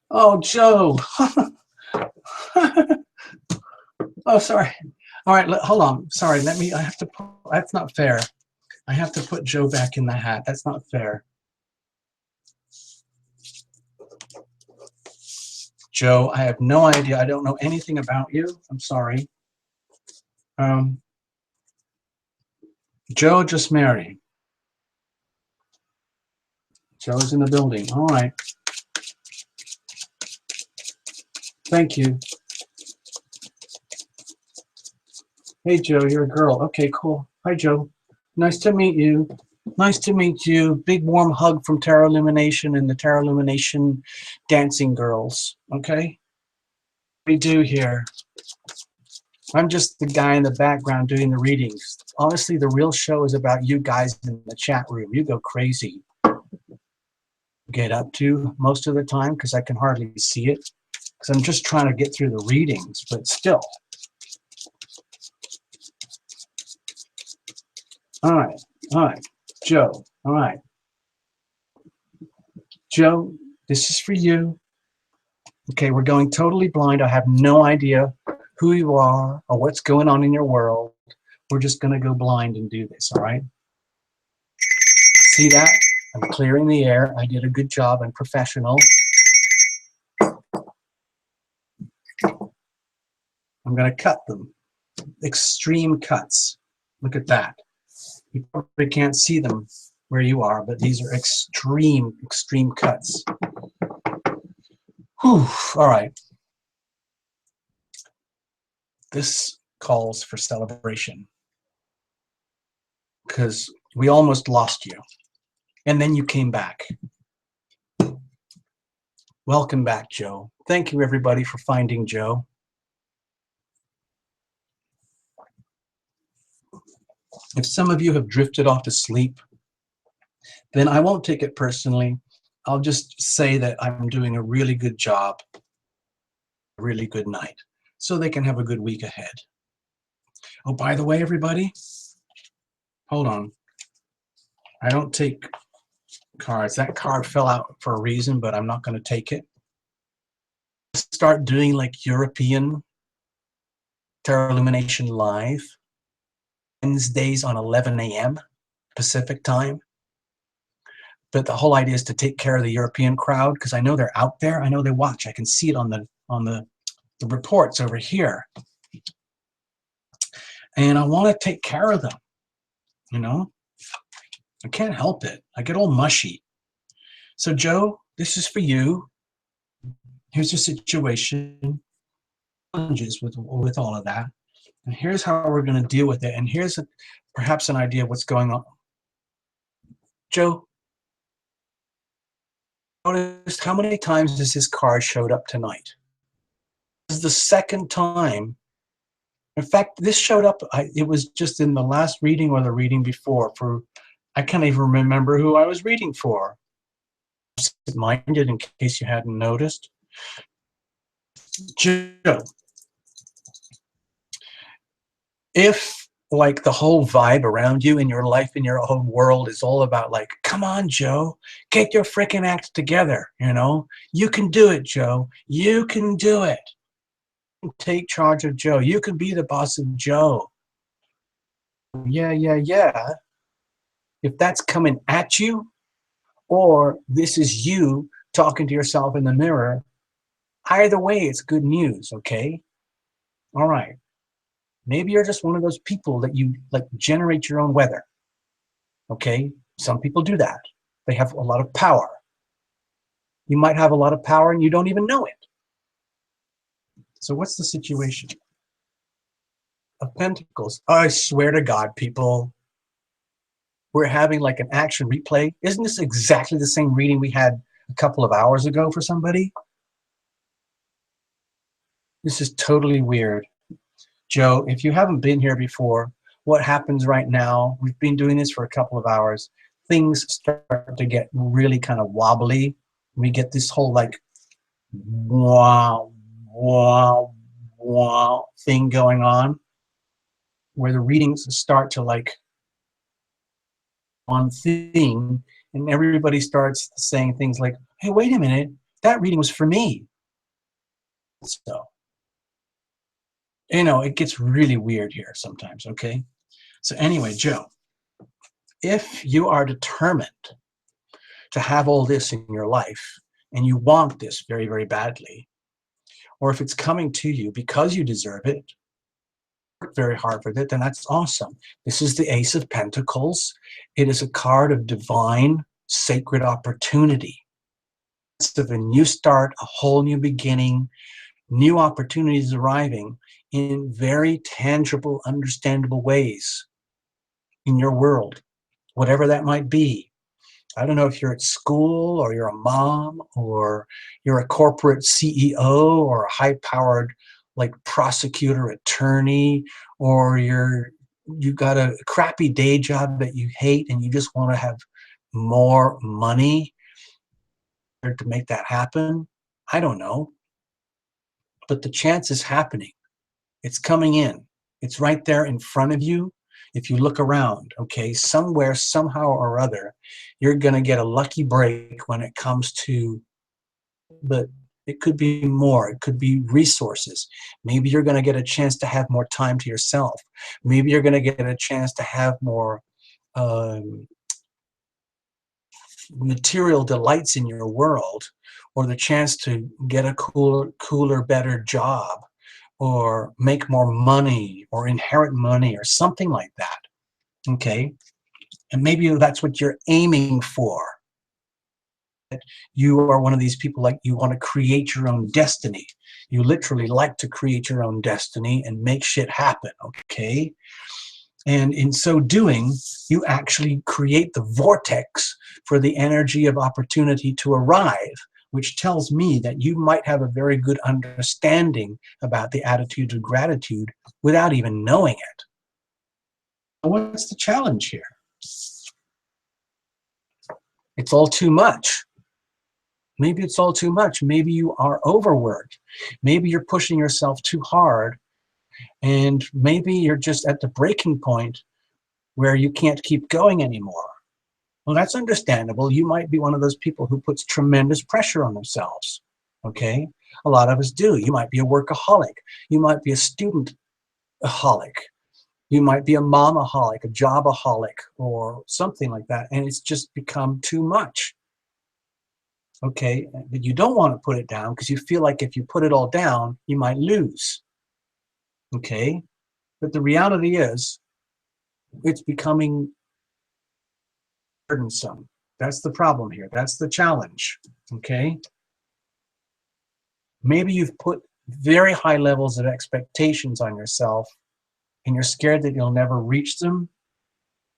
Oh, Joe. Oh, sorry. All right, hold on. Sorry, I have to put, that's not fair. I have to put Joe back in the hat. That's not fair. Joe, I have no idea. I don't know anything about you. I'm sorry. Joe just married. Joe's in the building. All right. Thank you. Hey, Joe, you're a girl. Okay, cool. Hi, Joe. Nice to meet you. Nice to meet you. Big warm hug from Tarot Lumination and the Tarot Lumination dancing girls. Okay? We do here. I'm just the guy in the background doing the readings. Honestly, the real show is about you guys in the chat room. You go crazy. Get up to most of the time because I can hardly see it because I'm just trying to get through the readings, but still. All right, Joe, all right. Joe, this is for you. Okay, we're going totally blind. I have no idea who you are or what's going on in your world. We're just gonna go blind and do this, all right? See that? I'm clearing the air. I did a good job. I'm professional. I'm gonna cut them. Extreme cuts. Look at that. You probably can't see them where you are, but these are extreme cuts. Whew, all right. This calls for celebration because we almost lost you. And then you came back. Welcome back, Joe. Thank you, everybody, for finding Joe. If some of you have drifted off to sleep, then I won't take it personally. I'll just say that I'm doing a really good job, a really good night, so they can have a good week ahead. Oh, by the way, everybody, Hold on. I don't take cards. That card fell out for a reason, but I'm not going to take it. Start doing like European Tarot Illumination Live Wednesdays on 11 a.m. Pacific time. But the whole idea is to take care of the European crowd, because I know they're out there. I know they watch. I can see it on the reports over here. And I want to take care of them, you know? I can't help it. I get all mushy. So Joe, this is for you. Here's the situation, challenges with all of that. And here's how we're going to deal with it. And here's perhaps an idea of what's going on. Joe, noticed how many times has this card showed up tonight? This is the second time. In fact, this showed up, it was just in the last reading or the reading before. I can't even remember who I was reading for. Minded, in case you hadn't noticed. Joe, if like the whole vibe around you in your life, in your own world is all about like, come on, Joe, get your freaking act together, you know? You can do it, Joe. You can do it. Take charge of Joe. You can be the boss of Joe. Yeah. If that's coming at you, or this is you talking to yourself in the mirror, either way, it's good news, okay? All right. Maybe you're just one of those people that you like generate your own weather, okay? Some people do that. They have a lot of power. You might have a lot of power and you don't even know it. So what's the situation? Of Pentacles. I swear to God, people, we're having like an action replay. Isn't this exactly the same reading we had a couple of hours ago for somebody? This is totally weird. Joe, if you haven't been here before, what happens right now, we've been doing this for a couple of hours, things start to get really kind of wobbly. We get this whole like wow thing going on, where the readings start to like one thing, and everybody starts saying things like, hey, wait a minute, that reading was for me. So, you know, it gets really weird here sometimes, okay? So anyway, Joe, if you are determined to have all this in your life, and you want this very, very badly, or if it's coming to you because you deserve it, work very hard for it, then that's awesome. This is the Ace of Pentacles. It is a card of divine, sacred opportunity. It's of a new start, a whole new beginning, new opportunities arriving in very tangible, understandable ways in your world, whatever that might be. I don't know if you're at school, or you're a mom, or you're a corporate CEO, or a high-powered like prosecutor, attorney, or you've got a crappy day job that you hate and you just want to have more money to make that happen. I don't know. But the chance is happening. It's coming in. It's right there in front of you. If you look around, okay, somewhere, somehow or other, you're going to get a lucky break when it comes to, but it could be more. It could be resources. Maybe you're going to get a chance to have more time to yourself. Maybe you're going to get a chance to have more material delights in your world, or the chance to get a cooler, better job, or make more money, or inherit money, or something like that. Okay? And maybe that's what you're aiming for. You are one of these people, like, you want to create your own destiny. You literally like to create your own destiny and make shit happen, okay? And in so doing, you actually create the vortex for the energy of opportunity to arrive, which tells me that you might have a very good understanding about the attitude of gratitude without even knowing it. What's the challenge here? It's all too much. Maybe it's all too much. Maybe you are overworked. Maybe you're pushing yourself too hard, and maybe you're just at the breaking point where you can't keep going anymore. Well, that's understandable. You might be one of those people who puts tremendous pressure on themselves. Okay? A lot of us do. You might be a workaholic. You might be a student-aholic. You might be a momaholic, a jobaholic, or something like that, and it's just become too much. Okay? But you don't want to put it down because you feel like if you put it all down, you might lose. Okay? But the reality is, it's becoming burdensome. That's the problem here. That's the challenge. Okay? Maybe you've put very high levels of expectations on yourself and you're scared that you'll never reach them.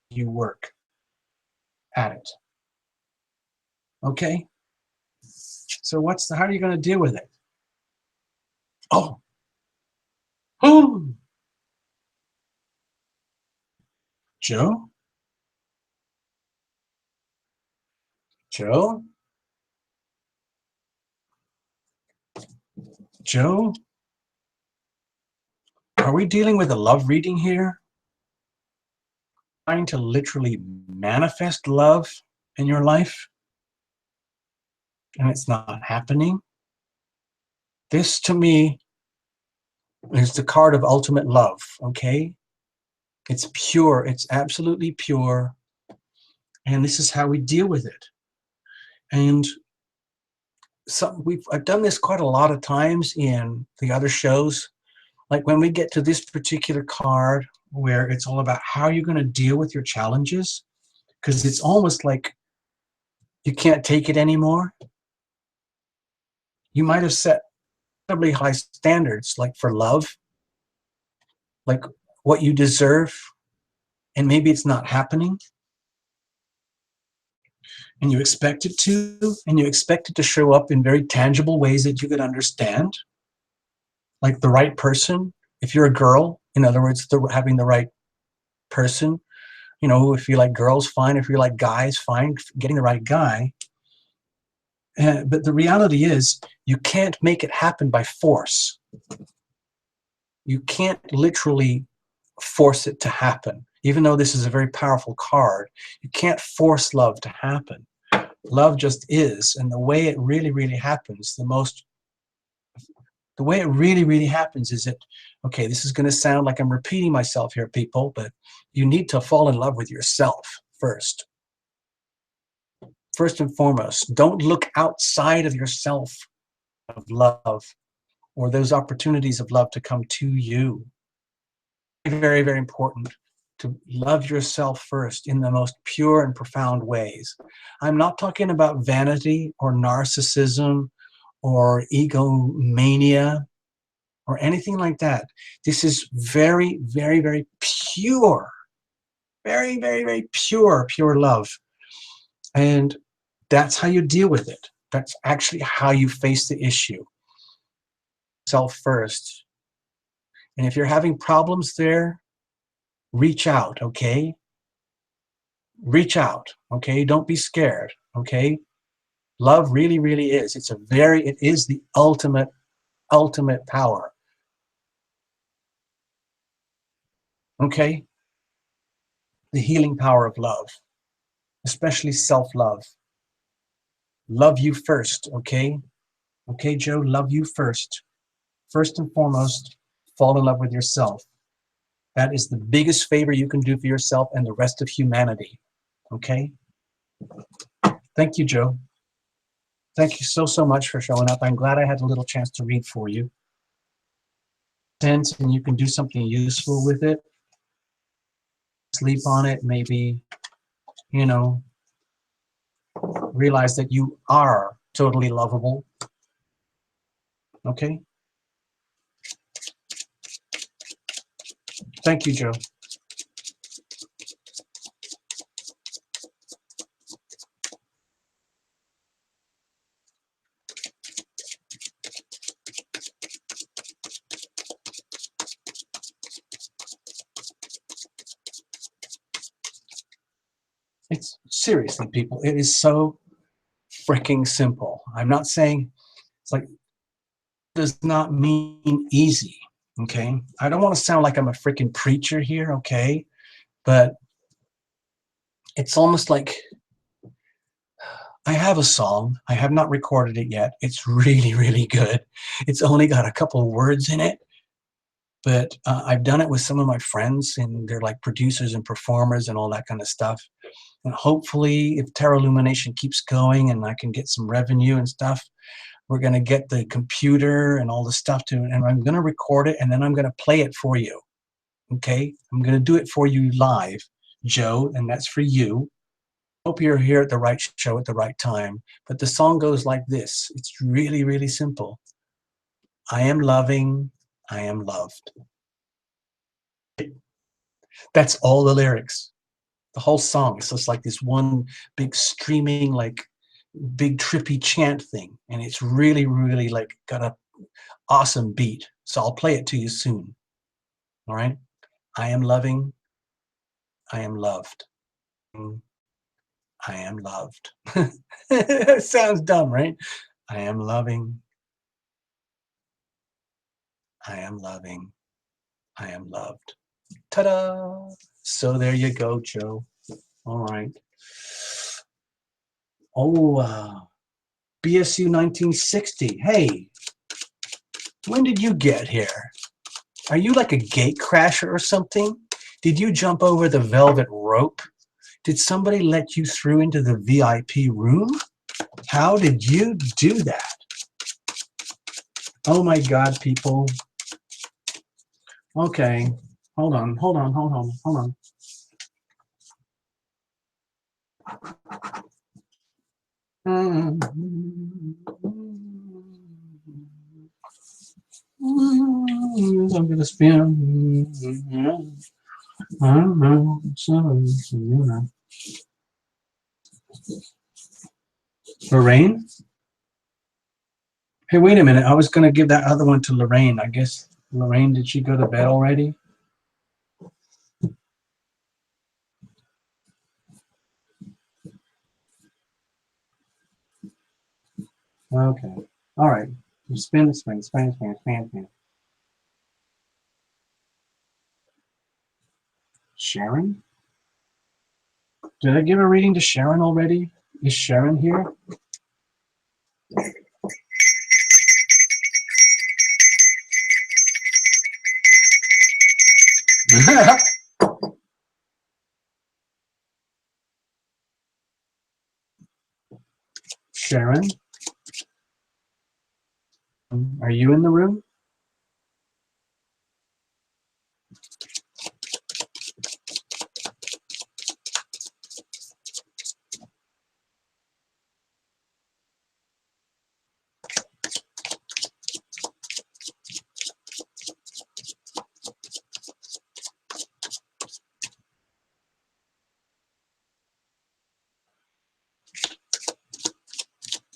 You work at it. Okay? So how are you going to deal with it? Oh. Oh. Joe? Joe? Joe? Are we dealing with a love reading here? Trying to literally manifest love in your life? And it's not happening? This, to me, is the card of ultimate love, okay? It's pure. It's absolutely pure. And this is how we deal with it. And I've done this quite a lot of times in the other shows. Like when we get to this particular card where it's all about how you're going to deal with your challenges, because it's almost like you can't take it anymore. You might have set incredibly high standards, like for love, like what you deserve, and maybe it's not happening. And you expect it to, and you expect it to show up in very tangible ways that you could understand. Like the right person, if you're a girl, in other words, having the right person, you know, if you like girls, fine. If you like guys, fine, getting the right guy. But the reality is, you can't make it happen by force. You can't literally force it to happen. Even though this is a very powerful card, you can't force love to happen. Love just is, and the way it really, really happens, the way it really, really happens is that, okay, this is going to sound like I'm repeating myself here, people, but you need to fall in love with yourself first. First and foremost, don't look outside of yourself of love or those opportunities of love to come to you. Very, very important to love yourself first in the most pure and profound ways. I'm not talking about vanity or narcissism or egomania or anything like that. This is very, very, very pure. Very, very, very pure love. And that's how you deal with it. That's actually how you face the issue. Self first. And if you're having problems there, reach out, okay? Reach out, okay? Don't be scared, okay? Love really, really is. It is the ultimate power. Okay? The healing power of love, especially self-love. Love you first, okay? Okay, Joe, love you first. First and foremost, fall in love with yourself. That is the biggest favor you can do for yourself and the rest of humanity, okay? Thank you, Joe. Thank you so much for showing up. I'm glad I had a little chance to read for you. And you can do something useful with it. Sleep on it, maybe, you know, realize that you are totally lovable. Okay? Thank you, Joe. It's seriously, people, it is so freaking simple. I'm not saying it's like, does not mean easy, okay? I don't want to sound like I'm a freaking preacher here, okay? But it's almost like I have a song. I have not recorded it yet. It's really, really good. It's only got a couple of words in it, but I've done it with some of my friends, and they're like producers and performers and all that kind of stuff. And hopefully, if Tarot Lumination keeps going and I can get some revenue and stuff, we're going to get the computer and all the stuff to it, and I'm going to record it, and then I'm going to play it for you. Okay? I'm going to do it for you live, Joe, and that's for you. Hope you're here at the right show at the right time. But the song goes like this. It's really, really simple. I am loving, I am loved. That's all the lyrics. The whole song. It's just like this one big streaming, like big trippy chant thing. And it's really, really like got a awesome beat. So I'll play it to you soon. All right? I am loving, I am loved. I am loved. It sounds dumb, right? I am loving, I am loving, I am loved. Ta-da! So there you go, Joe. All right. Oh, BSU 1960. Hey, when did you get here? Are you like a gate crasher or something? Did you jump over the velvet rope? Did somebody let you through into the VIP room? How did you do that? Oh my God, people. Okay, hold on. I'm gonna spin. I don't know. Lorraine? Hey, wait a minute. I was gonna give that other one to Lorraine. I guess Lorraine, did she go to bed already? Okay. All right. Spin. Sharon? Did I give a reading to Sharon already? Is Sharon here? Sharon? Are you in the room?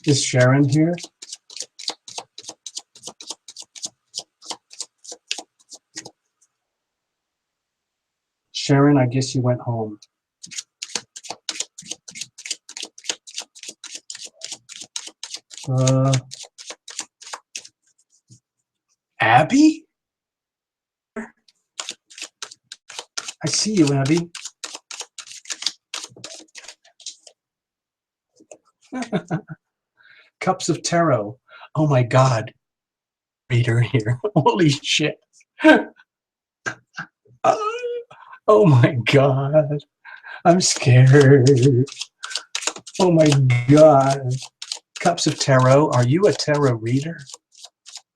Is Sharon here? Sharon, I guess you went home. Abby? I see you, Abby. Cups of Tarot. Oh my God. Reader here. Holy shit. Oh my God. I'm scared. Oh my God. Cups of Tarot. Are you a tarot reader?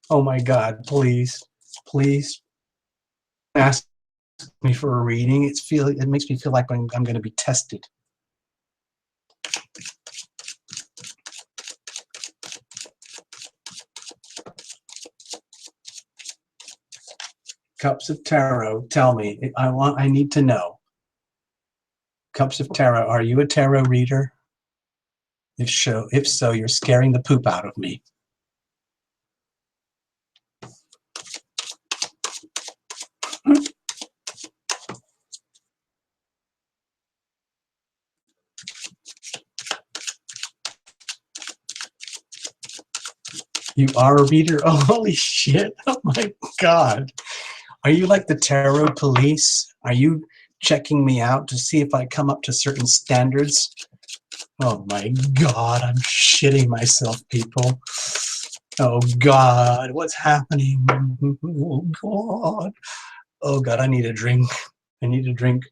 Oh my God. Please. Please ask me for a reading. It makes me feel like I'm going to be tested. Cups of Tarot, tell me. I need to know. Cups of Tarot, are you a tarot reader? If so, you're scaring the poop out of me. You are a reader? Oh, holy shit. Oh my God. Are you like the tarot police? checking me out to see if I come up to certain standards. Oh my God, I'm shitting myself, people. Oh God, what's happening? Oh God. Oh God, I need a drink. I need a drink.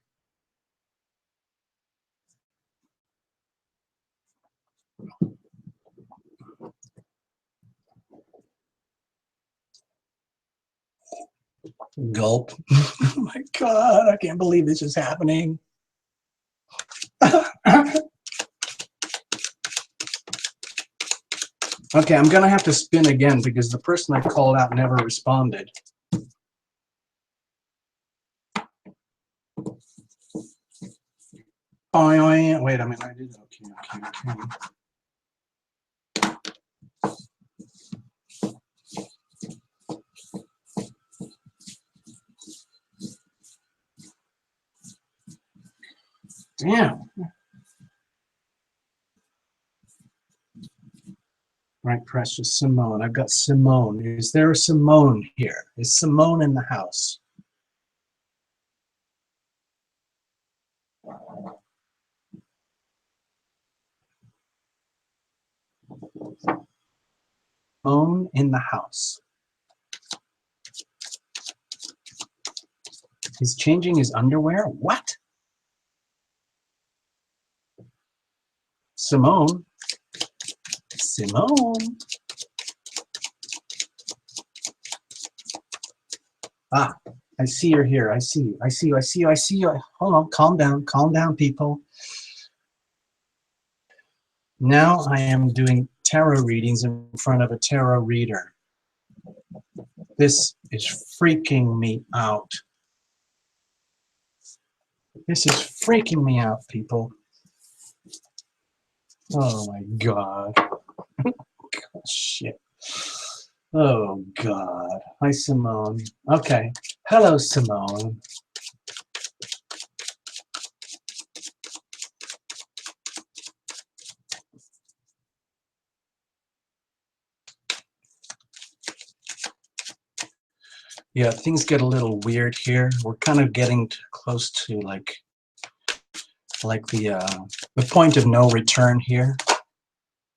Gulp. Oh my God, I can't believe this is happening. Okay, I'm gonna have to spin again because the person I called out never responded. Oh, wait a minute, I did. Okay. Damn. Right, precious Simone. I've got Simone. Is there a Simone here? Is Simone in the house? Simone in the house. He's changing his underwear? What? Simone? Simone? Ah, I see you're here. I see you. I see you. I see you. I see you. Hold on. Calm down, people. Now I am doing tarot readings in front of a tarot reader. This is freaking me out. This is freaking me out, people. Oh my God. Shit. Oh God. Hi, Simone. Okay. Hello, Simone. Yeah, things get a little weird here. We're kind of getting close to like the point of no return here.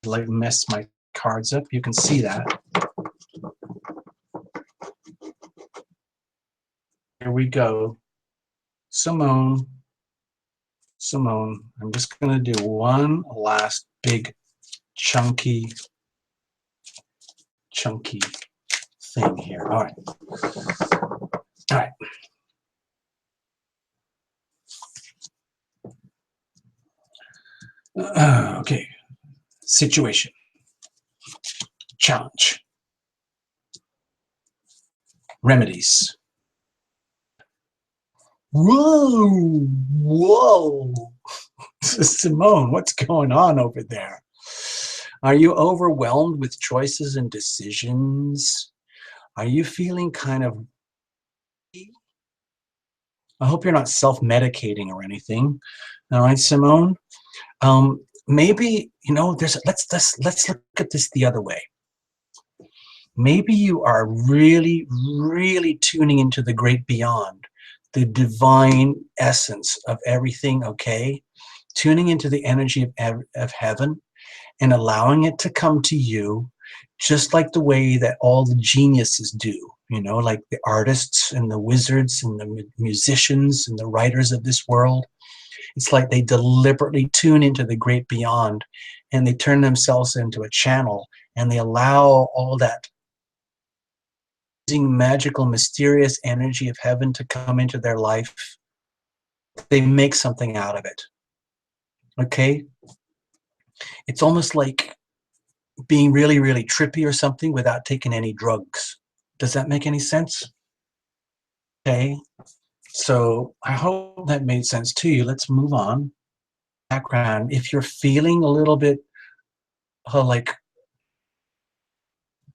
Like mess my cards up. You can see that. Here we go. Simone. I'm just gonna do one last big chunky thing here. All right. Okay. Situation. Challenge. Remedies. Whoa. Simone, what's going on over there? Are you overwhelmed with choices and decisions? Are you feeling kind of... I hope you're not self-medicating or anything. All right, Simone. Maybe, you know, let's look at this the other way. Maybe you are really, really tuning into the great beyond, the divine essence of everything, okay? Tuning into the energy of heaven and allowing it to come to you just like the way that all the geniuses do, you know, like the artists and the wizards and the musicians and the writers of this world. It's like they deliberately tune into the great beyond and they turn themselves into a channel and they allow all that magical, mysterious energy of heaven to come into their life. They make something out of it. Okay? It's almost like being really, really trippy or something without taking any drugs. Does that make any sense? Okay. So I hope that made sense to you. Let's move on. Background. If you're feeling a little bit like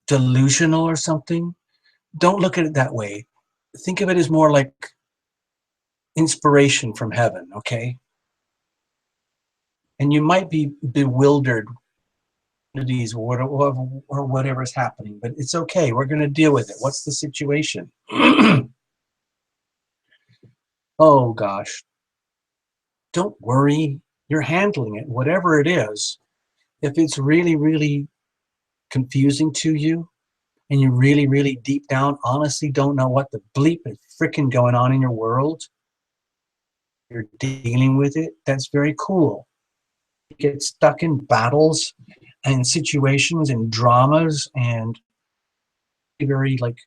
delusional or something, don't look at it that way. Think of it as more like inspiration from heaven, okay? And you might be bewildered or whatever's happening, but it's okay. We're going to deal with it. What's the situation? Oh gosh, don't worry. You're handling it, whatever it is. If it's really, really confusing to you, and you really, really deep down honestly don't know what the bleep is freaking going on in your world, you're dealing with it, that's very cool. You get stuck in battles and situations and dramas and very like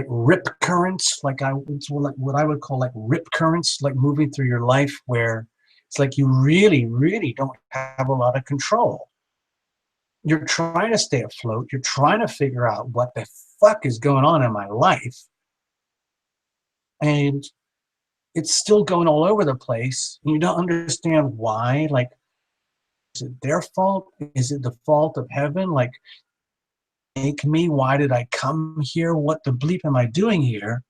rip currents, it's like what I would call like rip currents, like moving through your life where it's like you really, really don't have a lot of control. You're trying to stay afloat. You're trying to figure out what the fuck is going on in my life. And it's still going all over the place. And you don't understand why. Like, is it their fault? Is it the fault of heaven? Like, make me? Why did I come here? What the bleep am I doing here?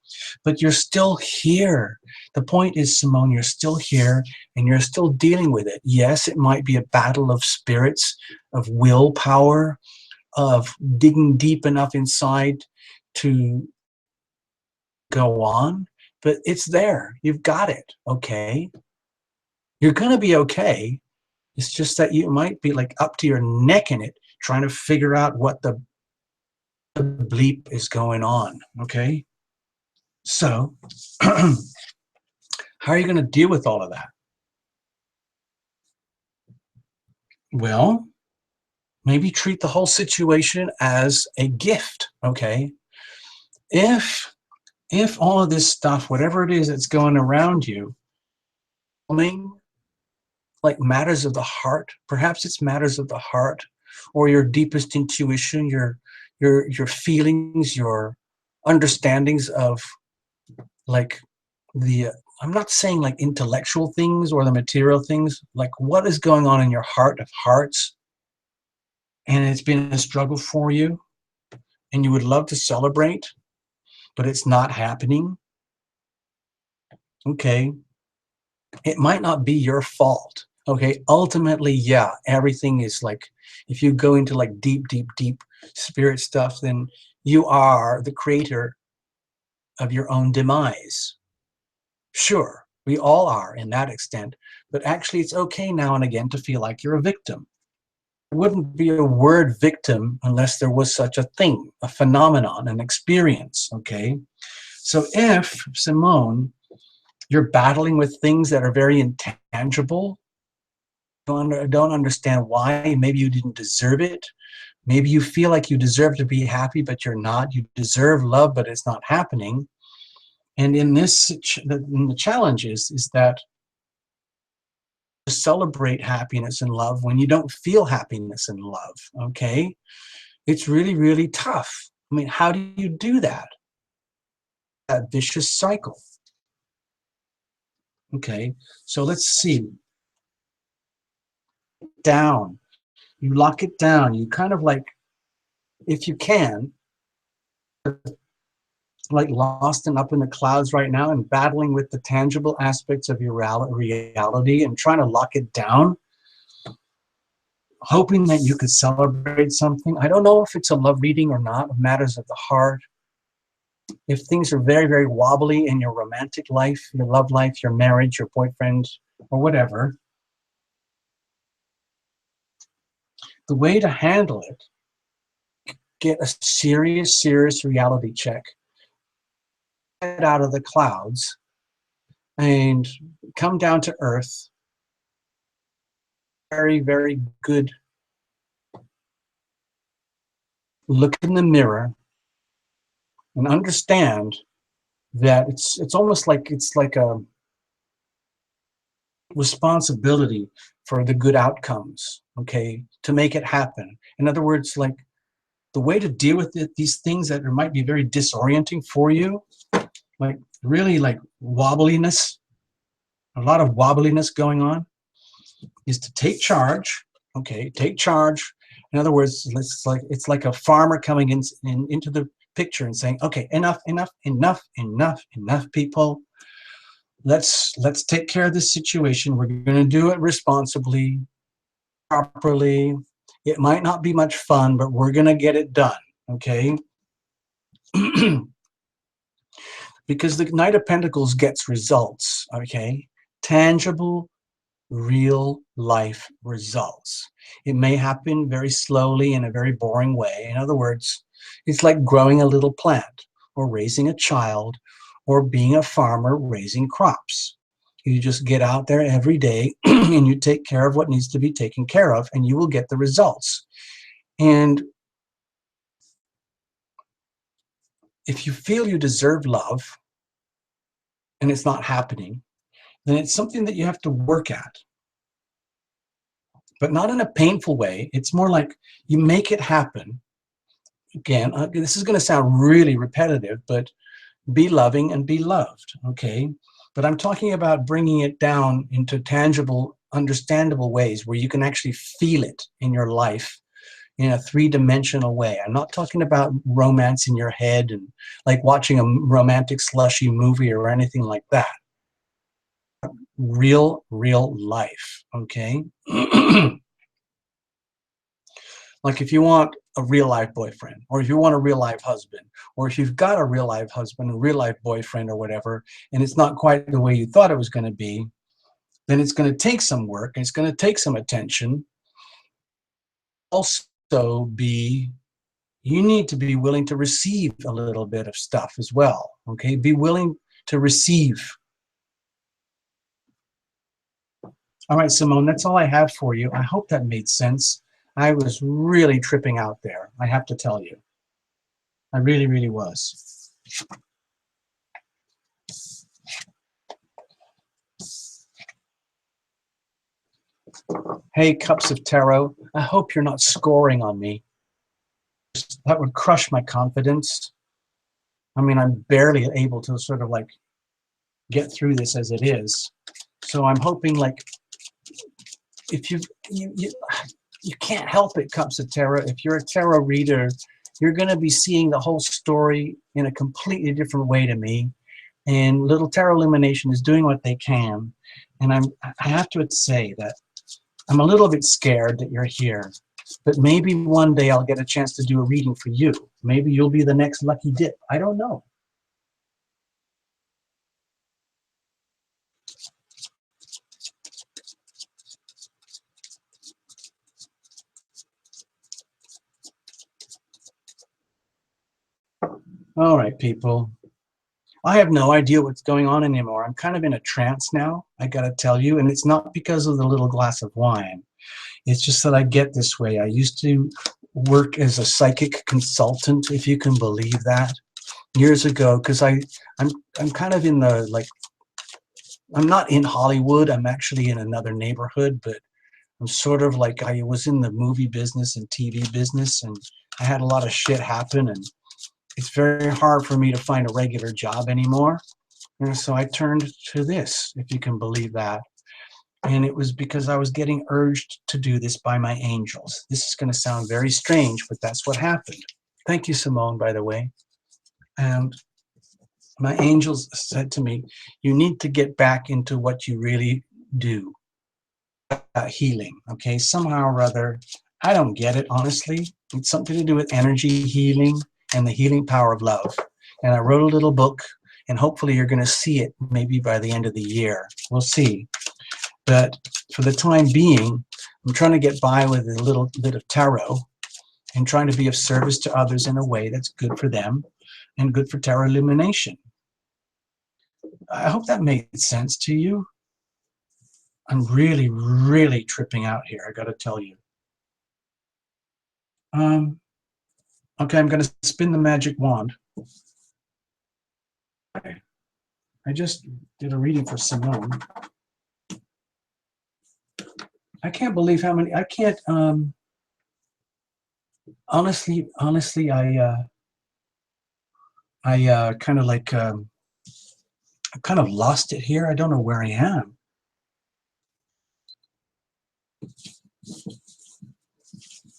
But you're still here. The point is, Simone, you're still here and you're still dealing with it. Yes, it might be a battle of spirits, of willpower, of digging deep enough inside to go on, but it's there. You've got it, okay? You're going to be okay. It's just that you might be like up to your neck in it, trying to figure out what the bleep is going on, okay? So, how are you going to deal with all of that? Well, maybe treat the whole situation as a gift, okay? If all of this stuff, whatever it is that's going around you, like matters of the heart, perhaps it's matters of the heart, or your deepest intuition, your feelings, your understandings of like the I'm not saying like intellectual things or the material things, like what is going on in your heart of hearts, and it's been a struggle for you, and you would love to celebrate, but it's not happening. Okay, it might not be your fault. Okay, ultimately, yeah, everything is like, if you go into like deep, deep, deep spirit stuff, then you are the creator of your own demise. Sure, we all are in that extent, but actually it's okay now and again to feel like you're a victim. It wouldn't be a word victim unless there was such a thing, a phenomenon, an experience, okay? So if, Simone, you're battling with things that are very intangible, don't understand why, maybe you didn't deserve it, maybe you feel like you deserve to be happy, but you're not, you deserve love, but it's not happening. And in this, in the challenge is that to celebrate happiness and love when you don't feel happiness and love, okay? It's really, really tough. I mean, how do you do that? That vicious cycle. Okay, so let's see. Down. You lock it down. You kind of like, if you can, like lost and up in the clouds right now and battling with the tangible aspects of your reality and trying to lock it down, hoping that you could celebrate something. I don't know if it's a love reading or not, matters of the heart. If things are very, very wobbly in your romantic life, your love life, your marriage, your boyfriend, or whatever, the way to handle it, get a serious, serious reality check. Get out of the clouds and come down to earth. Very, very good. Look in the mirror and understand that it's almost like it's like a responsibility for the good outcomes, okay, to make it happen. In other words, like the way to deal with it, these things that might be very disorienting for you, like really like wobbliness, a lot of wobbliness going on, is to take charge, okay, take charge. In other words, it's like a farmer coming into the picture and saying, okay, enough, enough, enough, enough, enough, people. Let's take care of this situation. We're going to do it responsibly, properly. It might not be much fun, but we're going to get it done, okay? because the Knight of Pentacles gets results, okay? Tangible, real life results. It may happen very slowly in a very boring way. In other words, it's like growing a little plant or raising a child or being a farmer raising crops. You just get out there every day and you take care of what needs to be taken care of, and you will get the results. And if you feel you deserve love and it's not happening, then it's something that you have to work at. But not in a painful way. It's more like you make it happen. Again, this is going to sound really repetitive, but be loving and be loved, okay? But I'm talking about bringing it down into tangible, understandable ways where you can actually feel it in your life in a three-dimensional way. I'm not talking about romance in your head and like watching a romantic slushy movie or anything like that. Real life, okay? Like if you want a real life boyfriend, or if you want a real life husband, or if you've got a real life husband, a real life boyfriend or whatever, and it's not quite the way you thought it was going to be, then it's going to take some work, and it's going to take some attention. Also you need to be willing to receive a little bit of stuff as well, okay? Be willing to receive. All right, Simone, that's all I have for you. I hope that made sense. I was really tripping out there, I have to tell you. I really was. Hey, Cups of Tarot, I hope you're not scoring on me. That would crush my confidence. I mean, I'm barely able to sort of like get through this as it is. So I'm hoping, like, if you can't help it, Cups of Tarot. If you're a tarot reader, you're going to be seeing the whole story in a completely different way to me. And Little Tarot Illumination is doing what they can. And I have to say that I'm a little bit scared that you're here. But maybe one day I'll get a chance to do a reading for you. Maybe you'll be the next lucky dip. I don't know. All right, people. I have no idea what's going on anymore. I'm kind of in a trance now, I gotta tell you, and it's not because of the little glass of wine. It's just that I get this way. I used to work as a psychic consultant, if you can believe that, years ago, because I'm kind of in the, like, I'm not in Hollywood, I'm actually in another neighborhood, but I'm sort of like, I was in the movie business and TV business, and I had a lot of shit happen, and it's very hard for me to find a regular job anymore. And so I turned to this, if you can believe that. And it was because I was getting urged to do this by my angels. This is going to sound very strange, but that's what happened. Thank you, Simone, by the way. And my angels said to me, you need to get back into what you really do. Healing, okay? Somehow or other, I don't get it, honestly. It's something to do with energy healing and the healing power of love. And I wrote a little book, and hopefully you're going to see it maybe by the end of the year. We'll see. But for the time being, I'm trying to get by with a little bit of tarot and trying to be of service to others in a way that's good for them and good for tarot illumination. I hope that made sense to you. I'm really tripping out here, I gotta tell you. Okay, I'm gonna spin the magic wand. Okay. I just did a reading for Simone. I can't believe how many, I can't, honestly, I kind of like, I kind of lost it here. I don't know where I am.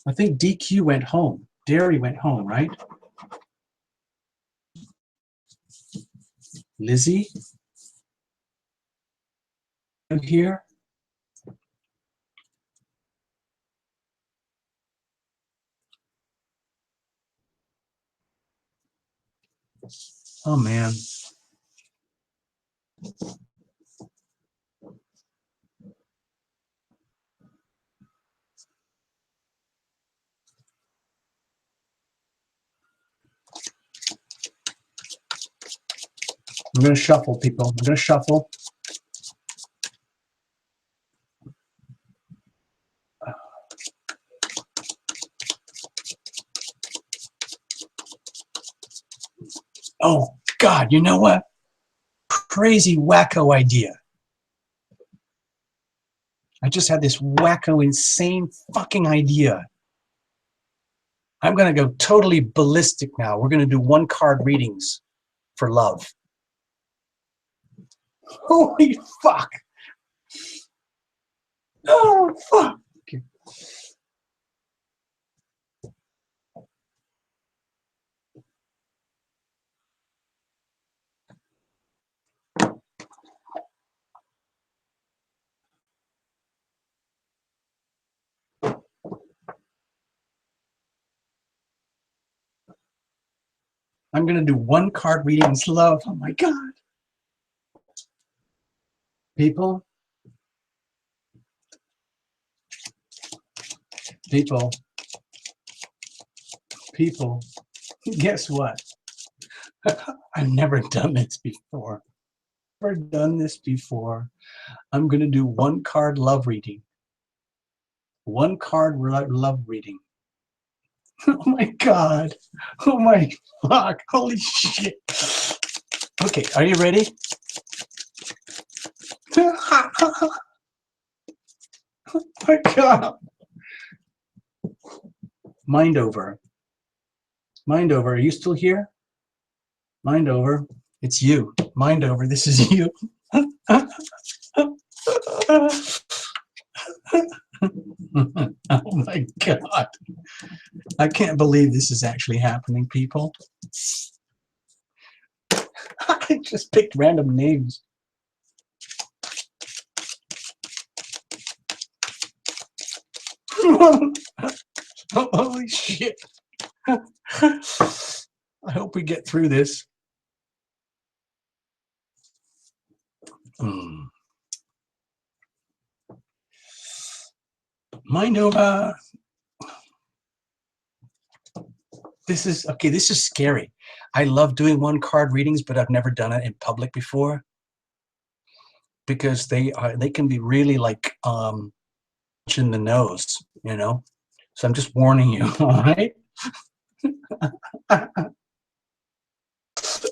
I think DQ went home. Derry went home, right? Lizzie? You here? Oh man. I'm going to shuffle, people. I'm going to shuffle. Oh, God, you know what? Crazy wacko idea. I just had this wacko, insane fucking idea. I'm going to go totally ballistic now. We're going to do one-card readings for love. Holy fuck. Oh, fuck. Okay. I'm going to do one-card readings, love. Oh, my God. People, guess what? I've never done this before. Never done this before. I'm going to do one-card love reading. One-card love reading. Oh, my God. Oh, my fuck. Holy shit. Okay, are you ready? Oh, my God. Mind over. Mind over. Are you still here? Mind over. It's you. Mind over. This is you. Oh my God. I can't believe this is actually happening, people. I just picked random names. Holy shit. I hope we get through this. Mind over. This is okay. This is scary. I love doing one-card readings, but I've never done it in public before because they can be really like in the nose, you know. So I'm just warning you. All right.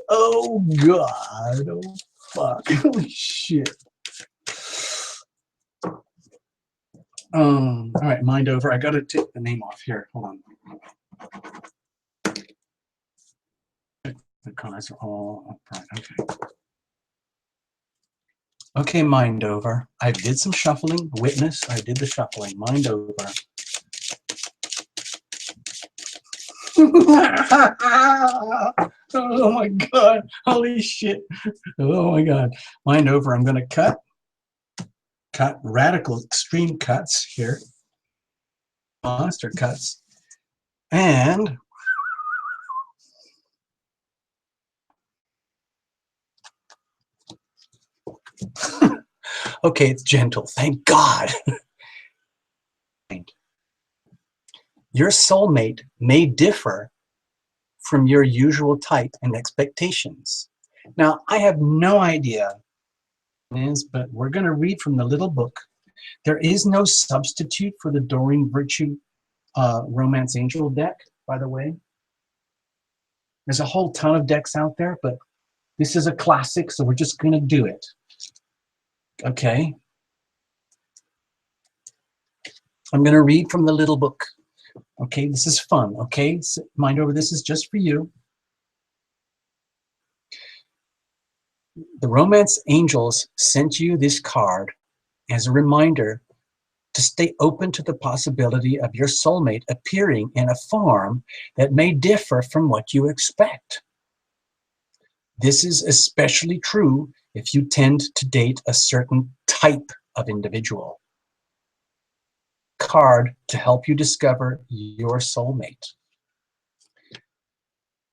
Oh God. Oh fuck. Holy shit. All right, mind over. I gotta take the name off here. Hold on. The colors are all upright. Okay. Okay, mind over. I did some shuffling. Witness, I did the shuffling. Mind over. Oh my God. Holy shit. Oh my God. Mind over. I'm gonna cut radical extreme cuts here. Monster cuts. And okay, it's gentle. Thank God. Your soulmate may differ from your usual type and expectations. Now, I have no idea what it is, but we're going to read from the little book. There is no substitute for the Doreen Virtue Romance Angel deck, by the way. There's a whole ton of decks out there, but this is a classic, so we're just going to do it. Okay. I'm going to read from the little book. Okay, this is fun. Okay, so mind over, this is just for you. The Romance Angels sent you this card as a reminder to stay open to the possibility of your soulmate appearing in a form that may differ from what you expect. This is especially true if you tend to date a certain type of individual. Card to help you discover your soulmate.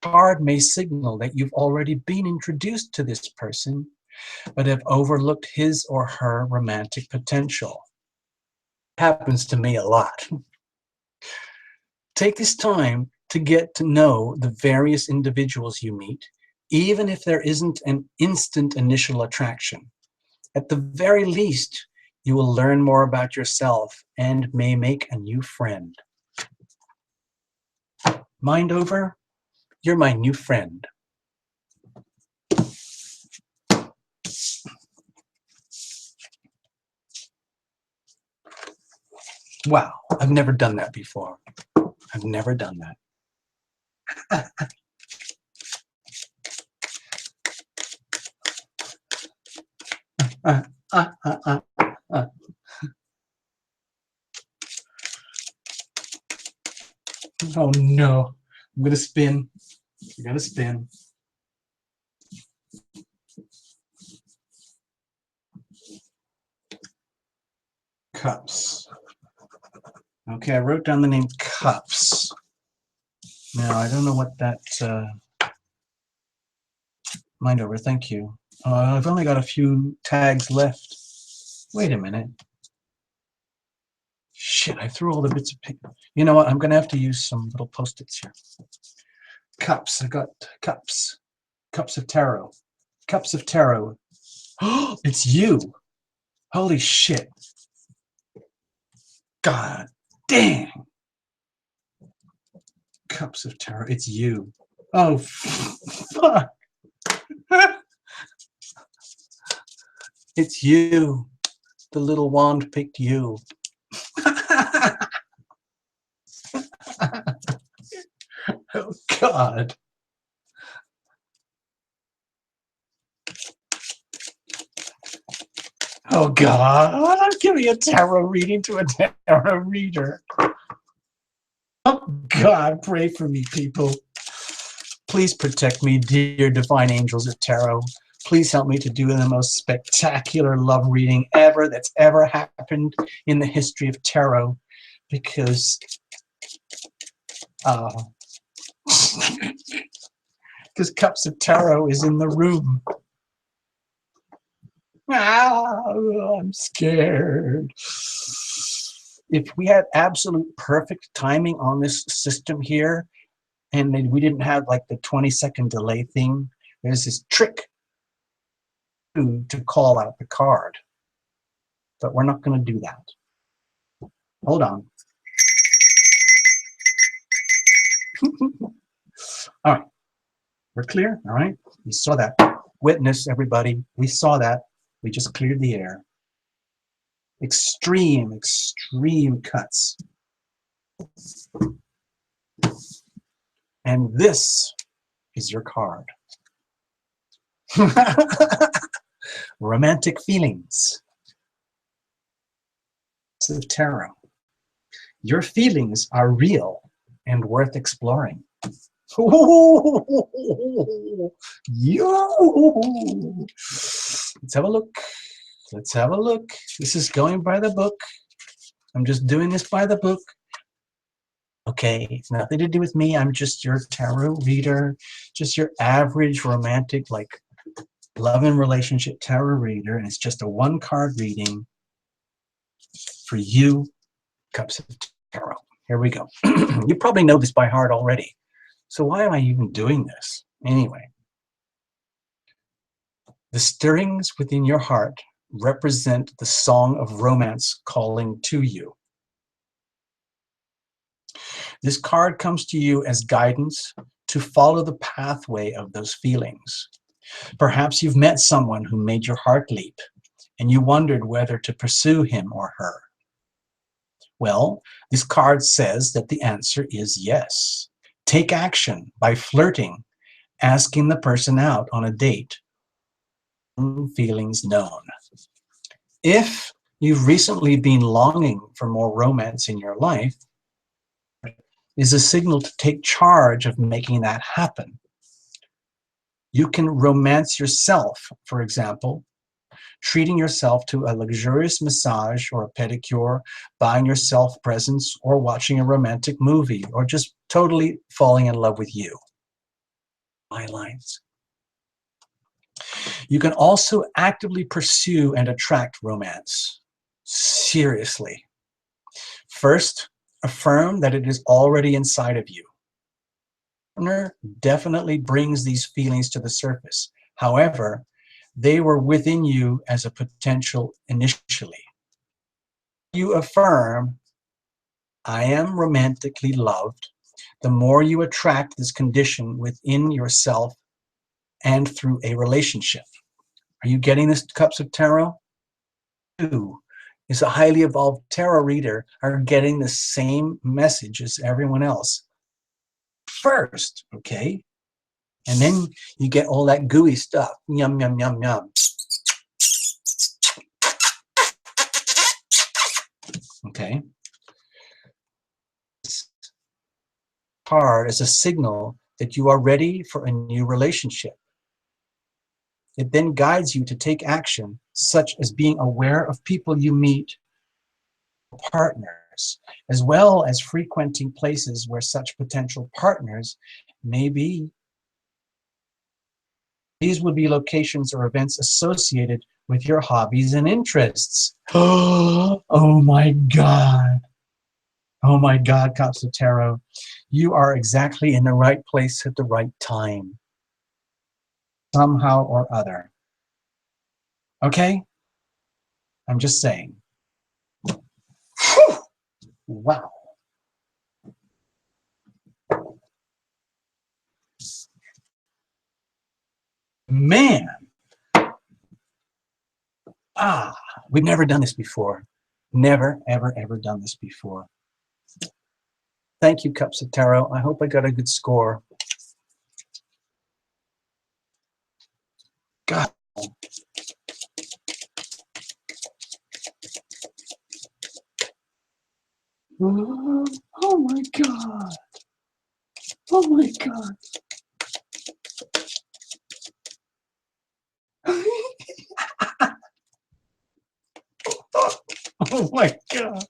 Card may signal that you've already been introduced to this person but have overlooked his or her romantic potential. Happens to me a lot. Take this time to get to know the various individuals you meet, even if there isn't an instant initial attraction. At the very least, you will learn more about yourself and may make a new friend. Mind over, you're my new friend. Wow, I've never done that before. I've never done that. Oh no, I'm gonna spin. I'm gonna spin. Cups. Okay, I wrote down the name Cups. Now, I don't know what that... Mind over, thank you. I've only got a few tags left. Wait a minute. Shit, I threw all the bits of paper. You know what? I'm going to have to use some little Post-its here. Cups. I got cups. Cups of tarot. Cups of tarot. Oh, it's you. Holy shit. God damn. Cups of tarot. It's you. Oh, fuck. It's you. The little wand picked you. Oh, God. Oh, God. Give me a tarot reading to a tarot reader. Oh, God. Pray for me, people. Please protect me, dear divine angels of tarot. Please help me to do the most spectacular love reading ever that's ever happened in the history of tarot. Because Cups of Tarot is in the room. I'm scared. If we had absolute perfect timing on this system here, and then we didn't have like the 20-second delay thing, there's this trick to call out the card. But we're not going to do that. Hold on. All right. We're clear? All right. We saw that. Witness, everybody. We saw that. We just cleared the air. Extreme, extreme cuts. And this is your card. Romantic feelings. Of tarot. Your feelings are real and worth exploring. You. Let's have a look. Let's have a look. This is going by the book. I'm just doing this by the book. Okay, it's nothing to do with me. I'm just your tarot reader, just your average romantic, like, love and relationship tarot reader, and it's just a one-card reading for you, Cups of Tarot. Here we go. You probably know this by heart already. So why am I even doing this? Anyway, the stirrings within your heart represent the song of romance calling to you. This card comes to you as guidance to follow the pathway of those feelings. Perhaps you've met someone who made your heart leap, and you wondered whether to pursue him or her. Well, this card says that the answer is yes. Take action by flirting, asking the person out on a date. Feelings known. If you've recently been longing for more romance in your life, is a signal to take charge of making that happen. You can romance yourself, for example, treating yourself to a luxurious massage or a pedicure, buying yourself presents, or watching a romantic movie, or just totally falling in love with you. My lines. You can also actively pursue and attract romance. Seriously. First, affirm that it is already inside of you. Partner definitely brings these feelings to the surface. However, they were within you as a potential initially. You affirm, I am romantically loved, the more you attract this condition within yourself and through a relationship. Are you getting this, Cups of Tarot? You, as a highly evolved tarot reader, are getting the same message as everyone else. First, okay? And then you get all that gooey stuff. Yum, yum, yum, yum. Okay? This card is a signal that you are ready for a new relationship. It then guides you to take action, such as being aware of people you meet, partners, as well as frequenting places where such potential partners may be. These would be locations or events associated with your hobbies and interests. Oh my God. Oh my God, Cups of Tarot. You are exactly in the right place at the right time. Somehow or other. Okay? I'm just saying. Whew. Wow. Man. We've never done this before. Never, ever, ever done this before. Thank you, Cups of Tarot. I hope I got a good score. God. Oh my God. Oh my God. Oh my God.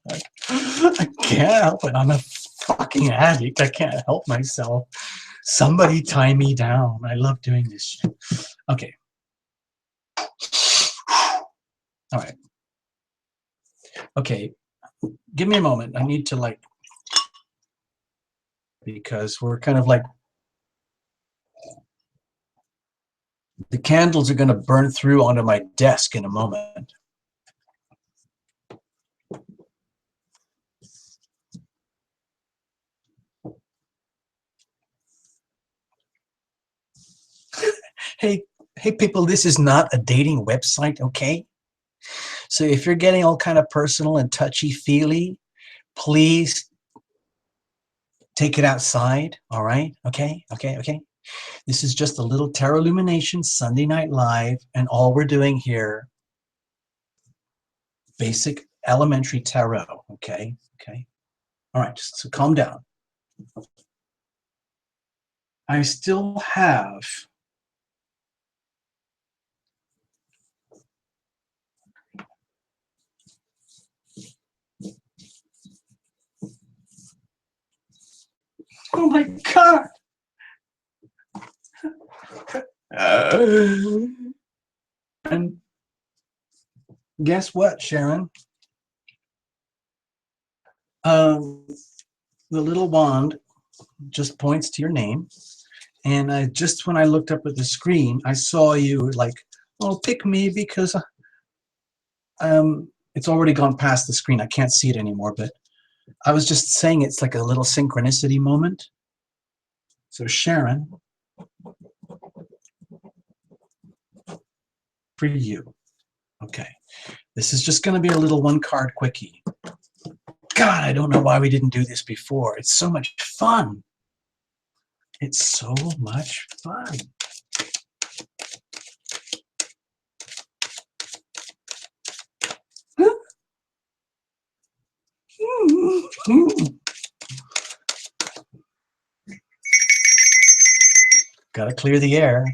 I can't help it. I'm a fucking addict. I can't help myself. Somebody tie me down. I love doing this shit. Okay. All right. Okay. Give me a moment. I need to like, because we're kind of like, the candles are going to burn through onto my desk in a moment. Hey people, this is not a dating website, okay? So if you're getting all kind of personal and touchy-feely, please take it outside, all right? Okay. This is just a little Tarot Lumination Sunday Night Live, and all we're doing here, basic elementary tarot, okay? All right, so calm down. I still have oh my God. And guess what, Sharon? The little wand just points to your name. And when I looked up at the screen, I saw you like, oh, pick me, because it's already gone past the screen. I can't see it anymore, but I was just saying it's like a little synchronicity moment. So Sharon, for you. Okay. This is just going to be a little one card quickie. God, I don't know why we didn't do this before. It's so much fun. It's so much fun. Gotta clear the air.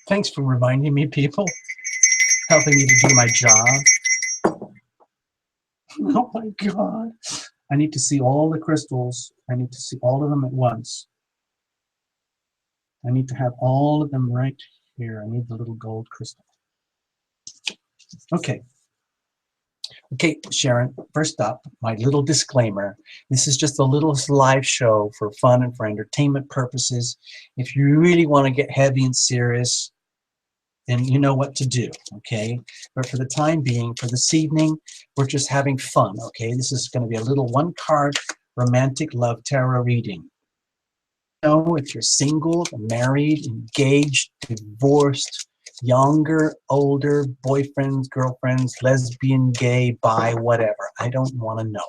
Thanks for reminding me, people. Helping me to do my job. Oh my God. I need to see all the crystals. I need to see all of them at once. I need to have all of them right Here, I need the little gold crystal. Okay. Okay, Sharon, first up, my little disclaimer. This is just a little live show for fun and for entertainment purposes. If you really want to get heavy and serious, then you know what to do, okay? But for the time being, for this evening, we're just having fun, okay? This is going to be a little one-card romantic love tarot reading. Know if you're single, married, engaged, divorced, younger, older, boyfriends, girlfriends, lesbian, gay, bi, whatever. I don't want to know.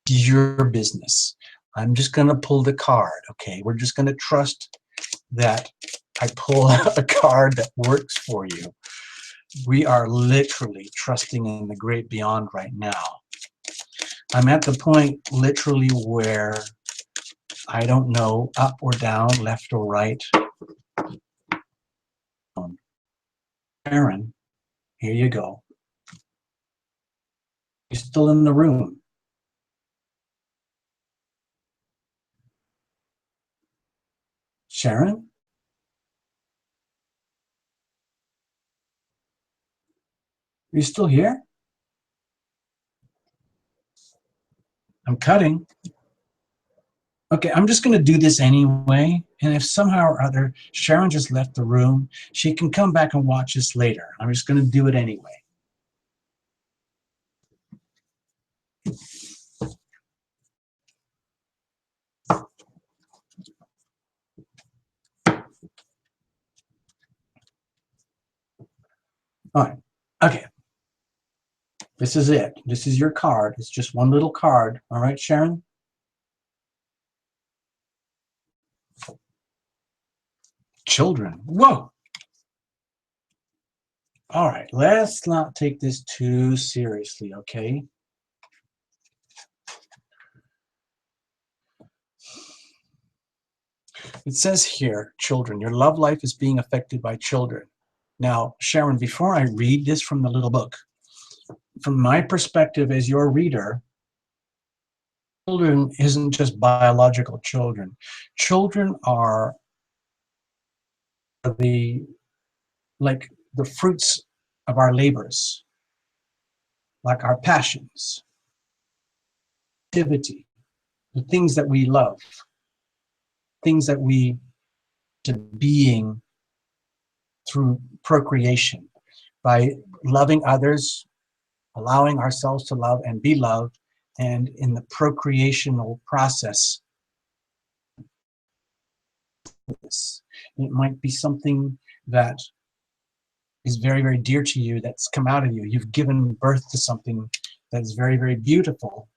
It's your business. I'm just going to pull the card, okay? We're just going to trust that I pull a card that works for you. We are literally trusting in the great beyond right now. I'm at the point literally where I don't know up or down, left or right. Aaron, here you go. You're still in the room. Sharon? Are you still here? I'm cutting. Okay, I'm just going to do this anyway. And if somehow or other Sharon just left the room, she can come back and watch this later. I'm just going to do it anyway. All right. Okay. This is it. This is your card. It's just one little card. All right, Sharon? Children. Whoa. All right. Let's not take this too seriously, okay? It says here, children. Your love life is being affected by children. Now, Sharon, before I read this from the little book, from my perspective as your reader, children isn't just biological children. Children are like the fruits of our labors, like our passions, activity, the things that we love, things that we to being through procreation, by loving others, allowing ourselves to love and be loved, and in the procreational process. It might be something that is very, very dear to you that's come out of you. You've given birth to something that is very, very beautiful,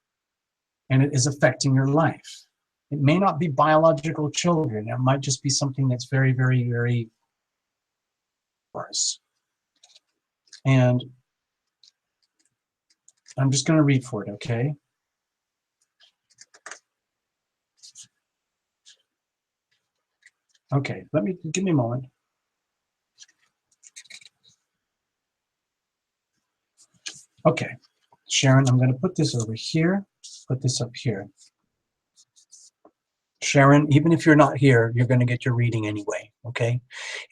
and it is affecting your life. It may not be biological children. It might just be something that's very, very, very yours. And I'm just going to read for it, okay? Okay, give me a moment. Okay, Sharon, I'm going to put this over here, put this up here. Sharon, even if you're not here, you're going to get your reading anyway, okay?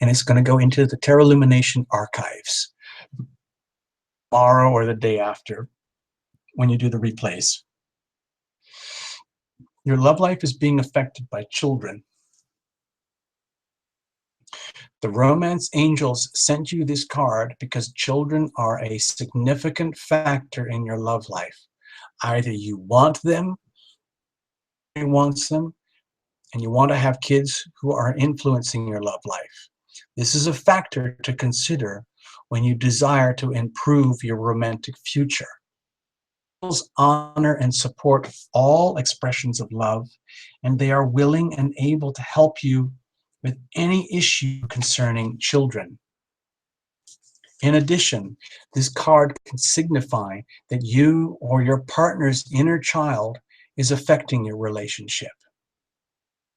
And it's going to go into the Tarot Lumination archives tomorrow or the day after when you do the replays. Your love life is being affected by children. The romance angels sent you this card because children are a significant factor in your love life. Either you want them, or you want them, and you want to have kids who are influencing your love life. This is a factor to consider when you desire to improve your romantic future. Angels honor and support all expressions of love, and they are willing and able to help you with any issue concerning children. In addition, this card can signify that you or your partner's inner child is affecting your relationship.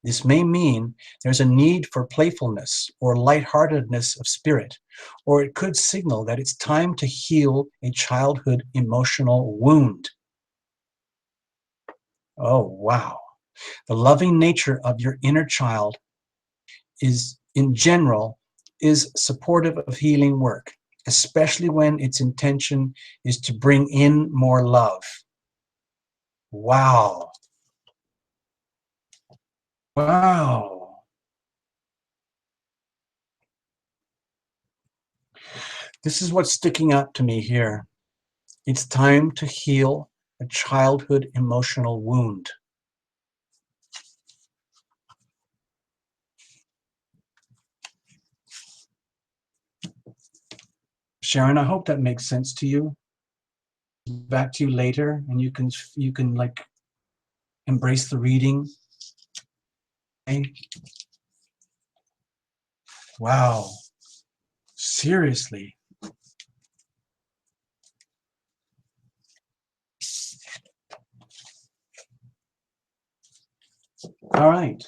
This may mean there's a need for playfulness or lightheartedness of spirit, or it could signal that it's time to heal a childhood emotional wound. Oh, wow. The loving nature of your inner child is, in general, is supportive of healing work, especially when its intention is to bring in more love. Wow. Wow. This is what's sticking out to me here. It's time to heal a childhood emotional wound. Sharon, I hope that makes sense to you. Back to you later, and you can like embrace the reading. Okay? Wow. Seriously. All right.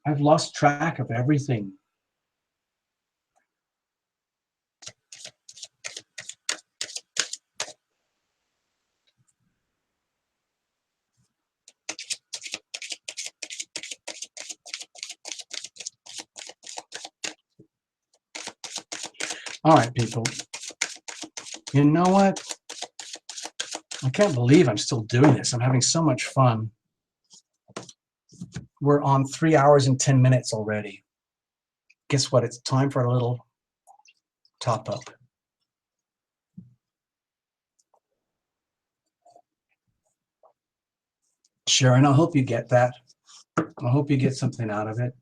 I've lost track of everything. All right, people. You know what? I can't believe I'm still doing this. I'm having so much fun. We're on 3 hours and 10 minutes already. Guess what? It's time for a little top up. Sharon, I hope you get that. I hope you get something out of it.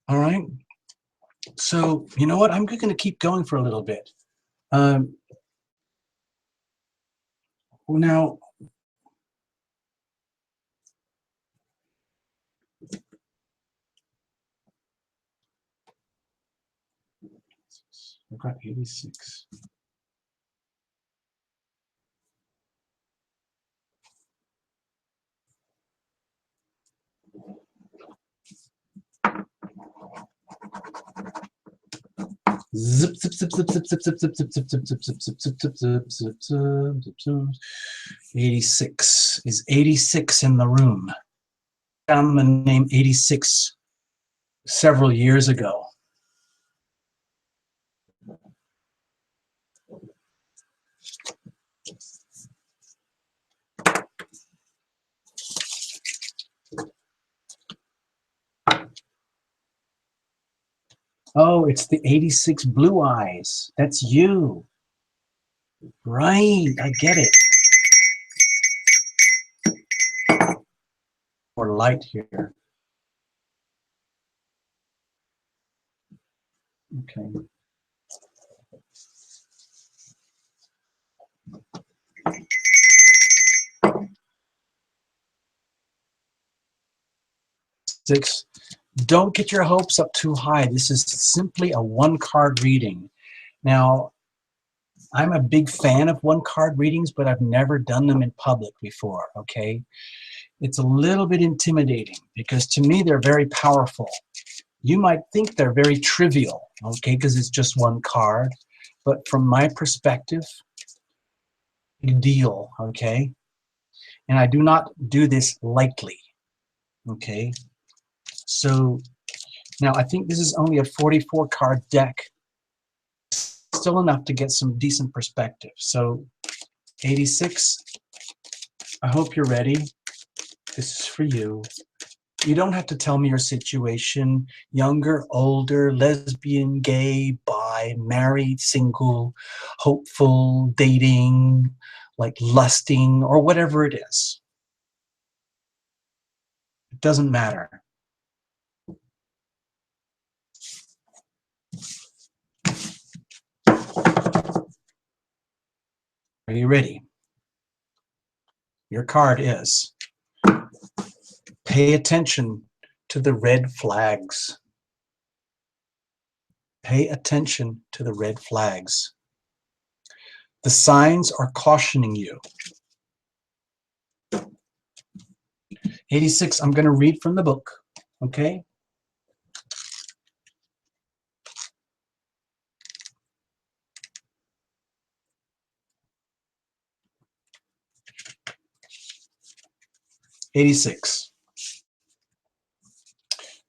All right. So, you know what? I'm going to keep going for a little bit. Now, I've got 86. Zip, zip, zip, zip, zip, zip, zip, zip, zip, zip, zip, zip, zip, zip, zip, zip, zip, zip, zip. 86. Is 86 in the room? I found the name 86 several years ago. Oh, it's the 86 blue eyes. That's you. Right, I get it. More light here. Okay. Six. Don't get your hopes up too high. This is simply a one-card reading. Now, I'm a big fan of one-card readings, but I've never done them in public before, okay? It's a little bit intimidating because to me, they're very powerful. You might think they're very trivial, okay, because it's just one card. But from my perspective, big deal, okay? And I do not do this lightly, okay? So now I think this is only a 44 card deck. Still enough to get some decent perspective. So 86, I hope you're ready. This is for you. You don't have to tell me your situation, younger, older, lesbian, gay, bi, married, single, hopeful, dating, like lusting, or whatever it is. It doesn't matter. Are you ready? Your card is pay attention to the red flags. Pay attention to the red flags. The signs are cautioning you. 86, I'm going to read from the book, okay? 86.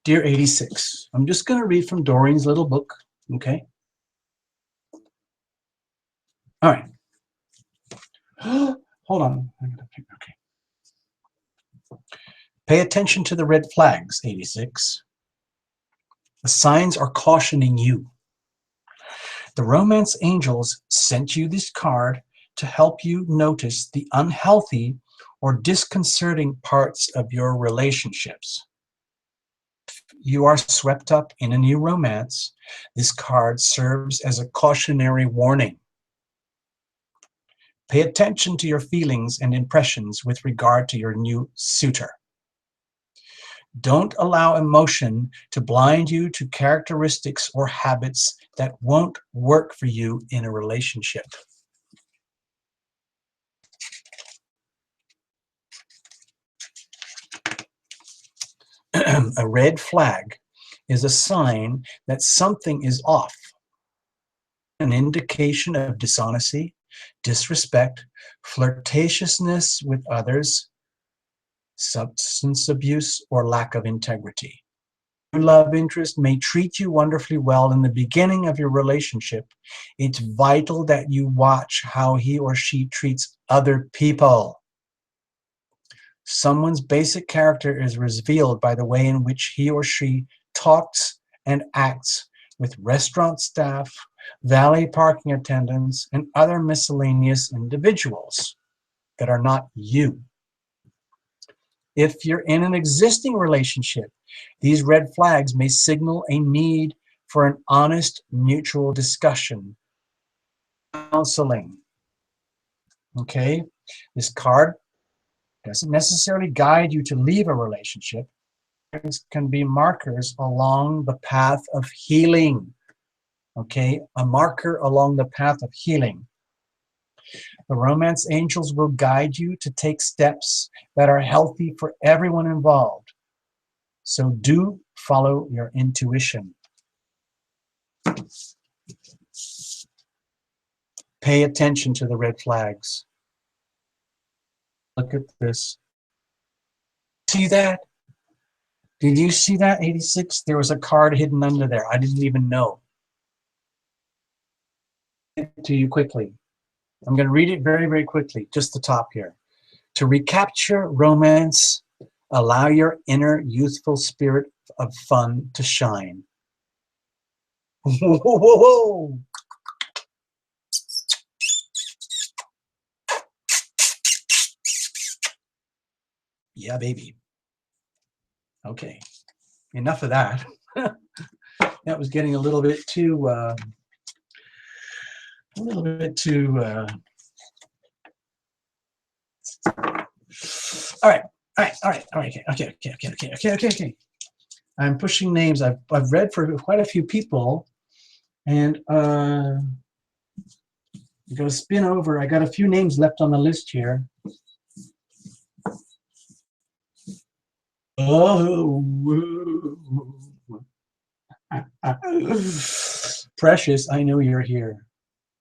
Dear 86, I'm just going to read from Doreen's little book, okay? All right. Hold on. Okay. Pay attention to the red flags, 86. The signs are cautioning you. The romance angels sent you this card to help you notice the unhealthy or disconcerting parts of your relationships. You are swept up in a new romance. This card serves as a cautionary warning. Pay attention to your feelings and impressions with regard to your new suitor. Don't allow emotion to blind you to characteristics or habits that won't work for you in a relationship. A red flag is a sign that something is off, an indication of dishonesty, disrespect, flirtatiousness with others, substance abuse, or lack of integrity. Your love interest may treat you wonderfully well in the beginning of your relationship. It's vital that you watch how he or she treats other people. Someone's basic character is revealed by the way in which he or she talks and acts with restaurant staff, valet parking attendants, and other miscellaneous individuals that are not you. If you're in an existing relationship, these red flags may signal a need for an honest, mutual discussion, counseling. Okay? This card doesn't necessarily guide you to leave a relationship. It can be markers along the path of healing. Okay? A marker along the path of healing. The romance angels will guide you to take steps that are healthy for everyone involved. So do follow your intuition. Pay attention to the red flags. Look at this. See that? Did you see that, 86? There was a card hidden under there. I didn't even know. To you quickly. I'm going to read it very, very quickly, just the top here. To recapture romance, allow your inner youthful spirit of fun to shine. Whoa, whoa, whoa. Yeah, baby. Okay, enough of that. That was getting a little bit too, all right, okay. I'm pushing names. I've read for quite a few people, and I'm going to spin over. I got a few names left on the list here. Oh, Precious, I know you're here.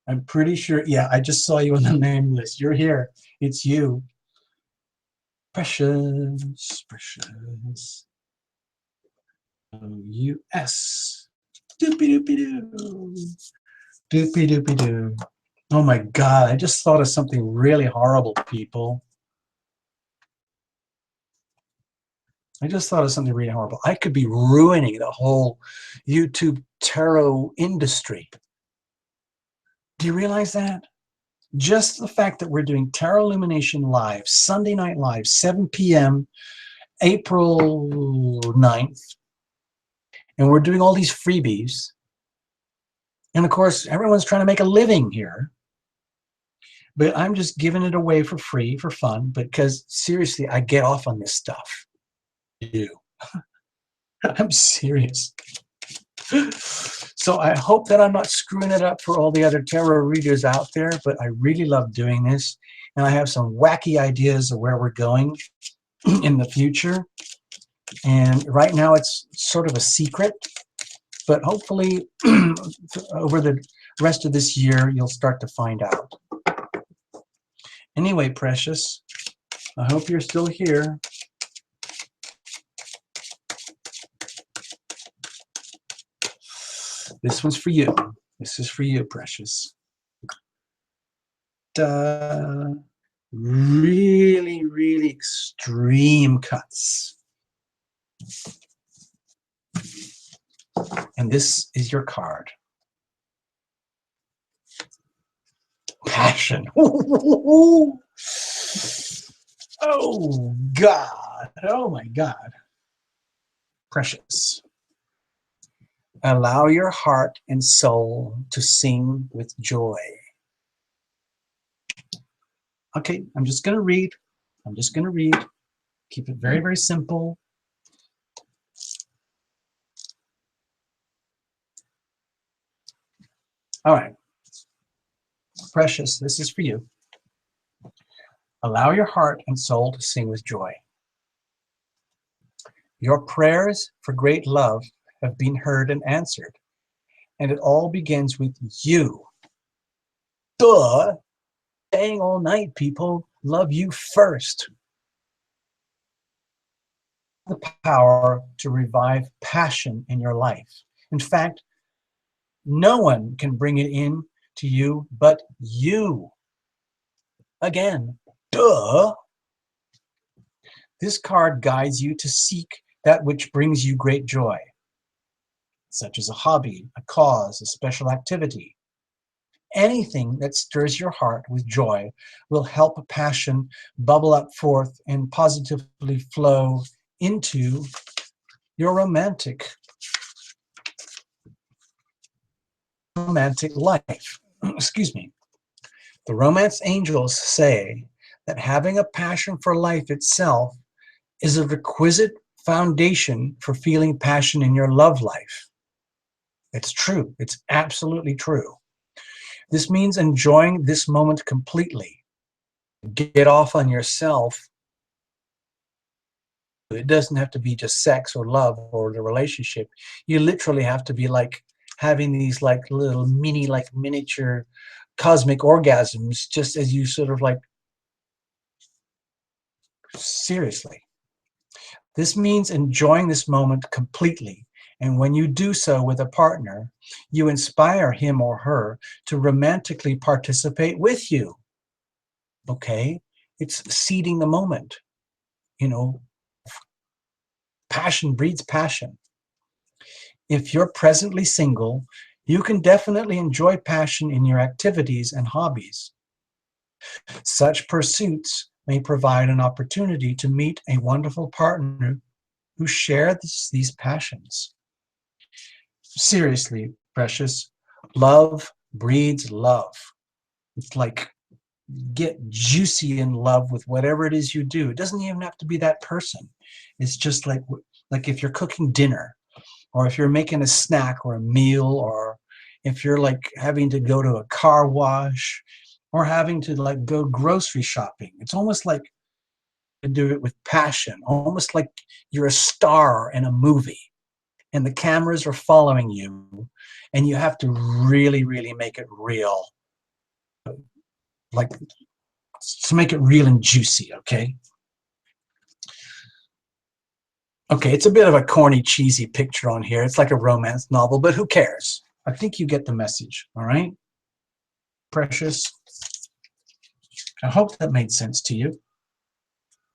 I'm pretty sure. Yeah, I just saw you on the name list. You're here. It's you. Precious, Precious. U.S. Doopy-doopy-doo. Doopy-doopy-doo. Oh my God, I just thought of something really horrible, people. I just thought of something really horrible. I could be ruining the whole YouTube tarot industry. Do you realize that? Just the fact that we're doing Tarot Illumination Live, Sunday Night Live, 7 p.m., April 9th, and we're doing all these freebies. And of course, everyone's trying to make a living here. But I'm just giving it away for free, for fun, because seriously, I get off on this stuff. I'm serious. So I hope that I'm not screwing it up for all the other tarot readers out there, but I really love doing this. And I have some wacky ideas of where we're going in the future. And right now it's sort of a secret, but hopefully over the rest of this year, you'll start to find out. Anyway, Precious, I hope you're still here. This one's for you. This is for you, precious. Really, really extreme cuts. And this is your card. Passion. Oh, God. Oh, my God. Precious. Allow your heart and soul to sing with joy. Okay, I'm just going to read. I'm just going to read. Keep it very, very simple. All right. Precious, this is for you. Allow your heart and soul to sing with joy. Your prayers for great love have been heard and answered, and it all begins with you. Duh! Saying all night, people, love you first. The power to revive passion in your life. In fact, no one can bring it in to you but you. Again, duh! This card guides you to seek that which brings you great joy, such as a hobby, a cause, a special activity. Anything that stirs your heart with joy will help passion bubble up forth and positively flow into your romantic life. Excuse me. The romance angels say that having a passion for life itself is a requisite foundation for feeling passion in your love life. It's true. It's absolutely true. This means enjoying this moment completely. Get off on yourself. It doesn't have to be just sex or love or the relationship. You literally have to be like having these like little mini, like miniature cosmic orgasms just as you sort of like, seriously. This means enjoying this moment completely. And when you do so with a partner, you inspire him or her to romantically participate with you. Okay? It's seeding the moment. You know, passion breeds passion. If you're presently single, you can definitely enjoy passion in your activities and hobbies. Such pursuits may provide an opportunity to meet a wonderful partner who share these passions. Seriously, precious, love breeds love. It's like get juicy in love with whatever it is you do. It doesn't even have to be that person. It's just like if you're cooking dinner, or if you're making a snack or a meal, or if you're like having to go to a car wash, or having to like go grocery shopping. It's almost like you do it with passion, almost like you're a star in a movie and the cameras are following you and you have to really, really make it real. Like, to make it real and juicy, okay? Okay, it's a bit of a corny, cheesy picture on here. It's like a romance novel, but who cares? I think you get the message, all right? Precious. I hope that made sense to you.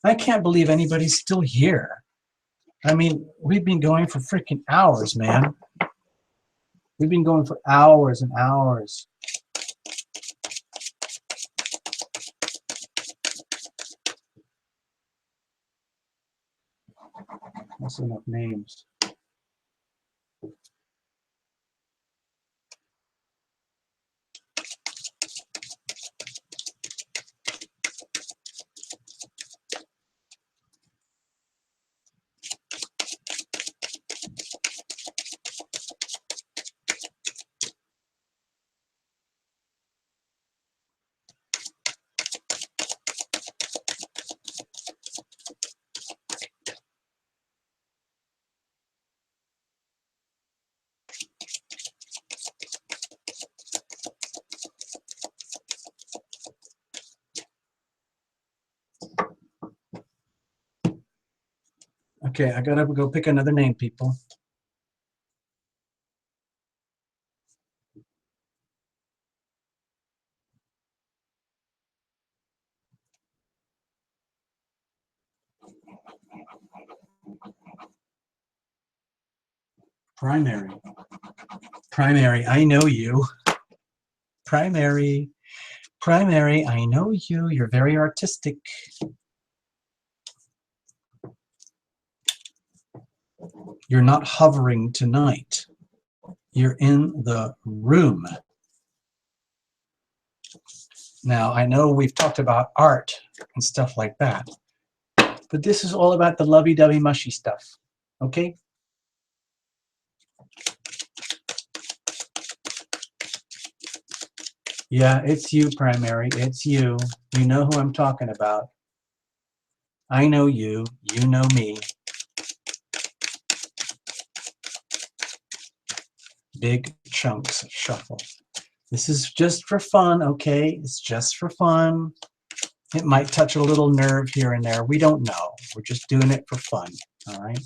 I can't believe anybody's still here. I mean, we've been going for freaking hours, man. We've been going for hours and hours. That's enough names. Okay, I gotta go pick another name, people. Primary. Primary, I know you. Primary. Primary, I know you. You're very artistic. You're not hovering tonight. You're in the room. Now, I know we've talked about art and stuff like that, but this is all about the lovey-dovey mushy stuff, okay? Yeah, it's you, Primary. It's you. You know who I'm talking about. I know you. You know me. Big chunks shuffle. This is just for fun, okay? It's just for fun. It might touch a little nerve here and there. We don't know. We're just doing it for fun, all right?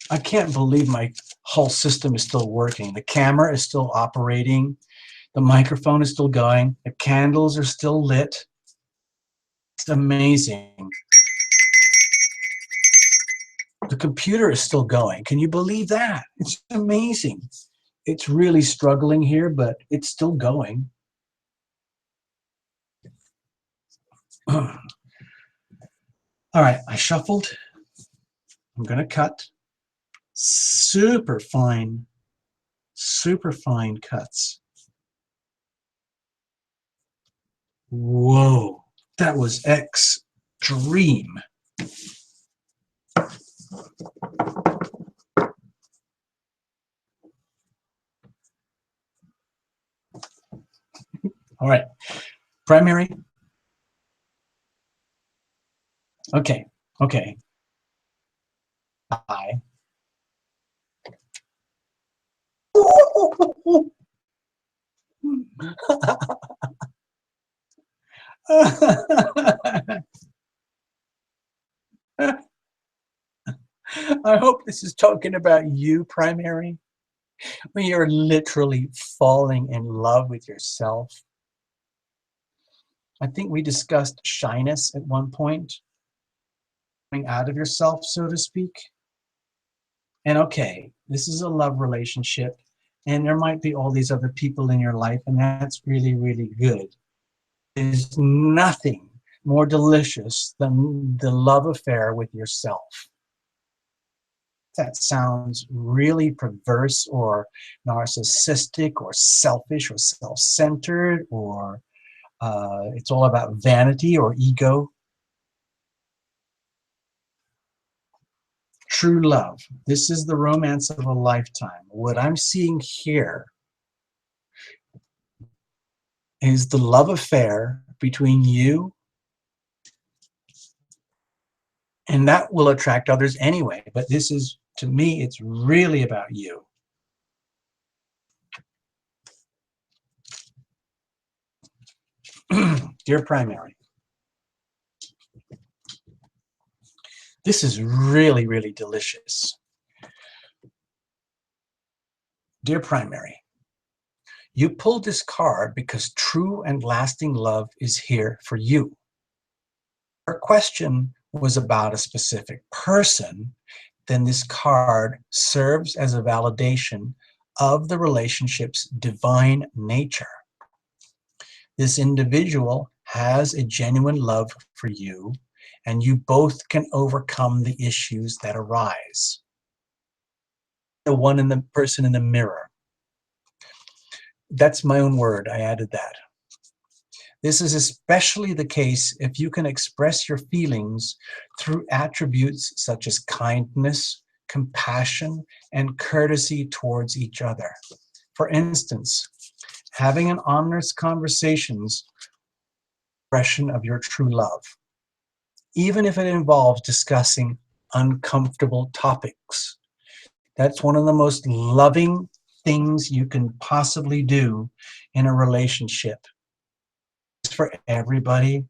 I can't believe my whole system is still working. The camera is still operating. The microphone is still going. The candles are still lit. It's amazing. The computer is still going. Can you believe that? It's amazing. It's really struggling here, but it's still going. All right, I shuffled. I'm going to cut. Super fine cuts. Whoa, that was extreme. All right, primary. Okay. I. I hope this is talking about you, primary, when you're literally falling in love with yourself. I think we discussed shyness at one point, coming out of yourself, so to speak. And okay, this is a love relationship, and there might be all these other people in your life, and that's really, really good. There's nothing more delicious than the love affair with yourself. That sounds really perverse or narcissistic or selfish or self-centered, or it's all about vanity or ego. True love. This is the romance of a lifetime. What I'm seeing here is the love affair between you, and that will attract others anyway. But this is, to me, it's really about you. Dear primary, this is really, really delicious. Dear primary, you pulled this card because true and lasting love is here for you. Our question was about a specific person, then this card serves as a validation of the relationship's divine nature. This individual has a genuine love for you, and you both can overcome the issues that arise. The one in the person in the mirror. That's my own word, I added that. This is especially the case if you can express your feelings through attributes such as kindness, compassion, and courtesy towards each other. For instance, having an honest conversations, expression of your true love, even if it involves discussing uncomfortable topics. That's one of the most loving things you can possibly do in a relationship. It's for everybody.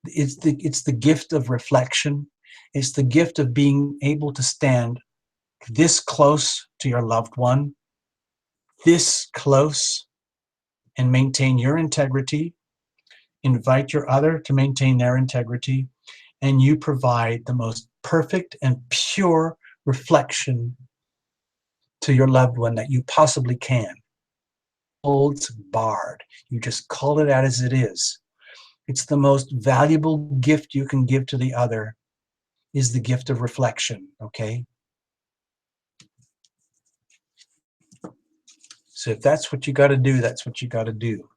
It's the gift of reflection. It's the gift of being able to stand this close to your loved one, this close, and maintain your integrity. Invite your other to maintain their integrity, and you provide the most perfect and pure reflection to your loved one that you possibly can. Holds barred. You just call it out as it is. It's the most valuable gift you can give to the other, is the gift of reflection, okay? So if that's what you got to do, that's what you got to do.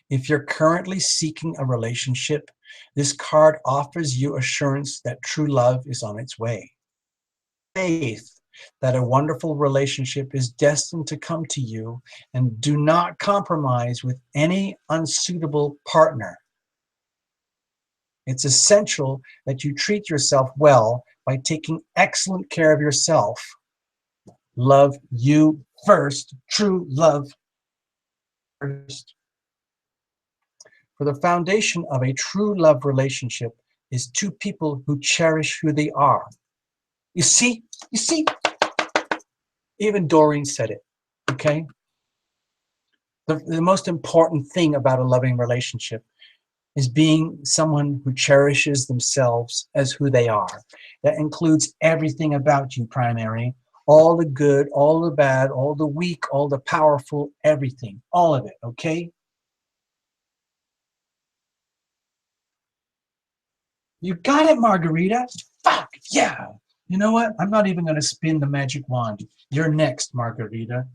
If you're currently seeking a relationship, this card offers you assurance that true love is on its way. Faith that a wonderful relationship is destined to come to you, and do not compromise with any unsuitable partner. It's essential that you treat yourself well by taking excellent care of yourself. Love you first. True love first. For the foundation of a true love relationship is two people who cherish who they are. You see, even Doreen said it, okay? The most important thing about a loving relationship is being someone who cherishes themselves as who they are. That includes everything about you, primary, all the good, all the bad, all the weak, all the powerful, everything, all of it, okay? You got it, Margarita. Fuck, yeah. You know what? I'm not even going to spin the magic wand. You're next, Margarita.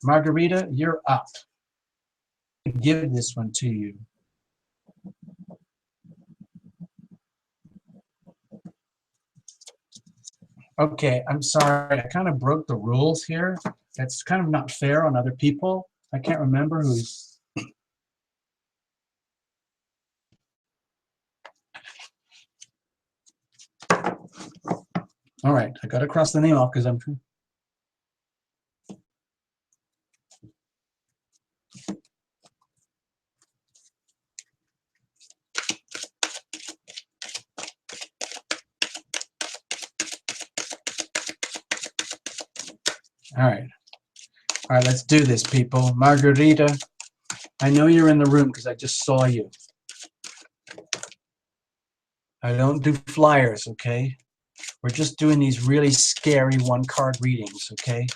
Margarita, you're up. I'll give this one to you. Okay, I'm sorry. I kind of broke the rules here. That's kind of not fair on other people. I can't remember who's... All right, I got to cross the name off because I'm... All right, let's do this, people. Margarita, I know you're in the room because I just saw you. I don't do flyers, okay? We're just doing these really scary one-card readings, okay?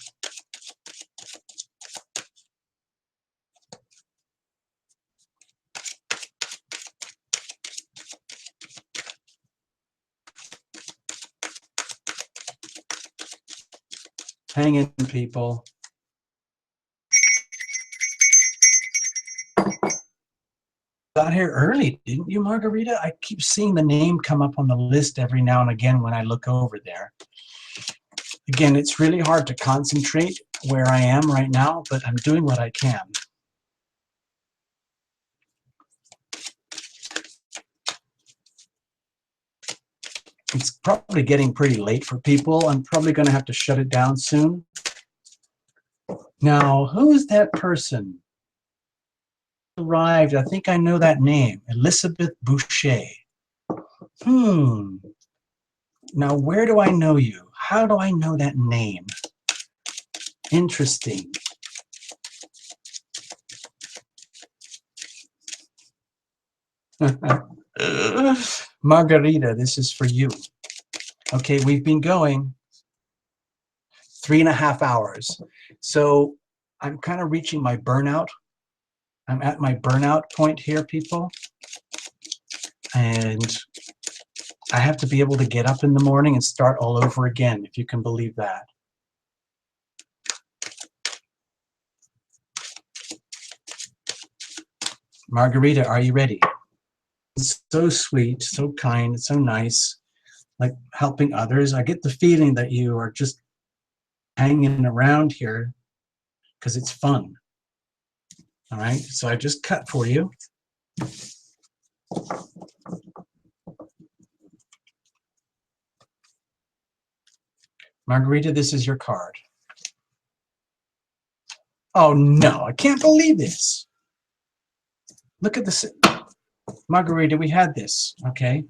Hang in, people. Got here early, didn't you, Margarita? I keep seeing the name come up on the list every now and again when I look over there. Again, it's really hard to concentrate where I am right now, but I'm doing what I can. It's probably getting pretty late for people. I'm probably going to have to shut it down soon. Now, who is that person? Arrived. I think I know that name. Elizabeth Boucher. Now, where do I know you? How do I know that name? Interesting. Margarita, this is for you. Okay, we've been going 3.5 hours. So I'm kind of reaching my burnout. I'm at my burnout point here, people. And I have to be able to get up in the morning and start all over again, if you can believe that. Margarita, are you ready? It's so sweet, so kind, so nice, like helping others. I get the feeling that you are just hanging around here because it's fun. All right, so I just cut for you. Margarita, this is your card. Oh no, I can't believe this. Look at this. Margarita, we had this, okay?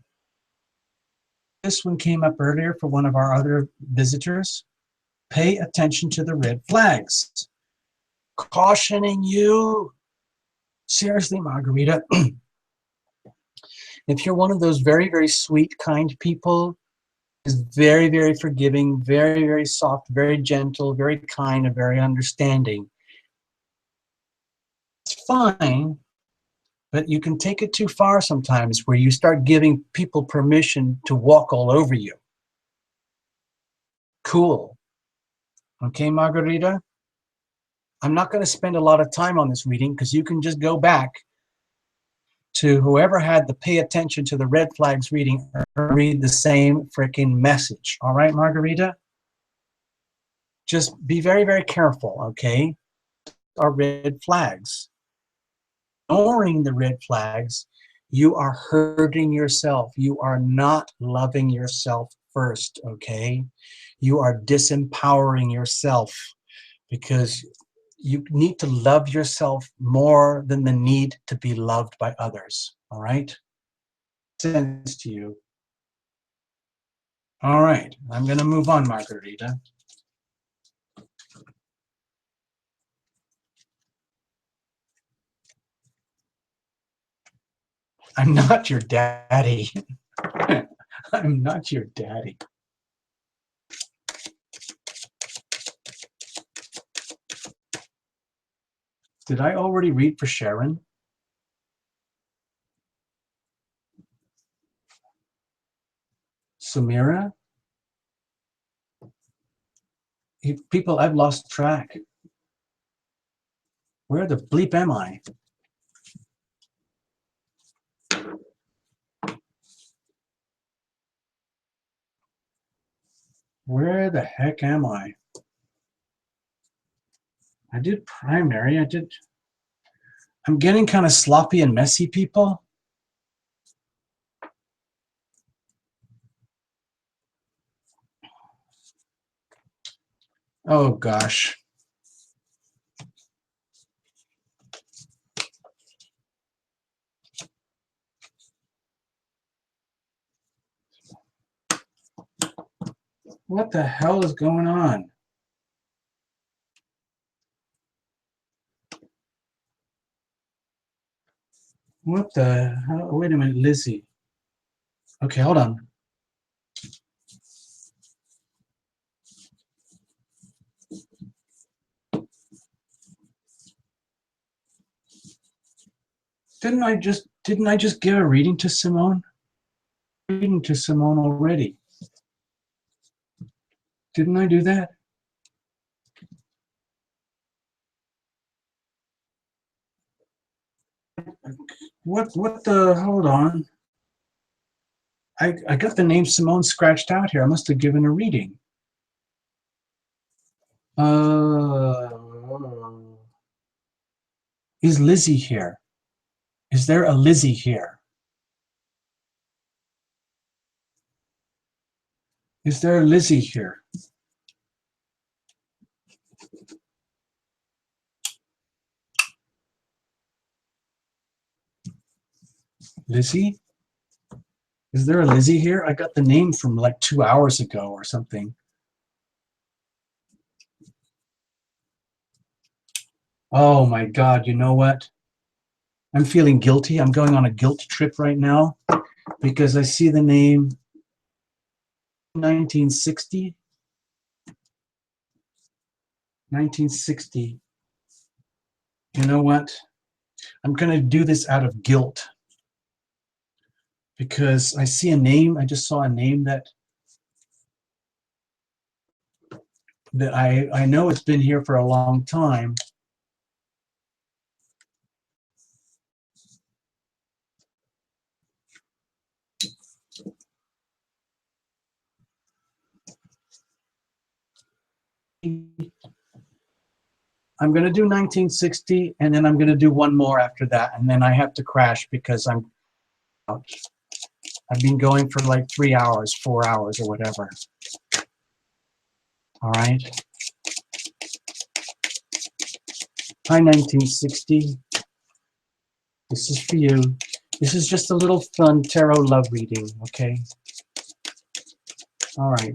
This one came up earlier for one of our other visitors. Pay attention to the red flags. Cautioning you. Seriously, Margarita, If you're one of those very, very sweet, kind people, is very, very forgiving, very, very soft, very gentle, very kind, and very understanding, it's fine, but you can take it too far sometimes where you start giving people permission to walk all over you. Cool. Okay, Margarita? I'm not going to spend a lot of time on this reading because you can just go back to whoever had the pay attention to the red flags reading or read the same freaking message. All right, Margarita? Just be very, very careful, okay? Are red flags. Ignoring the red flags, you are hurting yourself. You are not loving yourself first, okay? You are disempowering yourself because you need to love yourself more than the need to be loved by others, all right? Sense to you. All right, I'm going to move on, Margarita. I'm not your daddy. I'm not your daddy. Did I already read for Sharon? Samira? People, I've lost track. Where the bleep am I? Where the heck am I? I did primary. I'm getting kind of sloppy and messy, people. Oh, gosh. What the hell is going on? What the hell? Wait a minute, Lizzie. Okay, hold on. Didn't I just give a reading to Simone? Reading to Simone already. Didn't I do that? What the, hold on. I got the name Simone scratched out here. I must have given a reading. Is Lizzie here? Is there a Lizzie here? Is there a Lizzie here? Lizzie? Is there a Lizzie here? I got the name from like 2 hours ago or something. Oh my God, you know what? I'm feeling guilty. I'm going on a guilt trip right now because I see the name 1960. 1960. You know what? I'm going to do this out of guilt because I see a name. I just saw a name that I know it's been here for a long time. I'm going to do 1960, and then I'm going to do one more after that, and then I have to crash because I've been going for like 3 hours, 4 hours, or whatever. All right. Hi, 1960. This is for you. This is just a little fun tarot love reading, okay? All right.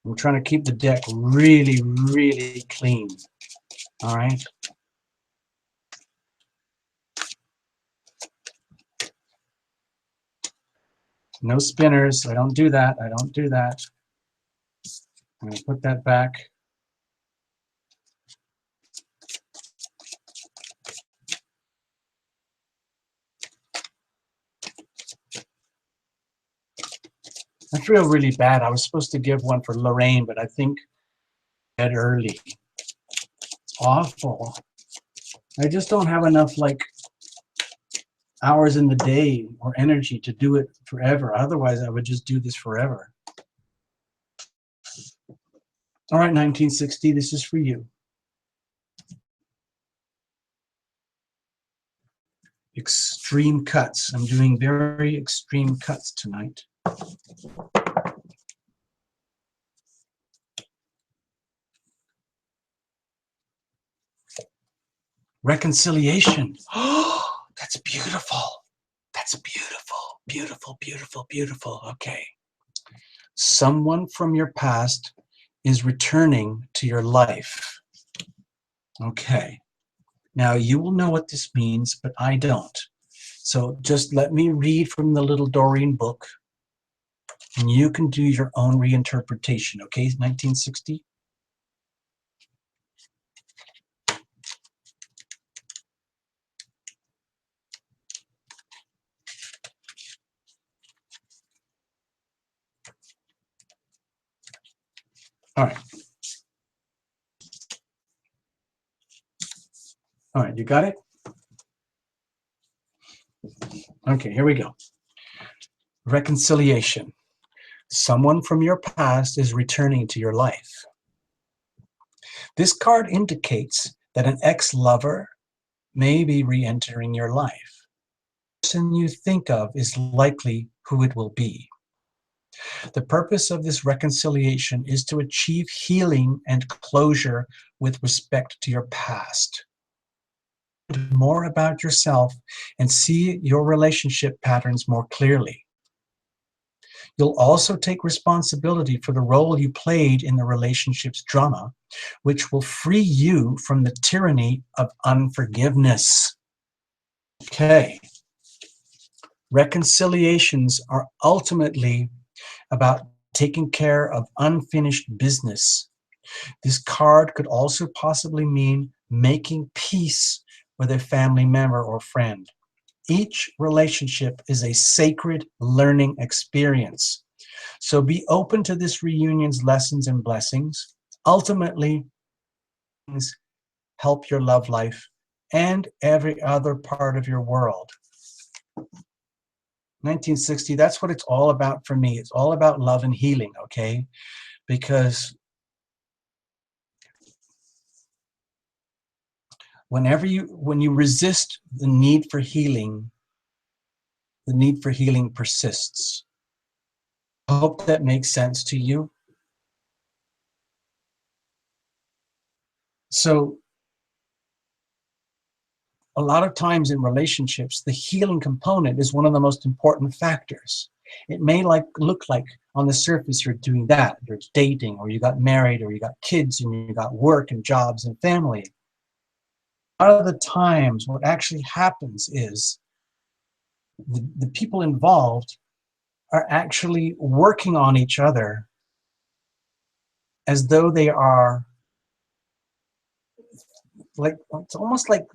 I'm trying to keep the deck really, really clean. All right. No spinners. I don't do that. I don't do that. I'm going to put that back. I feel really bad. I was supposed to give one for Lorraine, but I think bed early. It's awful. I just don't have enough like hours in the day or energy to do it forever. Otherwise, I would just do this forever. All right, 1960, this is for you. Extreme cuts. I'm doing very extreme cuts tonight. Reconciliation. Oh, that's beautiful. That's beautiful, beautiful, beautiful, beautiful. Okay. Someone from your past is returning to your life. Okay. Now you will know what this means, but I don't. So just let me read from the little Doreen book, and you can do your own reinterpretation. Okay, 1960? All right. All right, you got it? Okay, here we go. Reconciliation. Someone from your past is returning to your life. This card indicates that an ex-lover may be re-entering your life. The person you think of is likely who it will be. The purpose of this reconciliation is to achieve healing and closure with respect to your past. More about yourself and see your relationship patterns more clearly. You'll also take responsibility for the role you played in the relationship's drama, which will free you from the tyranny of unforgiveness. Okay. Reconciliations are ultimately about taking care of unfinished business. This card could also possibly mean making peace with a family member or friend. Each relationship is a sacred learning experience. So be open to this reunion's lessons and blessings. Ultimately, help your love life and every other part of your world. 1960, that's what it's all about for me. It's all about love and healing, okay? Because when you resist the need for healing persists. I hope that makes sense to you. So a lot of times in relationships, the healing component is one of the most important factors. It may look like on the surface you're doing that, you're dating, or you got married, or you got kids, and you got work and jobs and family. A lot of the times what actually happens is the people involved are actually working on each other as though they are like, it's almost like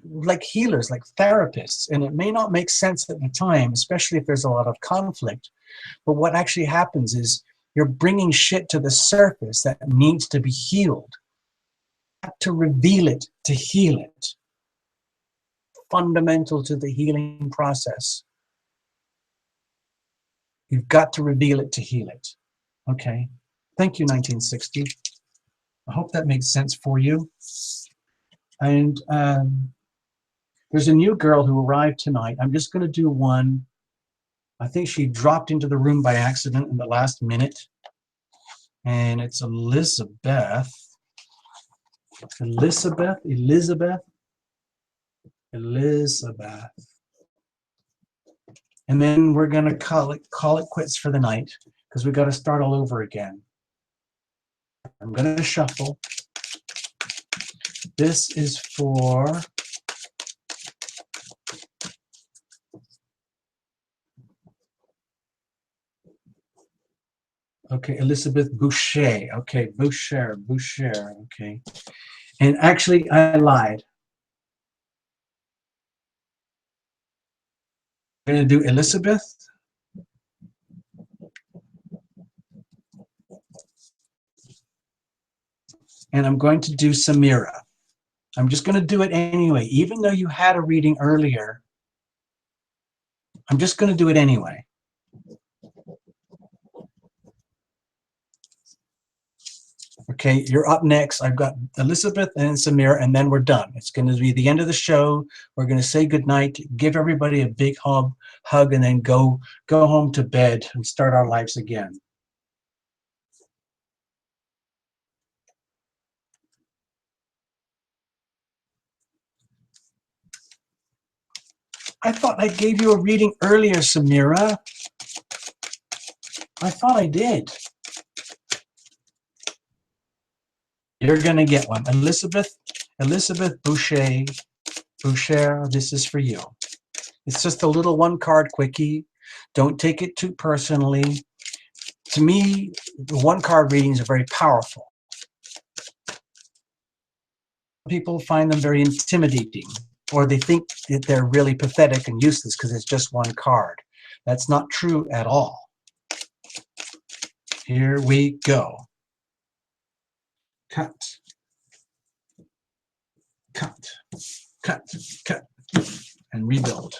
healers, like therapists. And it may not make sense at the time, especially if there's a lot of conflict. But what actually happens is you're bringing shit to the surface that needs to be healed. You have to reveal it to heal it. Fundamental to the healing process. You've got to reveal it to heal it. Okay. Thank you, 1960. I hope that makes sense for you. And there's a new girl who arrived tonight. I'm just going to do one. I think she dropped into the room by accident in the last minute. And it's Elizabeth. Elizabeth. And then we're going to call it quits for the night because we got to start all over again. I'm going to shuffle. This is for okay, Elizabeth Boucher. Okay, Boucher. Okay. And actually, I lied. I'm going to do Elizabeth. And I'm going to do Samira. I'm just going to do it anyway. Even though you had a reading earlier, I'm just going to do it anyway. Okay, you're up next. I've got Elizabeth and Samira, and then we're done. It's going to be the end of the show. We're going to say goodnight, give everybody a big hug, and then go home to bed and start our lives again. I thought I gave you a reading earlier, Samira. I thought I did. You're going to get one. Elizabeth Boucher, this is for you. It's just a little one-card quickie. Don't take it too personally. To me, the one-card readings are very powerful. People find them very intimidating, or they think that they're really pathetic and useless because it's just one card. That's not true at all. Here we go. Cut, cut, cut, cut, and rebuild.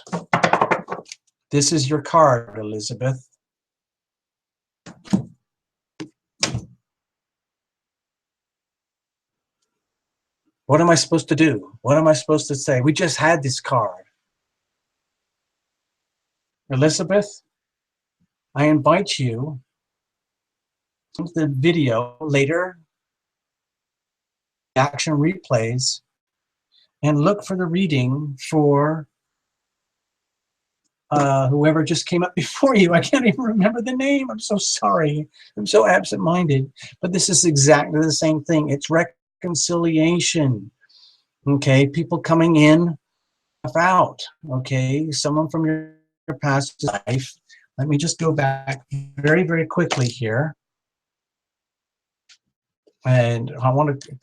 This is your card, Elizabeth. What am I supposed to do? What am I supposed to say? We just had this card. Elizabeth, I invite you to the video later, action replays, and look for the reading for whoever just came up before you. I can't even remember the name. I'm so sorry. I'm so absent-minded. But this is exactly the same thing. It's reconciliation. Okay, people coming in, out. Okay, someone from your past life. Let me just go back very, very quickly here. And I want to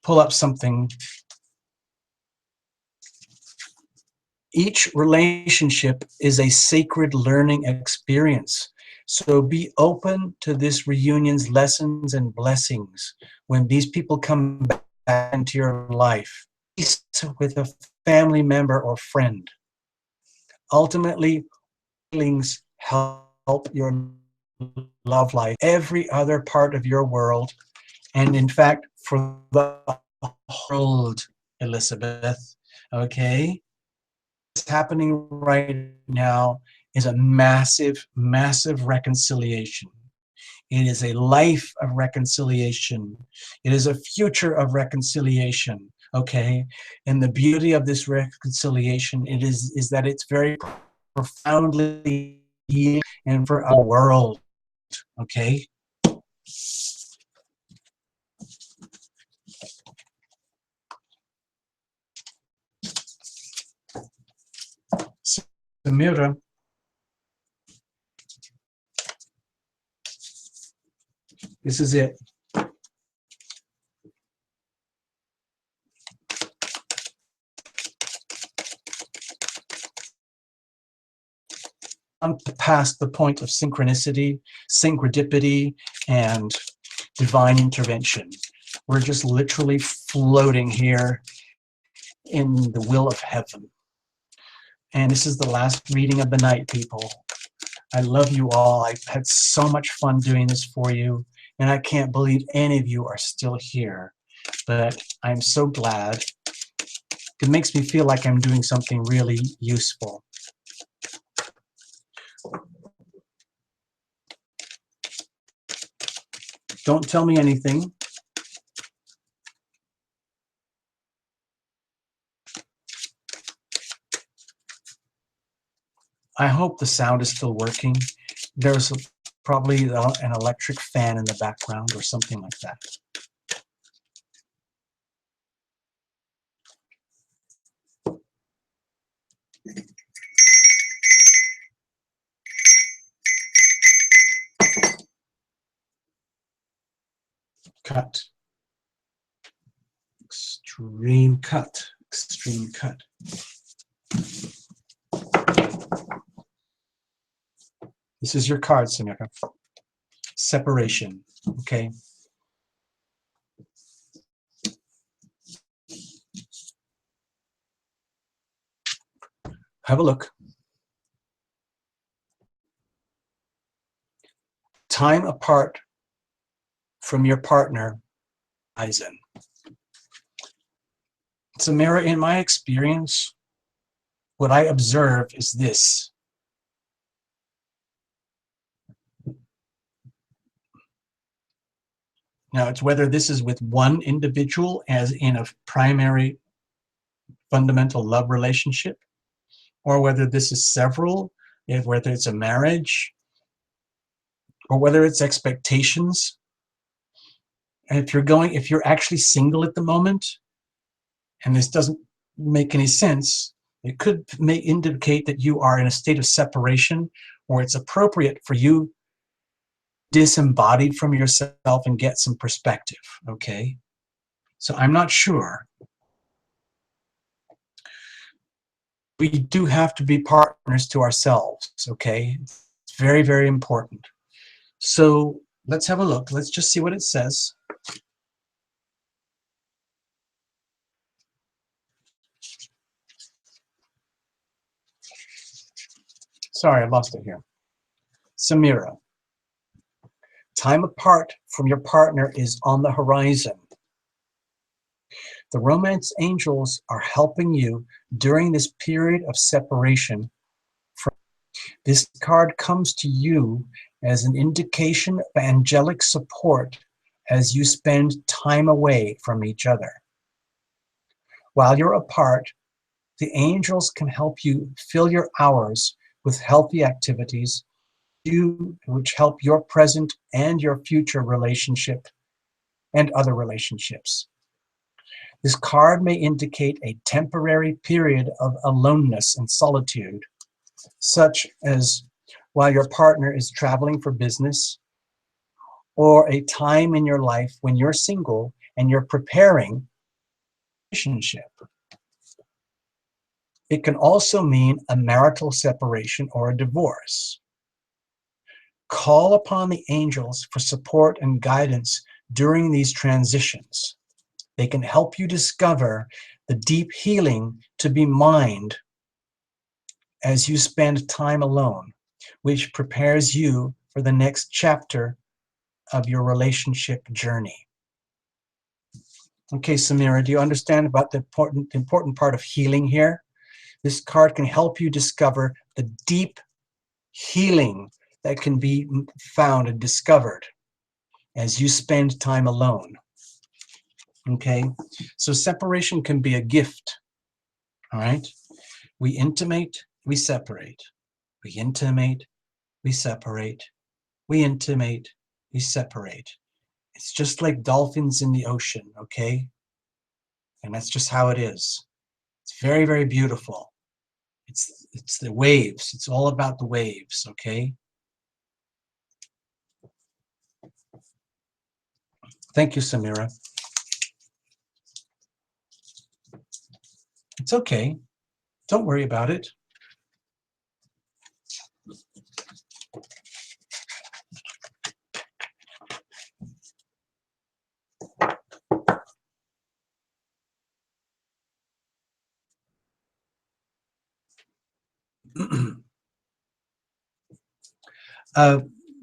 pull up something. Each relationship is a sacred learning experience. So be open to this reunion's lessons and blessings when these people come back into your life with a family member or friend. Ultimately, feelings help your love life, every other part of your world, and in fact, for the world, Elizabeth, okay? What's happening right now is a massive, massive reconciliation. It is a life of reconciliation. It is a future of reconciliation, okay? And the beauty of this reconciliation is that it's very profoundly healing and for our world, okay? Samira, this is it. I'm past the point of synchronicity, synchrodipity, and divine intervention. We're just literally floating here in the will of heaven. And this is the last reading of the night, people. I love you all. I've had so much fun doing this for you, and I can't believe any of you are still here. But I'm so glad. It makes me feel like I'm doing something really useful. Don't tell me anything. I hope the sound is still working. There's probably an electric fan in the background or something like that. Cut. Extreme cut. Extreme cut. This is your card, Samira. Separation. Okay. Have a look. Time apart from your partner, Eisen. Samira, in my experience, what I observe is this. Now, it's whether this is with one individual, as in a primary fundamental love relationship, or whether this is several, whether it's a marriage, or whether it's expectations. And if you're actually single at the moment, and this doesn't make any sense, it could indicate that you are in a state of separation, where it's appropriate for you disembodied from yourself and get some perspective, okay? So I'm not sure. We do have to be partners to ourselves, okay? It's very, very important. So let's have a look. Let's just see what it says. Sorry, I lost it here. Samira, time apart from your partner is on the horizon. The romance angels are helping you during this period of separation. This card comes to you as an indication of angelic support as you spend time away from each other. While you're apart, the angels can help you fill your hours with healthy activities which help your present and your future relationship and other relationships. This card may indicate a temporary period of aloneness and solitude, such as while your partner is traveling for business, or a time in your life when you're single and you're preparing a relationship. It can also mean a marital separation or a divorce. Call upon the angels for support and guidance during these transitions. They can help you discover the deep healing to be mined as you spend time alone, which prepares you for the next chapter of your relationship journey. Okay, Samira, do you understand about the important part of healing here? This card can help you discover the deep healing that can be found and discovered as you spend time alone. Okay, so separation can be a gift. All right, we intimate, we separate. We intimate, we separate. We intimate, we separate. It's just like dolphins in the ocean, okay? And that's just how it is. It's very, very beautiful. It's the waves. It's all about the waves, okay? Thank you, Samira. It's okay. Don't worry about it.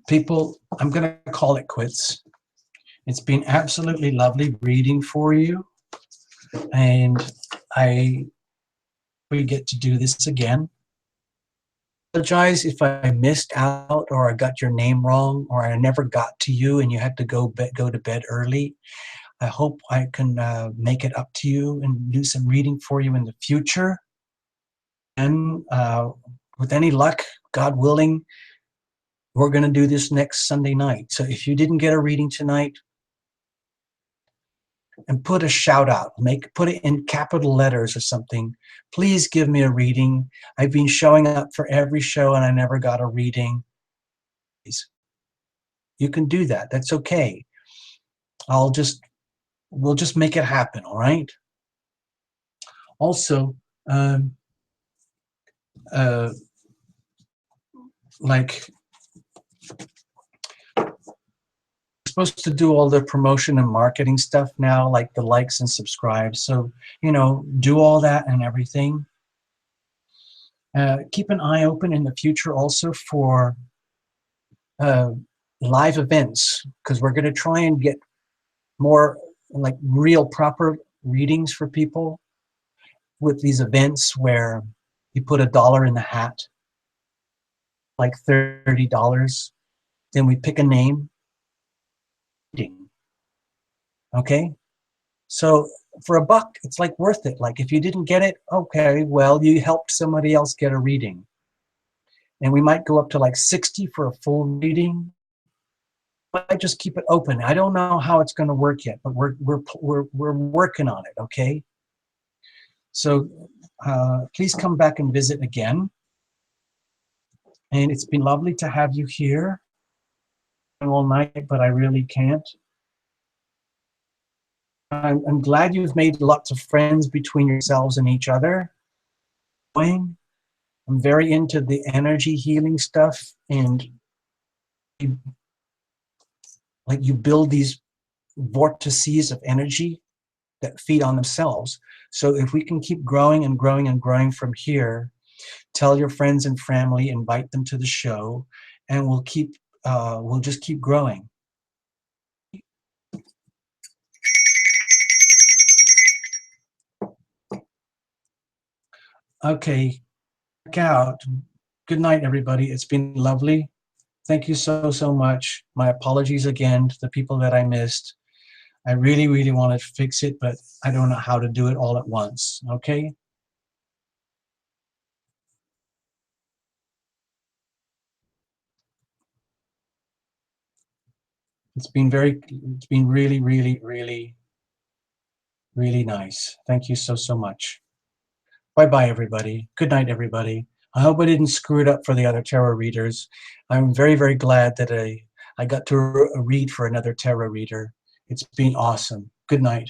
People, I'm going to call it quits. It's been absolutely lovely reading for you, and we get to do this again. I apologize if I missed out or I got your name wrong or I never got to you and you had to go to bed early. I hope I can make it up to you and do some reading for you in the future. And with any luck, God willing, We're going to do this next Sunday night. So if you didn't get a reading tonight, and put a shout out, put it in capital letters or something. Please give me a reading. I've been showing up for every show and I never got a reading. You can do that. That's okay. We'll just make it happen. All right. Also, like, supposed to do all the promotion and marketing stuff now, like the likes and subscribes. So, you know, do all that and everything. Keep an eye open in the future also for live events, because we're going to try and get more like real proper readings for people with these events where you put $1 in the hat, like $30. Then we pick a name. Okay, so for $1, it's like worth it. Like if you didn't get it, okay, well, you helped somebody else get a reading. And we might go up to like 60 for a full reading. I just keep it open. I don't know how it's going to work yet, but we're working on it. Okay. So please come back and visit again. And it's been lovely to have you here all night, but I really can't. I'm glad you've made lots of friends between yourselves and each other. I'm very into the energy healing stuff, and like you build these vortices of energy that feed on themselves. So if we can keep growing and growing and growing from here, tell your friends and family, invite them to the show, and we'll just keep growing. Okay, check out. Good night, everybody. It's been lovely. Thank you so much. My apologies again to the people that I missed. I really, really want to fix it, but I don't know how to do it all at once. Okay? It's been really, really, really, really nice. Thank you so much. Bye-bye, everybody. Good night, everybody. I hope I didn't screw it up for the other tarot readers. I'm very, very glad that I got to read for another tarot reader. It's been awesome. Good night.